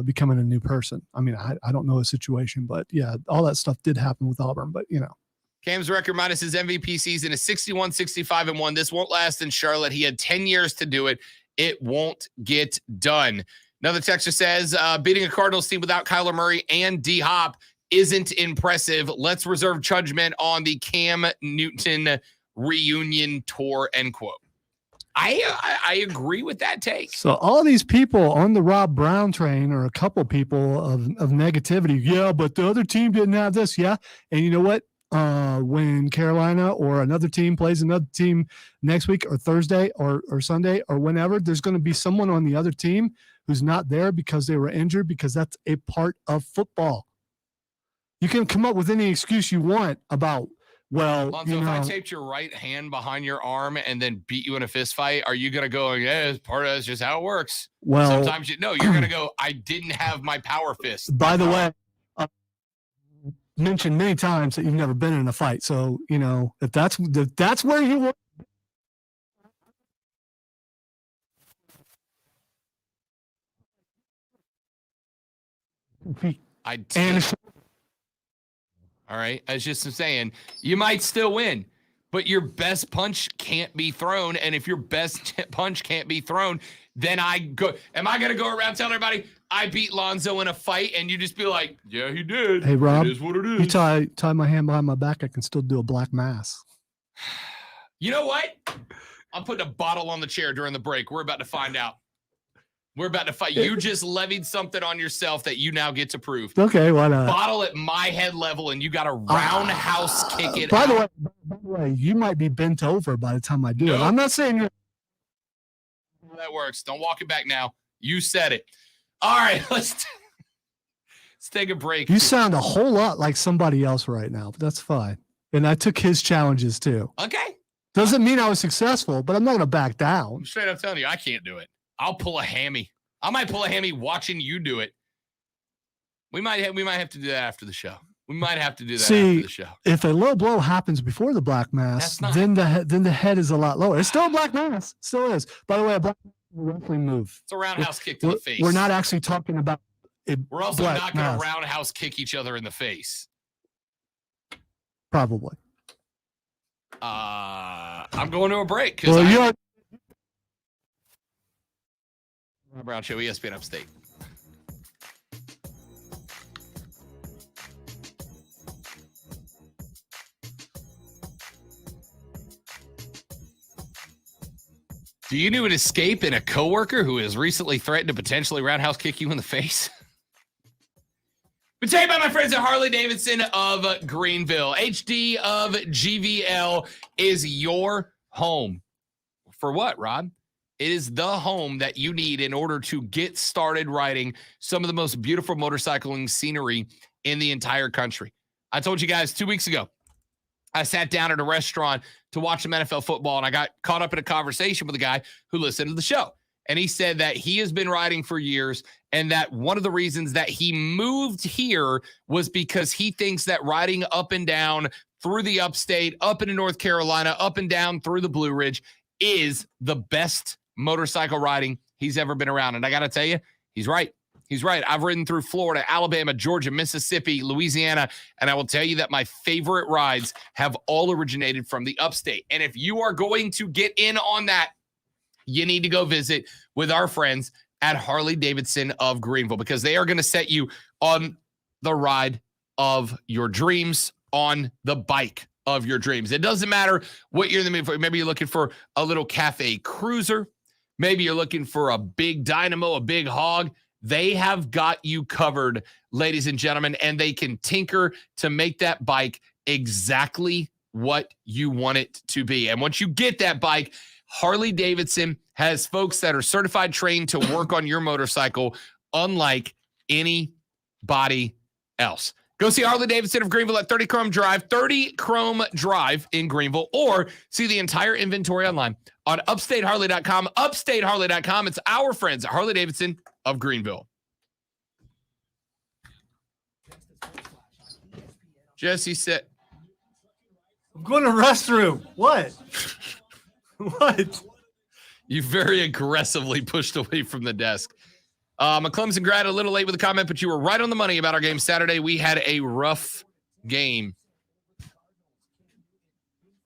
becoming a new person. I mean, I don't know his situation, but yeah, all that stuff did happen with Auburn. But Cam's record minus his MVP season is 61-65-1. This won't last in Charlotte. He had 10 years to do it. It won't get done. Another texter says, beating a Cardinals team without Kyler Murray and D-Hop isn't impressive. Let's reserve judgment on the Cam Newton reunion tour, end quote. I agree with that take. So all these people on the Rob Brown train, or a couple people of negativity. Yeah, but the other team didn't have this. Yeah. And you know what? when Carolina or another team plays another team next week or Thursday or Sunday or whenever, there's going to be someone on the other team who's not there because they were injured, because that's a part of football. You can come up with any excuse you want about, well, Lonzo, if I taped your right hand behind your arm and then beat you in a fist fight, are you going to go, yeah, it's part of it's just how it works? Well, sometimes you're going to go, I didn't have my power fist. By the way, mentioned many times that you've never been in a fight. So, if that's where you want. All right. I was just saying, you might still win, but your best punch can't be thrown. And if your best punch can't be thrown, then am I going to go around telling everybody I beat Lonzo in a fight, and you just be like, yeah, he did. Hey, Rob, it is what it is. You tie my hand behind my back, I can still do a black mass. You know what? I'm putting a bottle on the chair during the break. We're about to find out. We're about to fight. You just levied something on yourself that you now get to prove. Okay, why not? Bottle at my head level, and you got to roundhouse kick it. By the way, you might be bent over by the time I do it. I'm not saying you're. That works. Don't walk it back now. You said it. All right, let's take a break. You sound a whole lot like somebody else right now, but that's fine. And I took his challenges too. Okay. Doesn't mean I was successful, but I'm not going to back down. I'm straight up telling you, I can't do it. I'll pull a hammy. I might pull a hammy watching you do it. We might have to do that after the show. We might have to do that after the show. If a low blow happens before the black mass, then the head is a lot lower. It's still a black mass. Still is. By the way, a black mass is a wrestling move. It's a roundhouse kick to the face. We're not actually talking about a We're also black not going mass. to roundhouse kick each other in the face. Probably. I'm going to a break. Well, you're. Rob Brown Show, ESPN Upstate. Do you know an escape in a coworker who has recently threatened to potentially roundhouse kick you in the face? But tell you about my friends at Harley Davidson of Greenville. HD of GVL is your home. For what, Rob? It is the home that you need in order to get started riding some of the most beautiful motorcycling scenery in the entire country. I told you guys 2 weeks ago, I sat down at a restaurant to watch some NFL football, and I got caught up in a conversation with a guy who listened to the show. And he said that he has been riding for years, and that one of the reasons that he moved here was because he thinks that riding up and down through the upstate, up into North Carolina, up and down through the Blue Ridge is the best motorcycle riding he's ever been around. And I got to tell you, he's right. He's right. I've ridden through Florida, Alabama, Georgia, Mississippi, Louisiana, and I will tell you that my favorite rides have all originated from the upstate. And if you are going to get in on that, you need to go visit with our friends at Harley Davidson of Greenville, because they are going to set you on the ride of your dreams, on the bike of your dreams. It doesn't matter what you're in the mood for. Maybe you're looking for a little cafe cruiser. Maybe you're looking for a big dynamo, a big hog. They have got you covered, ladies and gentlemen, and they can tinker to make that bike exactly what you want it to be. And once you get that bike, Harley Davidson has folks that are certified, trained to work on your motorcycle, unlike anybody else. Go see Harley Davidson of Greenville at 30 Chrome Drive in Greenville, or see the entire inventory online on upstateharley.com. Upstateharley.com. It's our friends at Harley Davidson of Greenville. Jesse said, I'm going to the restroom. What? What? You very aggressively pushed away from the desk. A Clemson grad, a little late with a comment, but you were right on the money about our game Saturday. We had a rough game.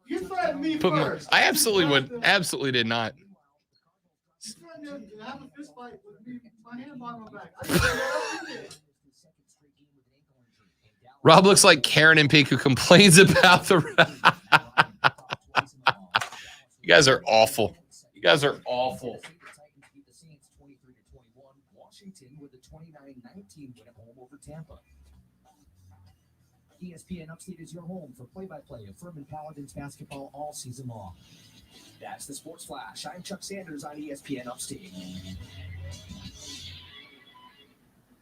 You threatened me first. I absolutely did not. You threatened to have a fist fight with me, my hand behind my back. I didn't know what you did. Rob looks like Karen and Peak, who complains about the. You guys are awful. You guys are awful. Washington with a 29-19 win at home over Tampa. ESPN Upstate is your home for play-by-play of Furman Paladins basketball all season long. That's the Sports Flash. I'm Chuck Sanders on ESPN Upstate.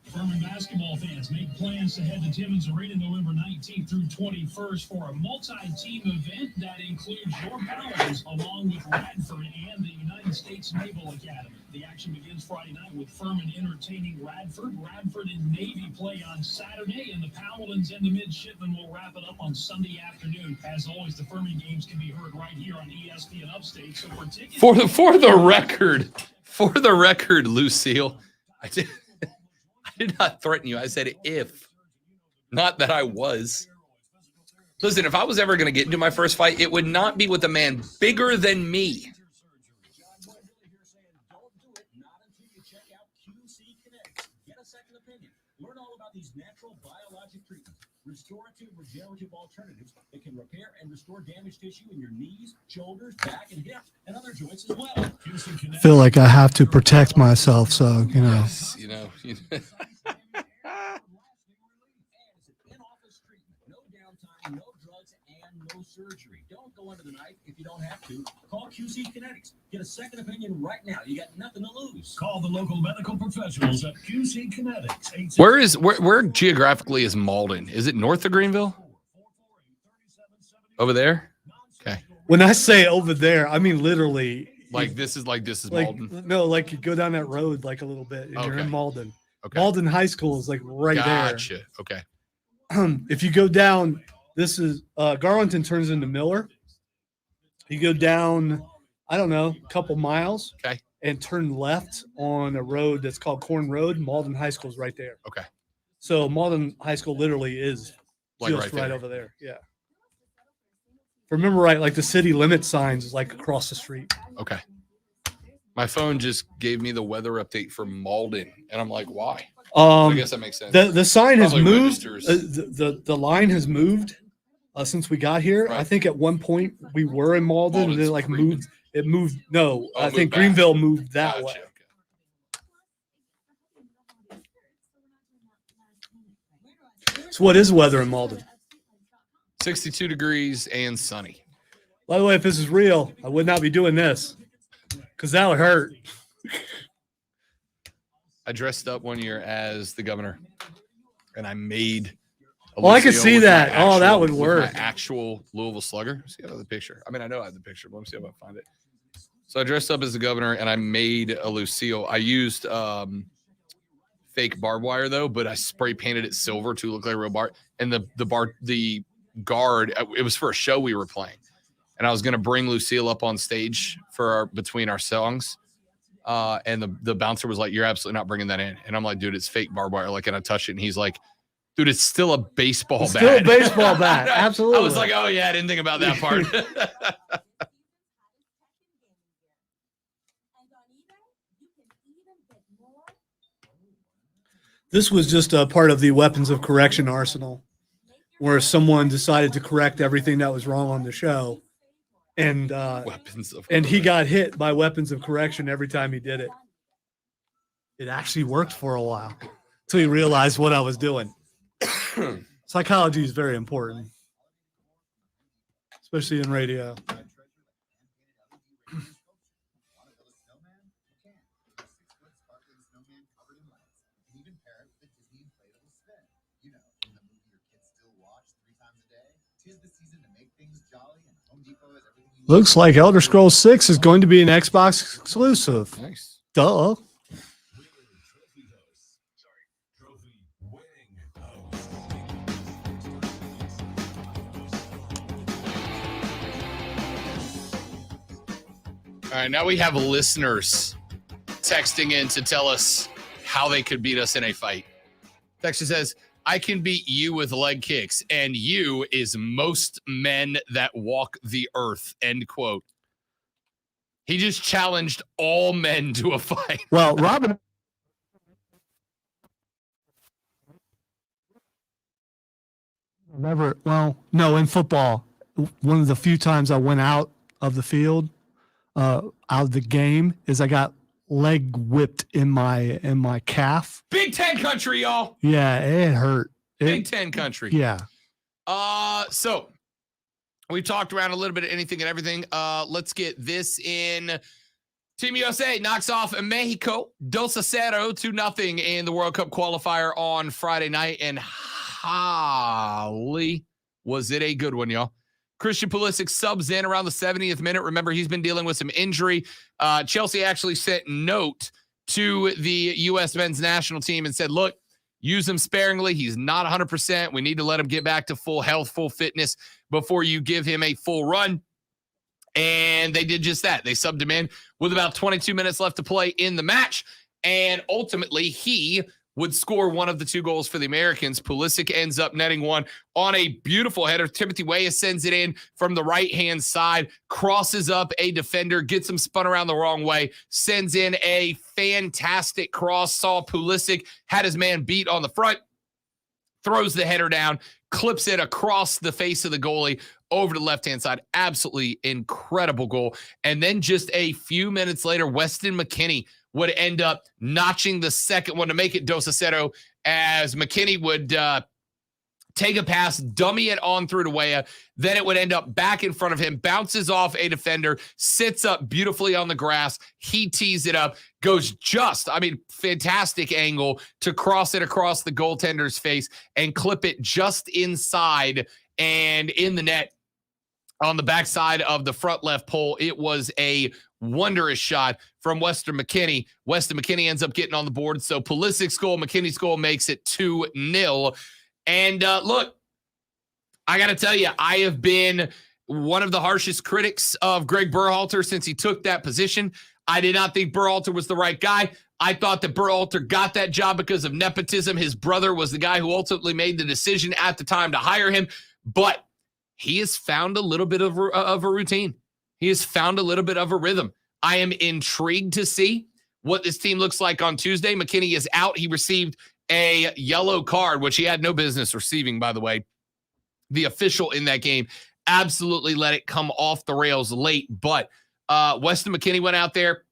Furman basketball fans make plans to head to Timmons Arena November 19th through 21st for a multi-team event that includes your Paladins along with Radford and the United States Naval Academy. The action begins Friday night with Furman entertaining Radford. Radford and Navy play on Saturday, and the Paladins and the Midshipmen will wrap it up on Sunday afternoon. As always, the Furman games can be heard right here on ESPN Upstate. So for tickets, For the record, Lucille, I did not threaten you. I said if, not that I was. Listen, if I was ever going to get into my first fight, it would not be with a man bigger than me. Learn all about these natural biologic treatments, restorative regenerative alternatives that can repair and restore damaged tissue in your knees, shoulders, back, and hips, and other joints as well. I feel like I have to protect myself, so you know. Yes, you know. No drugs and no surgery. Don't go under the knife if you don't have to. Call QC Kinetics. Get a second opinion right now. You got nothing to lose. call the local medical professionals at QC Kinetics. Where geographically is Malden? Is it north of Greenville? Over there? Okay. When I say over there, I mean literally. Like this is Malden. No, like you go down that road like a little bit, and you're Okay. in Malden. Okay. Malden High School is like right Gotcha. Okay. there. If you go down, this is Garlington turns into Miller. You go down, I don't know, a couple miles. Okay. And turn left on a road that's called Corn Road. Malden High School is right there. Okay. So Malden High School literally is Like just right right there. over there. Yeah. If I remember right, like the city limit signs is like across the street. Okay. My phone just gave me the weather update for Malden, and I'm like, why? I guess that makes sense. The sign has Probably moved. registers. The line has moved since we got here. I think at one point we were in Malden, and then Malden's like creeping. moved. It moved. No, Oh, I moved think back. Greenville moved that Gotcha. way. 'So what is weather in Malden? 62 degrees and sunny. By the way, if this is real, I would not be doing this because that would hurt. I dressed up one year as the governor, and I made. Oh, I could Lucio see with my that. Oh, that would with work. My actual Louisville Slugger. See, I have the picture. I mean, I know I have the picture, but let me see if I can find it. So I dressed up as the governor, and I made a Lucille. I used fake barbed wire though, but I spray painted it silver to look like a real bar. And the guard, it was for a show we were playing, and I was going to bring Lucille up on stage for between our songs. And the bouncer was like, "You're absolutely not bringing that in." And I'm like, "Dude, it's fake barbed wire." Like, and I touched it, and he's like, "Dude, it's still a baseball bat." Still a baseball bat. Absolutely. I was like, "Oh yeah, I didn't think about that part." This was just a part of the weapons of correction arsenal, where someone decided to correct everything that was wrong on the show, and weapons of and he got hit by weapons of correction every time he did it. It actually worked for a while until he realized what I was doing. Psychology is very important, especially in radio. Looks like Elder Scrolls 6 is going to be an Xbox exclusive. Nice. Duh. All right, now we have listeners texting in to tell us how they could beat us in a fight. Texter says, "I can beat you with leg kicks, and you is most men that walk the earth." End quote. He just challenged all men to a fight. Well, Robin. Never. Well, no, in football, one of the few times I went out of the field, out of the game, is I got leg whipped in my calf. Big Ten country, y'all. Yeah, it hurt. Big Ten country. Yeah. So we talked around a little bit of anything and everything. Let's get this in. Team USA knocks off Mexico 2-0, 2-0 in the World Cup qualifier on Friday night. And holly, was it a good one, y'all. Christian Pulisic subs in around the 70th minute. Remember, he's been dealing with some injury. Chelsea actually sent note to the U.S. men's national team and said, look, use him sparingly. He's not 100%. We need to let him get back to full health, full fitness before you give him a full run. And they did just that. They subbed him in with about 22 minutes left to play in the match. And ultimately, he would score one of the 2 goals for the Americans. Pulisic ends up netting one on a beautiful header. Timothy Weah sends it in from the right-hand side, crosses up a defender, gets him spun around the wrong way, sends in a fantastic cross. Saw Pulisic, had his man beat on the front, throws the header down, clips it across the face of the goalie over the left-hand side. Absolutely incredible goal. And then just a few minutes later, Weston McKennie would end up notching the second one to make it 2-0 as McKennie would take a pass, dummy it on through to Weah. Then it would end up back in front of him, bounces off a defender, sits up beautifully on the grass. He tees it up, goes fantastic angle to cross it across the goaltender's face and clip it just inside and in the net on the backside of the front left pole. It was a wondrous shot from Weston McKennie. Weston McKennie ends up getting on the board. So Pulisic's goal, McKennie's goal makes it 2-0. And look, I got to tell you, I have been one of the harshest critics of Greg Berhalter since he took that position. I did not think Berhalter was the right guy. I thought that Berhalter got that job because of nepotism. His brother was the guy who ultimately made the decision at the time to hire him. But he has found a little bit of a routine. He has found a little bit of a rhythm. I am intrigued to see what this team looks like on Tuesday. McKennie is out. He received a yellow card, which he had no business receiving, by the way. The official in that game absolutely let it come off the rails late. But Weston McKennie went out there,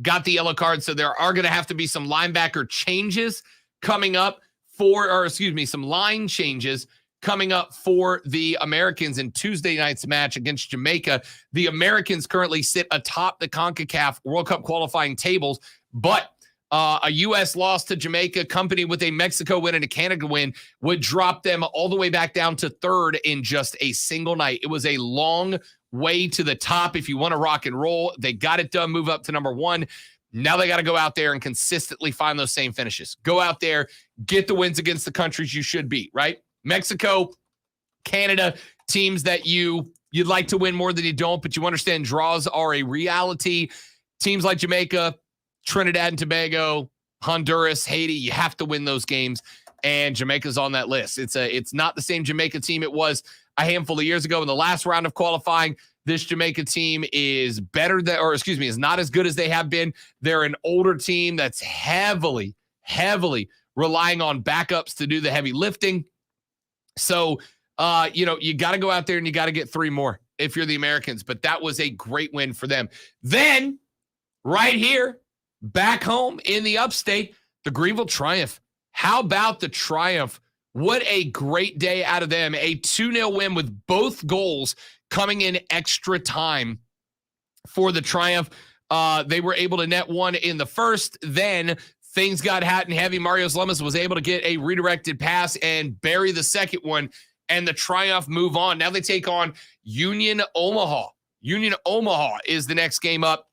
got the yellow card. So there are going to have to be some linebacker changes coming up some line changes coming up for the Americans in Tuesday night's match against Jamaica. The Americans currently sit atop the CONCACAF World Cup qualifying tables, but a U.S. loss to Jamaica, accompanied with a Mexico win and a Canada win, would drop them all the way back down to 3rd in just a single night. It was a long way to the top if you want to rock and roll. They got it done, move up to number 1. Now they got to go out there and consistently find those same finishes. Go out there, get the wins against the countries you should beat, right? Mexico, Canada, teams that you'd like to win more than you don't, but you understand draws are a reality. Teams like Jamaica, Trinidad and Tobago, Honduras, Haiti, you have to win those games, and Jamaica's on that list. It's not the same Jamaica team it was a handful of years ago in the last round of qualifying. This Jamaica team is is not as good as they have been. They're an older team that's heavily relying on backups to do the heavy lifting. So, you got to go out there and you got to get 3 more if you're the Americans. But that was a great win for them. Then, right here, back home in the upstate, the Greenville Triumph. How about the Triumph? What a great day out of them. A 2-0 win with both goals coming in extra time for the Triumph. They were able to net one in the first. Then things got hot and heavy. Mario Lemus was able to get a redirected pass and bury the second one, and the Triumph move on. Now they take on Union Omaha. Union Omaha is the next game up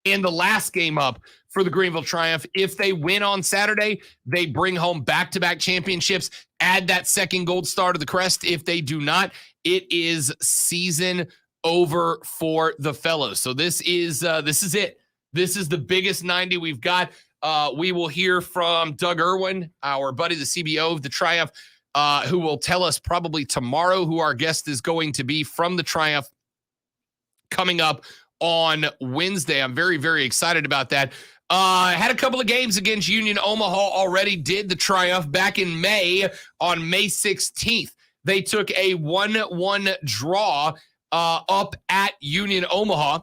and the last game up for the Greenville Triumph. If they win on Saturday, they bring home back-to-back championships, add that second gold star to the crest. If they do not, it is season over for the fellows. So this is it. This is the biggest 90 we've got. We will hear from Doug Irwin, our buddy, the CBO of the Triumph, who will tell us probably tomorrow who our guest is going to be from the Triumph coming up on Wednesday. I'm very, very excited about that. Had a couple of games against Union Omaha already. Did the Triumph back in May on May 16th. They took a 1-1 draw up at Union Omaha.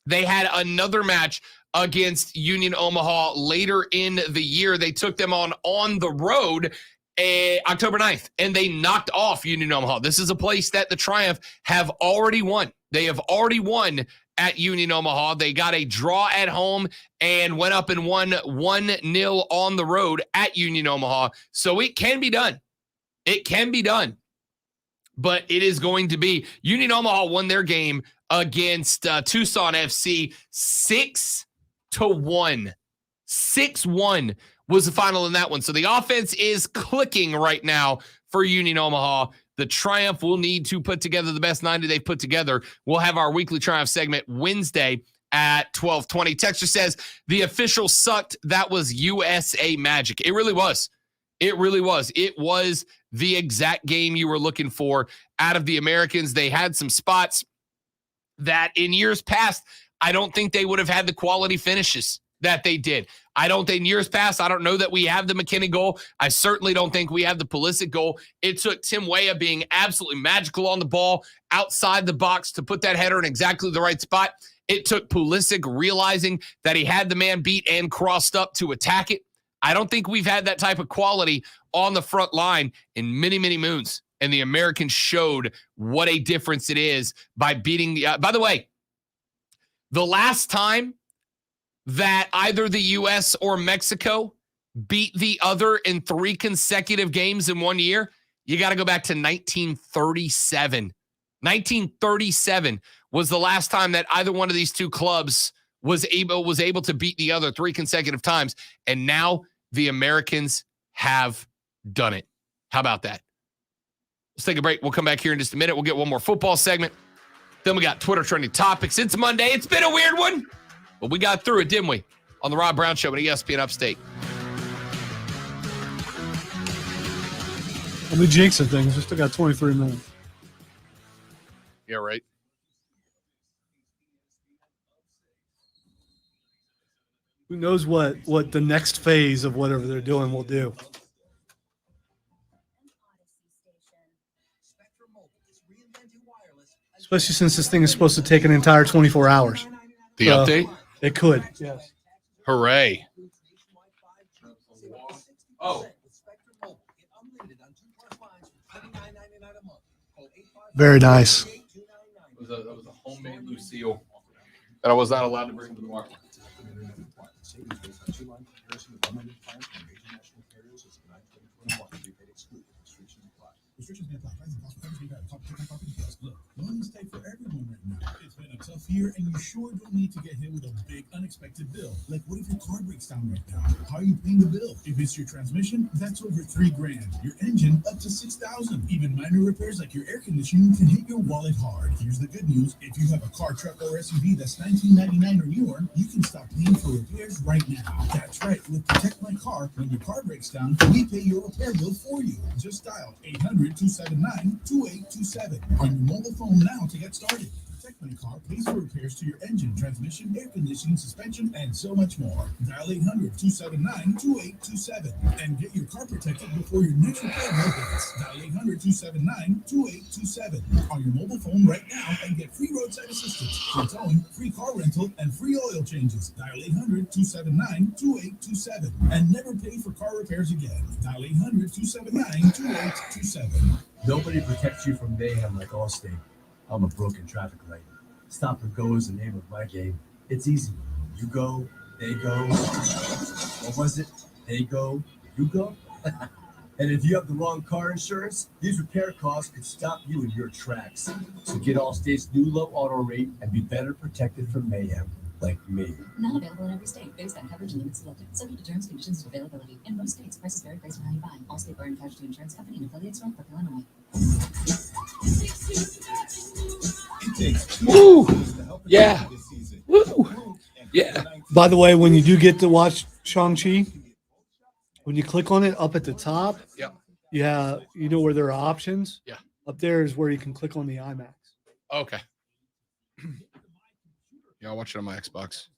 They had another match against Union Omaha later in the year. They took them on the road October 9th, and they knocked off Union Omaha. This is a place that the Triumph have already won. They have already won at Union Omaha. They got a draw at home and went up and won 1-0 on the road at Union Omaha. So it can be done. It can be done. But it is going to be. Union Omaha won their game against Tucson FC 6-1. 6-1 was the final in that one. So the offense is clicking right now for Union Omaha. The Triumph will need to put together the best 90 they've put together. We'll have our weekly Triumph segment Wednesday at 12:20. Texture says, the official sucked. That was USA Magic. It really was. It really was. It was the exact game you were looking for out of the Americans. They had some spots that in years past, I don't think they would have had the quality finishes that they did. I don't think in years past, I don't know that we have the McKinney goal. I certainly don't think we have the Pulisic goal. It took Tim Weah being absolutely magical on the ball outside the box to put that header in exactly the right spot. It took Pulisic realizing that he had the man beat and crossed up to attack it. I don't think we've had that type of quality on the front line in many, many moons. And the Americans showed what a difference it is by beating the by the way, the last time that either the U.S. or Mexico beat the other in 3 consecutive games in 1 year, you got to go back to 1937. 1937 was the last time that either one of these two clubs was able to beat the other 3 consecutive times. And now the Americans have done it. How about that? Let's take a break. We'll come back here in just a minute. We'll get one more football segment. Then we got Twitter trending topics. It's Monday. It's been a weird one, but we got through it, didn't we? On the Rob Brown Show on ESPN Upstate. Let me jinx some things. We still got 23 minutes. Yeah, right. Who knows what the next phase of whatever they're doing will do. Especially since this thing is supposed to take an entire 24 hours. The update? It could. Yes. Hooray. Oh. Very nice. That was a homemade Lucille that I was not allowed to bring to the market. Look, loans take for everyone right now. It's been a tough year, and you sure don't need to get hit with a big unexpected bill. Like, what if your car breaks down right now? How are you paying the bill? If it's your transmission, that's over $3,000. Your engine, up to $6,000. Even minor repairs like your air conditioning can hit your wallet hard. Here's the good news: if you have a car, truck, or SUV that's $19.99 or newer, you can stop paying for repairs right now. That's right. With Protect My Car, when your car breaks down, we pay your repair bill for you. Just dial 800-279-2827 on your mobile phone now to get started. Protect My Car pays for repairs to your engine, transmission, air conditioning, suspension, and so much more. Dial 800-279-2827 and get your car protected before your next repair bill hits. Dial 800-279-2827 on your mobile phone right now and get free roadside assistance, free towing, free car rental, and free oil changes. Dial 800-279-2827 and never pay for car repairs again. Dial 800-279-2827. Nobody protects you from mayhem like Allstate. I'm a broken traffic light. Stop and go is the name of my game. It's easy. You go, they go. What was it? They go, you go? And if you have the wrong car insurance, these repair costs could stop you in your tracks. So get Allstate's new low auto rate and be better protected from mayhem, like me. Not available in every state. Based on coverage and limits selected. Subject to terms, conditions, and availability. In most states, prices vary based on how you buy. Allstate Bar and Casualty Insurance Company and affiliates, Norfolk, Illinois. Woo! Yeah. Woo! Yeah. By the way, when you do get to watch Shang-Chi, when you click on it up at the top, yeah, you know where there are options? Yeah. Up there is where you can click on the IMAX. Okay. Yeah, I'll watch it on my Xbox.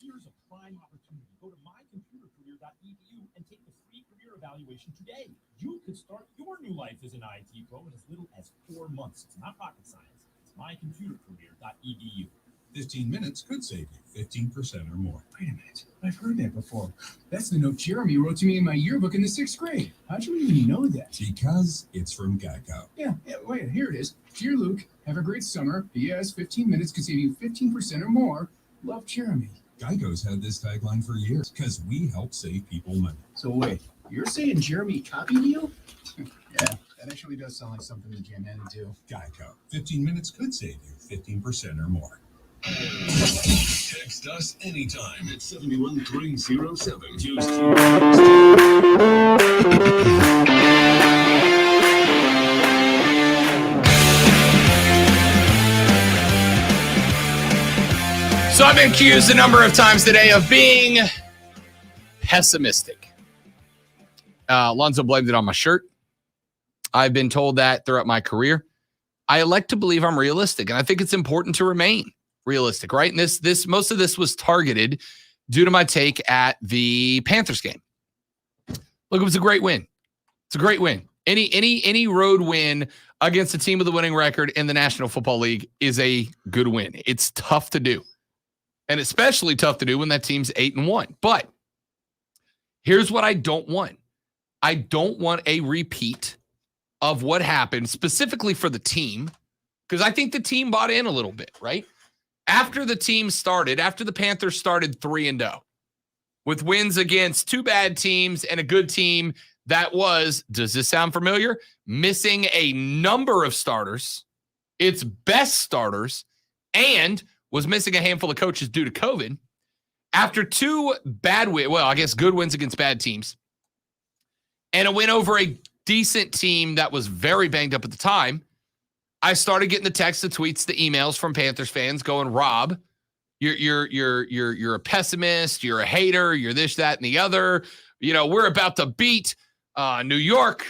Here's a prime opportunity. Go to mycomputercareer.edu and take the free career evaluation today. You could start your new life as an IT pro in as little as 4 months. It's not rocket science. It's mycomputercareer.edu. 15 minutes could save you 15% or more. Wait a minute. I've heard that before. That's the note Jeremy wrote to me in my yearbook in the 6th grade. How'd you even know that? Because it's from Geico. Yeah, wait, here it is. Dear Luke, have a great summer. P.S. 15 minutes could save you 15% or more. Love, Jeremy. Geico's had this tagline for years because we help save people money. So wait, you're saying Jeremy copied you? Yeah, that actually does sound like something that Jam had to do. Geico. 15 minutes could save you 15% or more. Text us anytime at 71307. So I've been accused a number of times today of being pessimistic. Lonzo blamed it on my shirt. I've been told that throughout my career. I elect to believe I'm realistic, and I think it's important to remain realistic, right? And this most of this was targeted due to my take at the Panthers game. Look, it was a great win. It's a great win. Any road win against a team with a winning record in the National Football League is a good win. It's tough to do. And especially tough to do when that team's 8-1. But here's what I don't want. I don't want a repeat of what happened specifically for the team, because I think the team bought in a little bit, right? After the Panthers started 3-0 with wins against two bad teams and a good team that was, does this sound familiar? Missing a number of starters, its best starters, and was missing a handful of coaches due to COVID. After two good wins against bad teams, and a win over a decent team that was very banged up at the time, I started getting the texts, the tweets, the emails from Panthers fans going, Rob, you're a pessimist, you're a hater, you're this, that, and the other. You know, we're about to beat New York.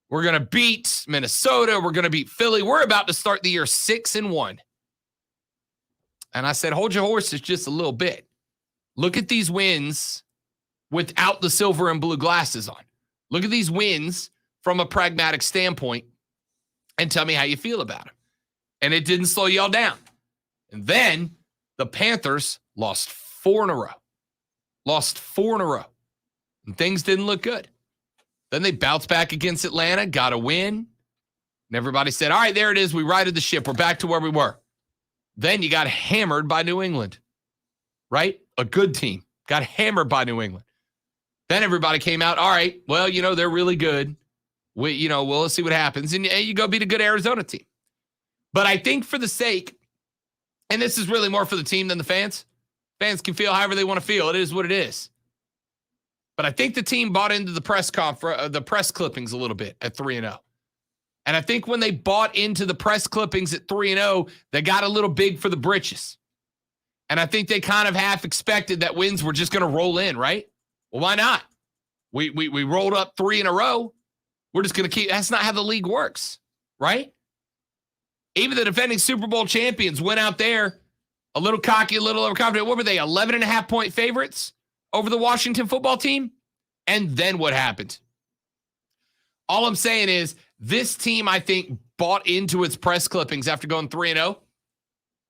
We're going to beat Minnesota. We're going to beat Philly. We're about to start the year 6-1. And I said, hold your horses just a little bit. Look at these wins without the silver and blue glasses on. Look at these wins from a pragmatic standpoint and tell me how you feel about them. And it didn't slow y'all down. And then the Panthers lost 4 in a row. And things didn't look good. Then they bounced back against Atlanta, got a win. And everybody said, all right, there it is. We righted the ship. We're back to where we were. Then you got hammered by New England, right? A good team got hammered by New England. Then everybody came out, all right, well, they're really good. Let's see what happens. And you go beat a good Arizona team. But I think for the sake, and this is really more for the team than the fans. Fans can feel however they want to feel. It is what it is. But I think the team bought into the press clippings a little bit at 3-0. And I think when they bought into the press clippings at 3-0, they got a little big for the britches. And I think they kind of half expected that wins were just going to roll in, right? Well, why not? We rolled up 3 in a row. We're just going to keep. That's not how the league works, right? Even the defending Super Bowl champions went out there a little cocky, a little overconfident. What were they, 11.5-point favorites over the Washington football team? And then what happened? All I'm saying is this team, I think, bought into its press clippings after going 3-0,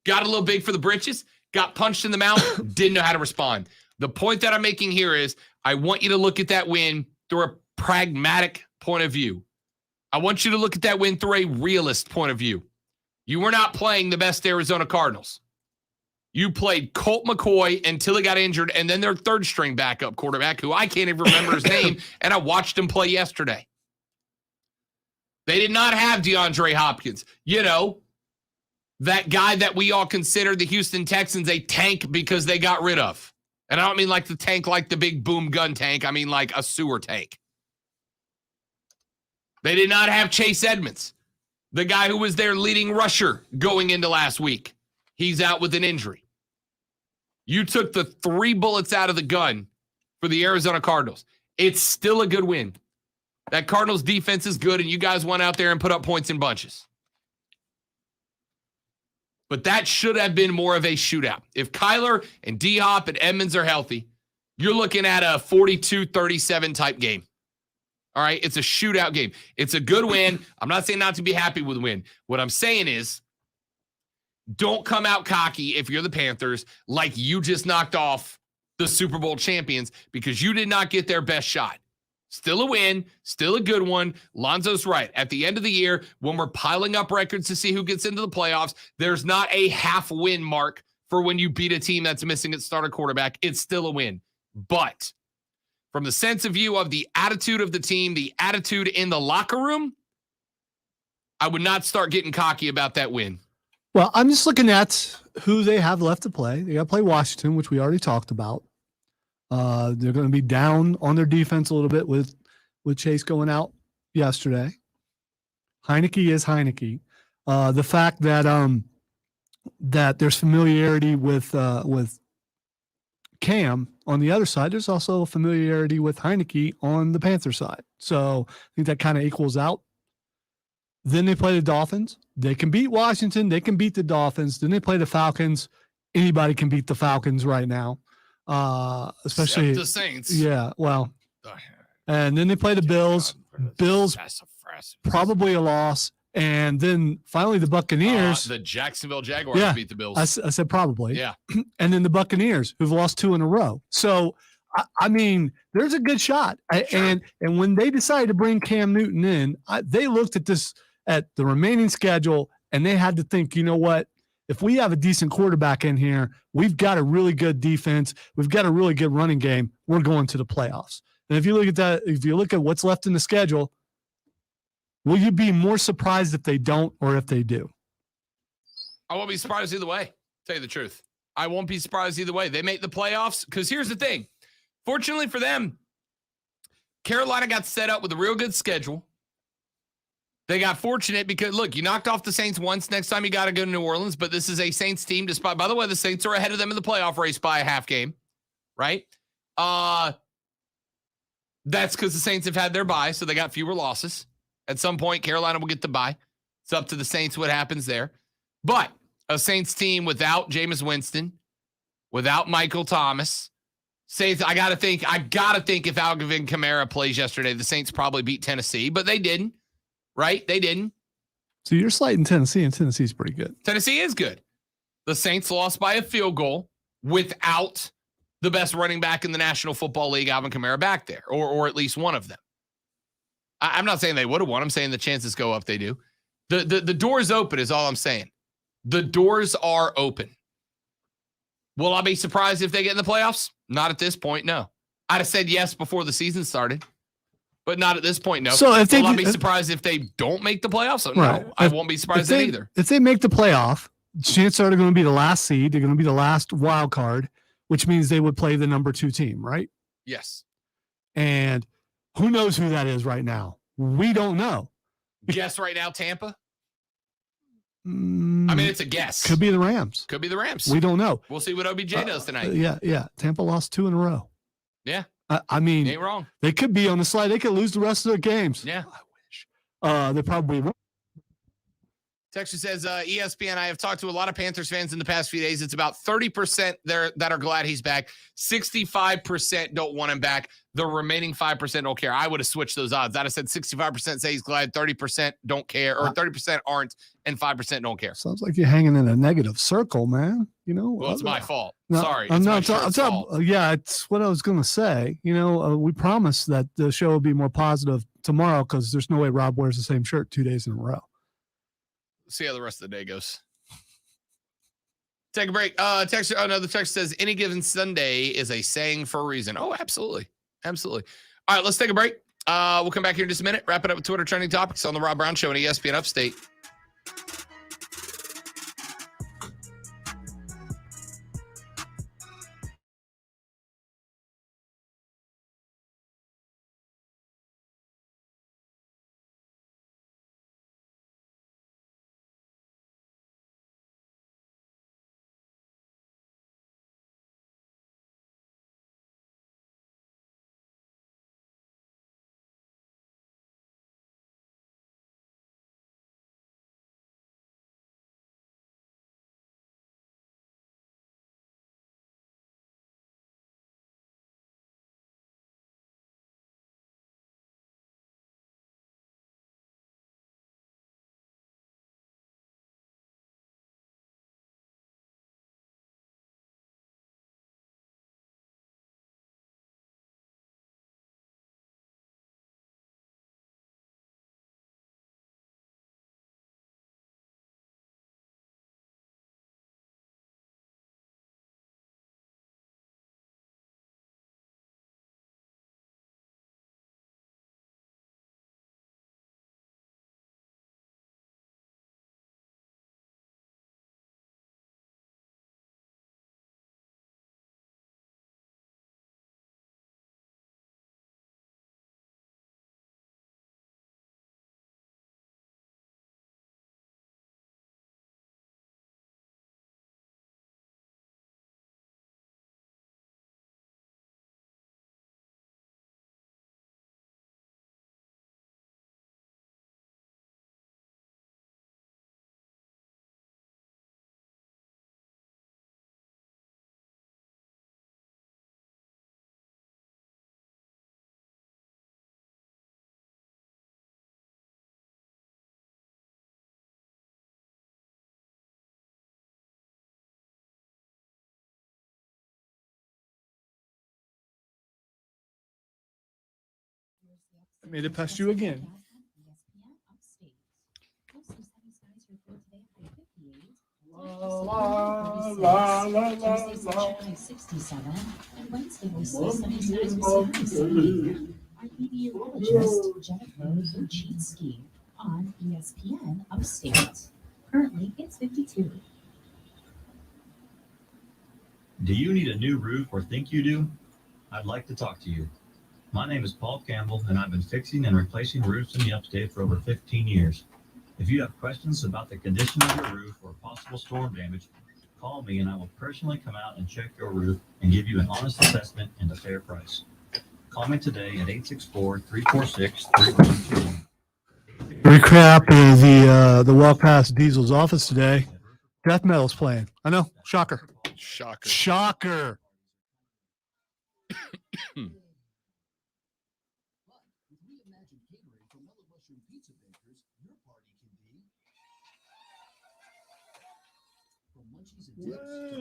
got a little big for the britches, got punched in the mouth, didn't know how to respond. The point that I'm making here is I want you to look at that win through a pragmatic point of view. I want you to look at that win through a realist point of view. You were not playing the best Arizona Cardinals. You played Colt McCoy until he got injured, and then their third-string backup quarterback, who I can't even remember his name, and I watched him play yesterday. They did not have DeAndre Hopkins. That guy that we all consider the Houston Texans a tank because they got rid of. And I don't mean like the tank like the big boom gun tank. I mean like a sewer tank. They did not have Chase Edmonds, the guy who was their leading rusher going into last week. He's out with an injury. You took the 3 bullets out of the gun for the Arizona Cardinals. It's still a good win. That Cardinals defense is good, and you guys went out there and put up points in bunches. But that should have been more of a shootout. If Kyler and D-Hop and Edmonds are healthy, you're looking at a 42-37 type game. All right? It's a shootout game. It's a good win. I'm not saying not to be happy with the win. What I'm saying is Don't come out cocky if you're the Panthers like you just knocked off the Super Bowl champions because you did not get their best shot. Still a win, still a good one. Lonzo's right. At the end of the year, when we're piling up records to see who gets into the playoffs, there's not a half win mark for when you beat a team that's missing its starter quarterback. It's still a win. But from the sense of view of the attitude of the team, the attitude in the locker room, I would not start getting cocky about that win. Well, I'm just looking at who they have left to play. They got to play Washington, which we already talked about. They're going to be down on their defense a little bit with Chase going out yesterday. Heineke is Heineke. The fact that that there's familiarity with Cam on the other side, there's also familiarity with Heineke on the Panther side. So I think that kind of equals out. Then they play the Dolphins. They can beat Washington. They can beat the Dolphins. Then they play the Falcons. Anybody can beat the Falcons right now. Especially Except the Saints. Yeah, well. And then they play the Bills. Bills probably a loss. And then finally the Buccaneers. The Jacksonville Jaguars beat the Bills. I said probably. Yeah. And then the Buccaneers, who've lost 2 in a row. So, I mean, there's a good shot. And when they decided to bring Cam Newton in, they looked at the remaining schedule, and they had to think, you know what? If we have a decent quarterback in here, we've got a really good defense, we've got a really good running game, we're going to the playoffs. And if you look at that, if you look at what's left in the schedule, will you be more surprised if they don't or if they do? I won't be surprised either way, tell you the truth. I won't be surprised either way. They make the playoffs because here's the thing. Fortunately for them, Carolina got set up with a real good schedule. They got fortunate because, look, you knocked off the Saints once. Next time you got to go to New Orleans, but this is a Saints team. Despite, by the way, the Saints are ahead of them in the playoff race by a half game, right? That's because the Saints have had their bye, so they got fewer losses. At some point, Carolina will get the bye. It's up to the Saints what happens there. But a Saints team without Jameis Winston, without Michael Thomas, Saints, I gotta think if Alvin Kamara plays yesterday, the Saints probably beat Tennessee, but they didn't. Right? They didn't. So you're slighting Tennessee, and Tennessee's pretty good. Tennessee is good. The Saints lost by a field goal without the best running back in the National Football League, Alvin Kamara, back there, or at least one of them. I'm not saying they would have won. I'm saying the chances go up they do. The door's open is all I'm saying. The doors are open. Will I be surprised if they get in the playoffs? Not at this point, no. I'd have said yes before the season started. But not at this point, no. So if Will I be surprised if they don't make the playoffs? No, Right. I won't be surprised then either. If they make the playoff, chances are they're going to be the last seed. They're going to be the last wild card, which means they would play the number 2 team, right? Yes. And who knows who that is right now? We don't know. Guess right now, Tampa? I mean, it's a guess. Could be the Rams. Could be the Rams. We don't know. We'll see what OBJ does tonight. Yeah. Tampa lost 2 in a row. Yeah. I mean, ain't wrong. They could be on the slide. They could lose the rest of their games. Yeah. They probably won't. Texas says, ESPN, I have talked to a lot of Panthers fans in the past few days. It's about 30% there that are glad he's back. 65% don't want him back. The remaining 5% don't care. I would have switched those odds. I'd have said 65% say he's glad, 30% don't care, or 30% aren't, and 5% don't care. Sounds like you're hanging in a negative circle, man. You know, Well, it's my fault. No, Sorry. I'm It's my not. shirt's fault. Yeah, it's what I was going to say. You know, we promised that the show will be more positive tomorrow because there's no way Rob wears the same shirt 2 days in a row. See how the rest of the day goes. Take a break. The text says, any given Sunday is a saying for a reason. Oh, absolutely. Absolutely. All right, let's take a break. We'll come back here in just a minute. Wrap it up with Twitter trending topics on the Rob Brown Show and ESPN Upstate. I made it past you again. Tuesday, 67, and Wednesday we see sunny skies with 78. Our meteorologist Jennifer Luchitsky on ESPN Upstate. Currently, it's 52. Do you need a new roof or think you do? I'd like to talk to you. My name is Paul Campbell, and I've been fixing and replacing roofs in the Upstate for over 15 years. If you have questions about the condition of your roof or possible storm damage, call me and I will personally come out and check your roof and give you an honest assessment and a fair price. Call me today at 864-346-3121. Recap the walk past Diesel's office today. Death metal's playing. I know. Shocker. Shocker.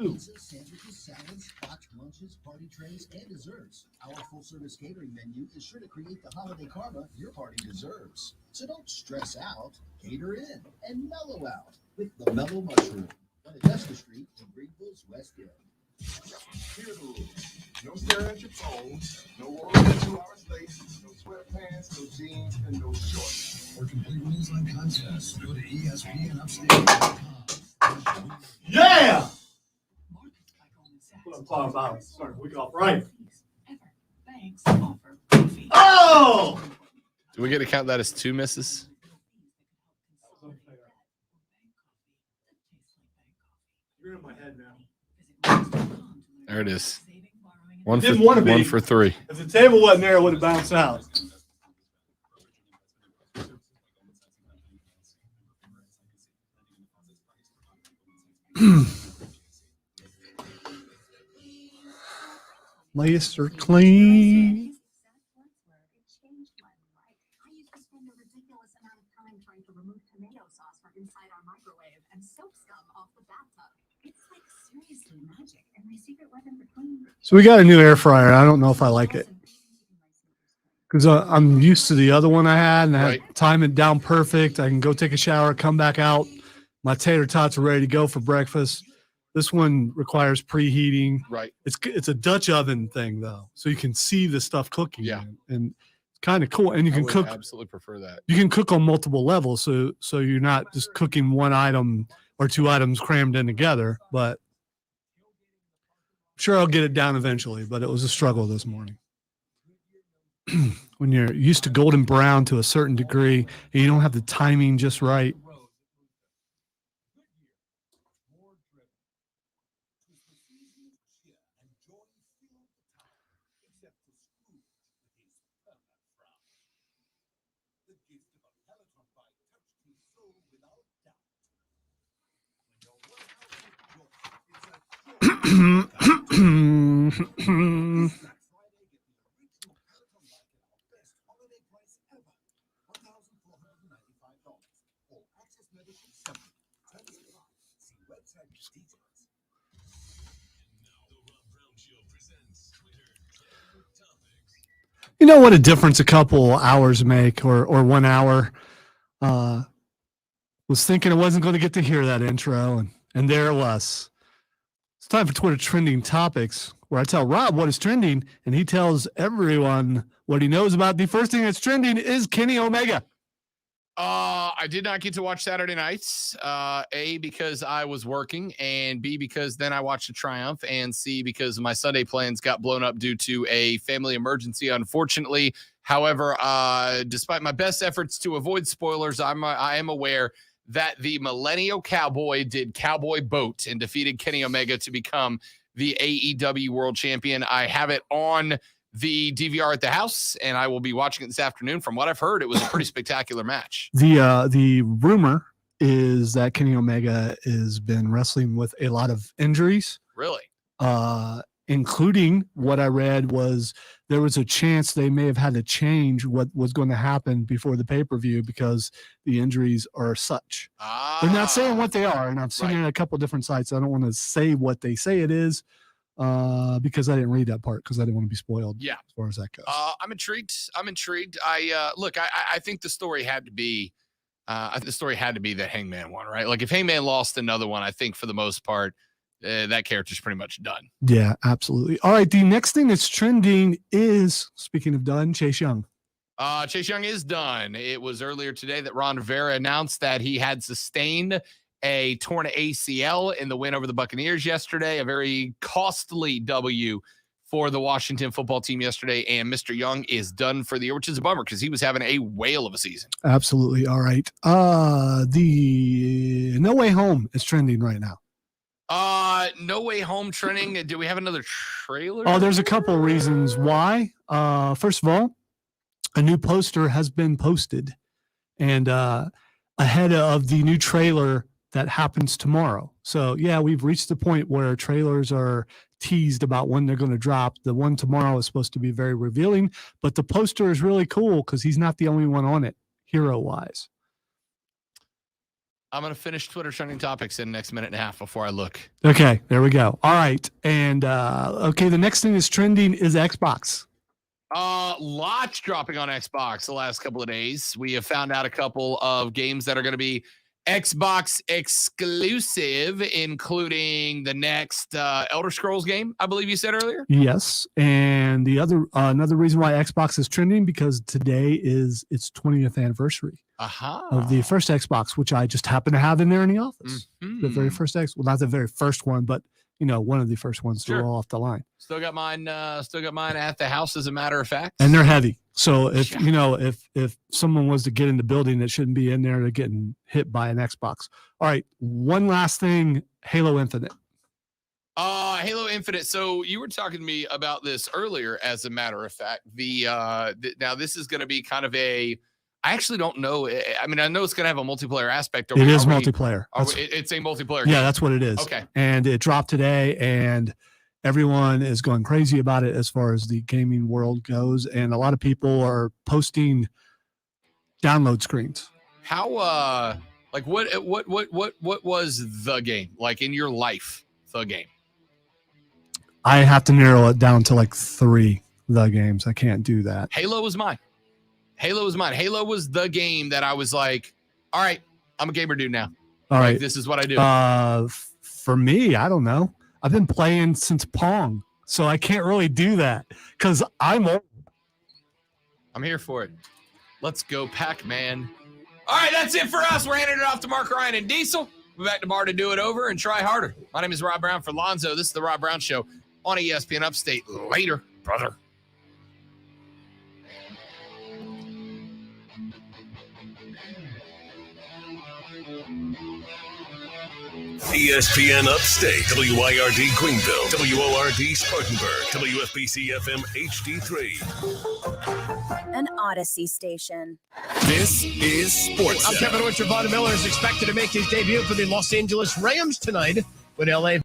Pizzas, sandwiches, salads, boxed lunches, party trays, and desserts. Our full-service catering menu is sure to create the holiday karma your party deserves. So don't stress out, cater in, and mellow out with the Mellow Mushroom on Augusta Street in Greenville's West End. Here are the rules. No staring at your phone, no ordering 2 hours late, no sweatpants, no jeans, and no shorts. For complete rules on contests, go to ESPNUpstate.com. Yeah! What I'm talking about. Starting the week off right. Oh! Do we get to count that as 2 misses? You're in my head now. There it is. Didn't want to be. 1 for 3. If the table wasn't there, it would have bounced out. Layers are clean. So we got a new air fryer. I don't know if I like it because I'm used to the other one I had, and I had time it down perfect. I can go take a shower, come back out. My tater tots are ready to go for breakfast. This one requires preheating. Right. It's a Dutch oven thing though, so you can see the stuff cooking. Yeah. And it's kind of cool. And you I can would cook. absolutely prefer that. You can cook on multiple levels, so you're not just cooking one item or 2 items crammed in together. But I'm sure I'll get it down eventually. But it was a struggle this morning. When you're used to golden brown to a certain degree and you don't have the timing just right. You know what a difference a couple hours make, or 1 hour. Was thinking I wasn't going to get to hear that intro, and there it was. It's time for Twitter Trending Topics, where I tell Rob what is trending, and he tells everyone what he knows about the first thing that's trending is Kenny Omega. I did not get to watch Saturday nights. A, because I was working, and B, because then I watched a Triumph, and C, because my Sunday plans got blown up due to a family emergency, unfortunately. However, despite my best efforts to avoid spoilers, I am aware that the Millennial Cowboy did Cowboy Boat and defeated Kenny Omega to become the AEW World Champion. I have it on the DVR at the house, and I will be watching it this afternoon. From what I've heard, it was a pretty spectacular match. The rumor is that Kenny Omega has been wrestling with a lot of injuries. Really? Including what I read was there was a chance they may have had to change what was going to happen before the pay-per-view because the injuries are such. They're not saying what they are, and I've seen it at a couple of different sites. I don't want to say what they say it is, because I didn't read that part because I didn't want to be spoiled. Yeah. As far as that goes. I'm intrigued. I think the story had to be. The story had to be that Hangman won, right? Like if Hangman lost another one, I think for the most part, that character's pretty much done. Yeah, absolutely. All right. The next thing that's trending is, speaking of done, Chase Young. Chase Young is done. It was earlier today that Ron Rivera announced that he had sustained a torn ACL in the win over the Buccaneers yesterday, a very costly W for the Washington football team yesterday. And Mr. Young is done for the year, which is a bummer because he was having a whale of a season. Absolutely. All right. The No Way Home is trending right now. No Way Home trending. Do we have another trailer? Oh, there's a couple reasons why. First of all, a new poster has been posted, and ahead of the new trailer that happens tomorrow. So yeah, we've reached the point where trailers are teased about when they're going to drop. The one tomorrow is supposed to be very revealing, but the poster is really cool because he's not the only one on it, hero-wise. I'm going to finish Twitter trending topics in the next minute and a half before I look. Okay, there we go. All right. And okay, the next thing that's trending is Xbox. Lots dropping on Xbox the last couple of days. We have found out a couple of games that are going to be Xbox exclusive, including the next Elder Scrolls game, I believe you said earlier. Yes. And the other another reason why Xbox is trending because today is its 20th anniversary of the first Xbox, which I just happen to have in there in the office. The very first Xbox. Well, not the very first one, but one of the first ones to roll off the line. Still got mine at the house, as a matter of fact. And they're heavy. So if if someone was to get in the building that shouldn't be in there, they're getting hit by an Xbox. All right. One last thing, Halo Infinite. Halo Infinite. So you were talking to me about this earlier, as a matter of fact. Now this is going to be kind of I actually don't know. I mean, I know it's going to have a multiplayer aspect. It is multiplayer. It's a multiplayer game. Yeah, that's what it is. Okay. And it dropped today, and everyone is going crazy about it as far as the gaming world goes. And a lot of people are posting download screens. How, what was the game like in your life? The game. I have to narrow it down to like 3 the games. I can't do that. Halo was mine. Halo was the game that I was like, all right, I'm a gamer dude now. All right. This is what I do. For me, I don't know. I've been playing since Pong, so I can't really do that because I'm old. I'm here for it. Let's go, Pac-Man. All right, that's it for us. We're handing it off to Mark Ryan and Diesel. We'll be back tomorrow to do it over and try harder. My name is Rob Brown for Lonzo. This is the Rob Brown Show on ESPN Upstate. Later, brother. ESPN Upstate, WIRD Greenville, WORD Spartanburg, WFBC FM HD3. An Odyssey station. This is Sports. I'm Kevin Winter. Von Miller is expected to make his debut for the Los Angeles Rams tonight when LA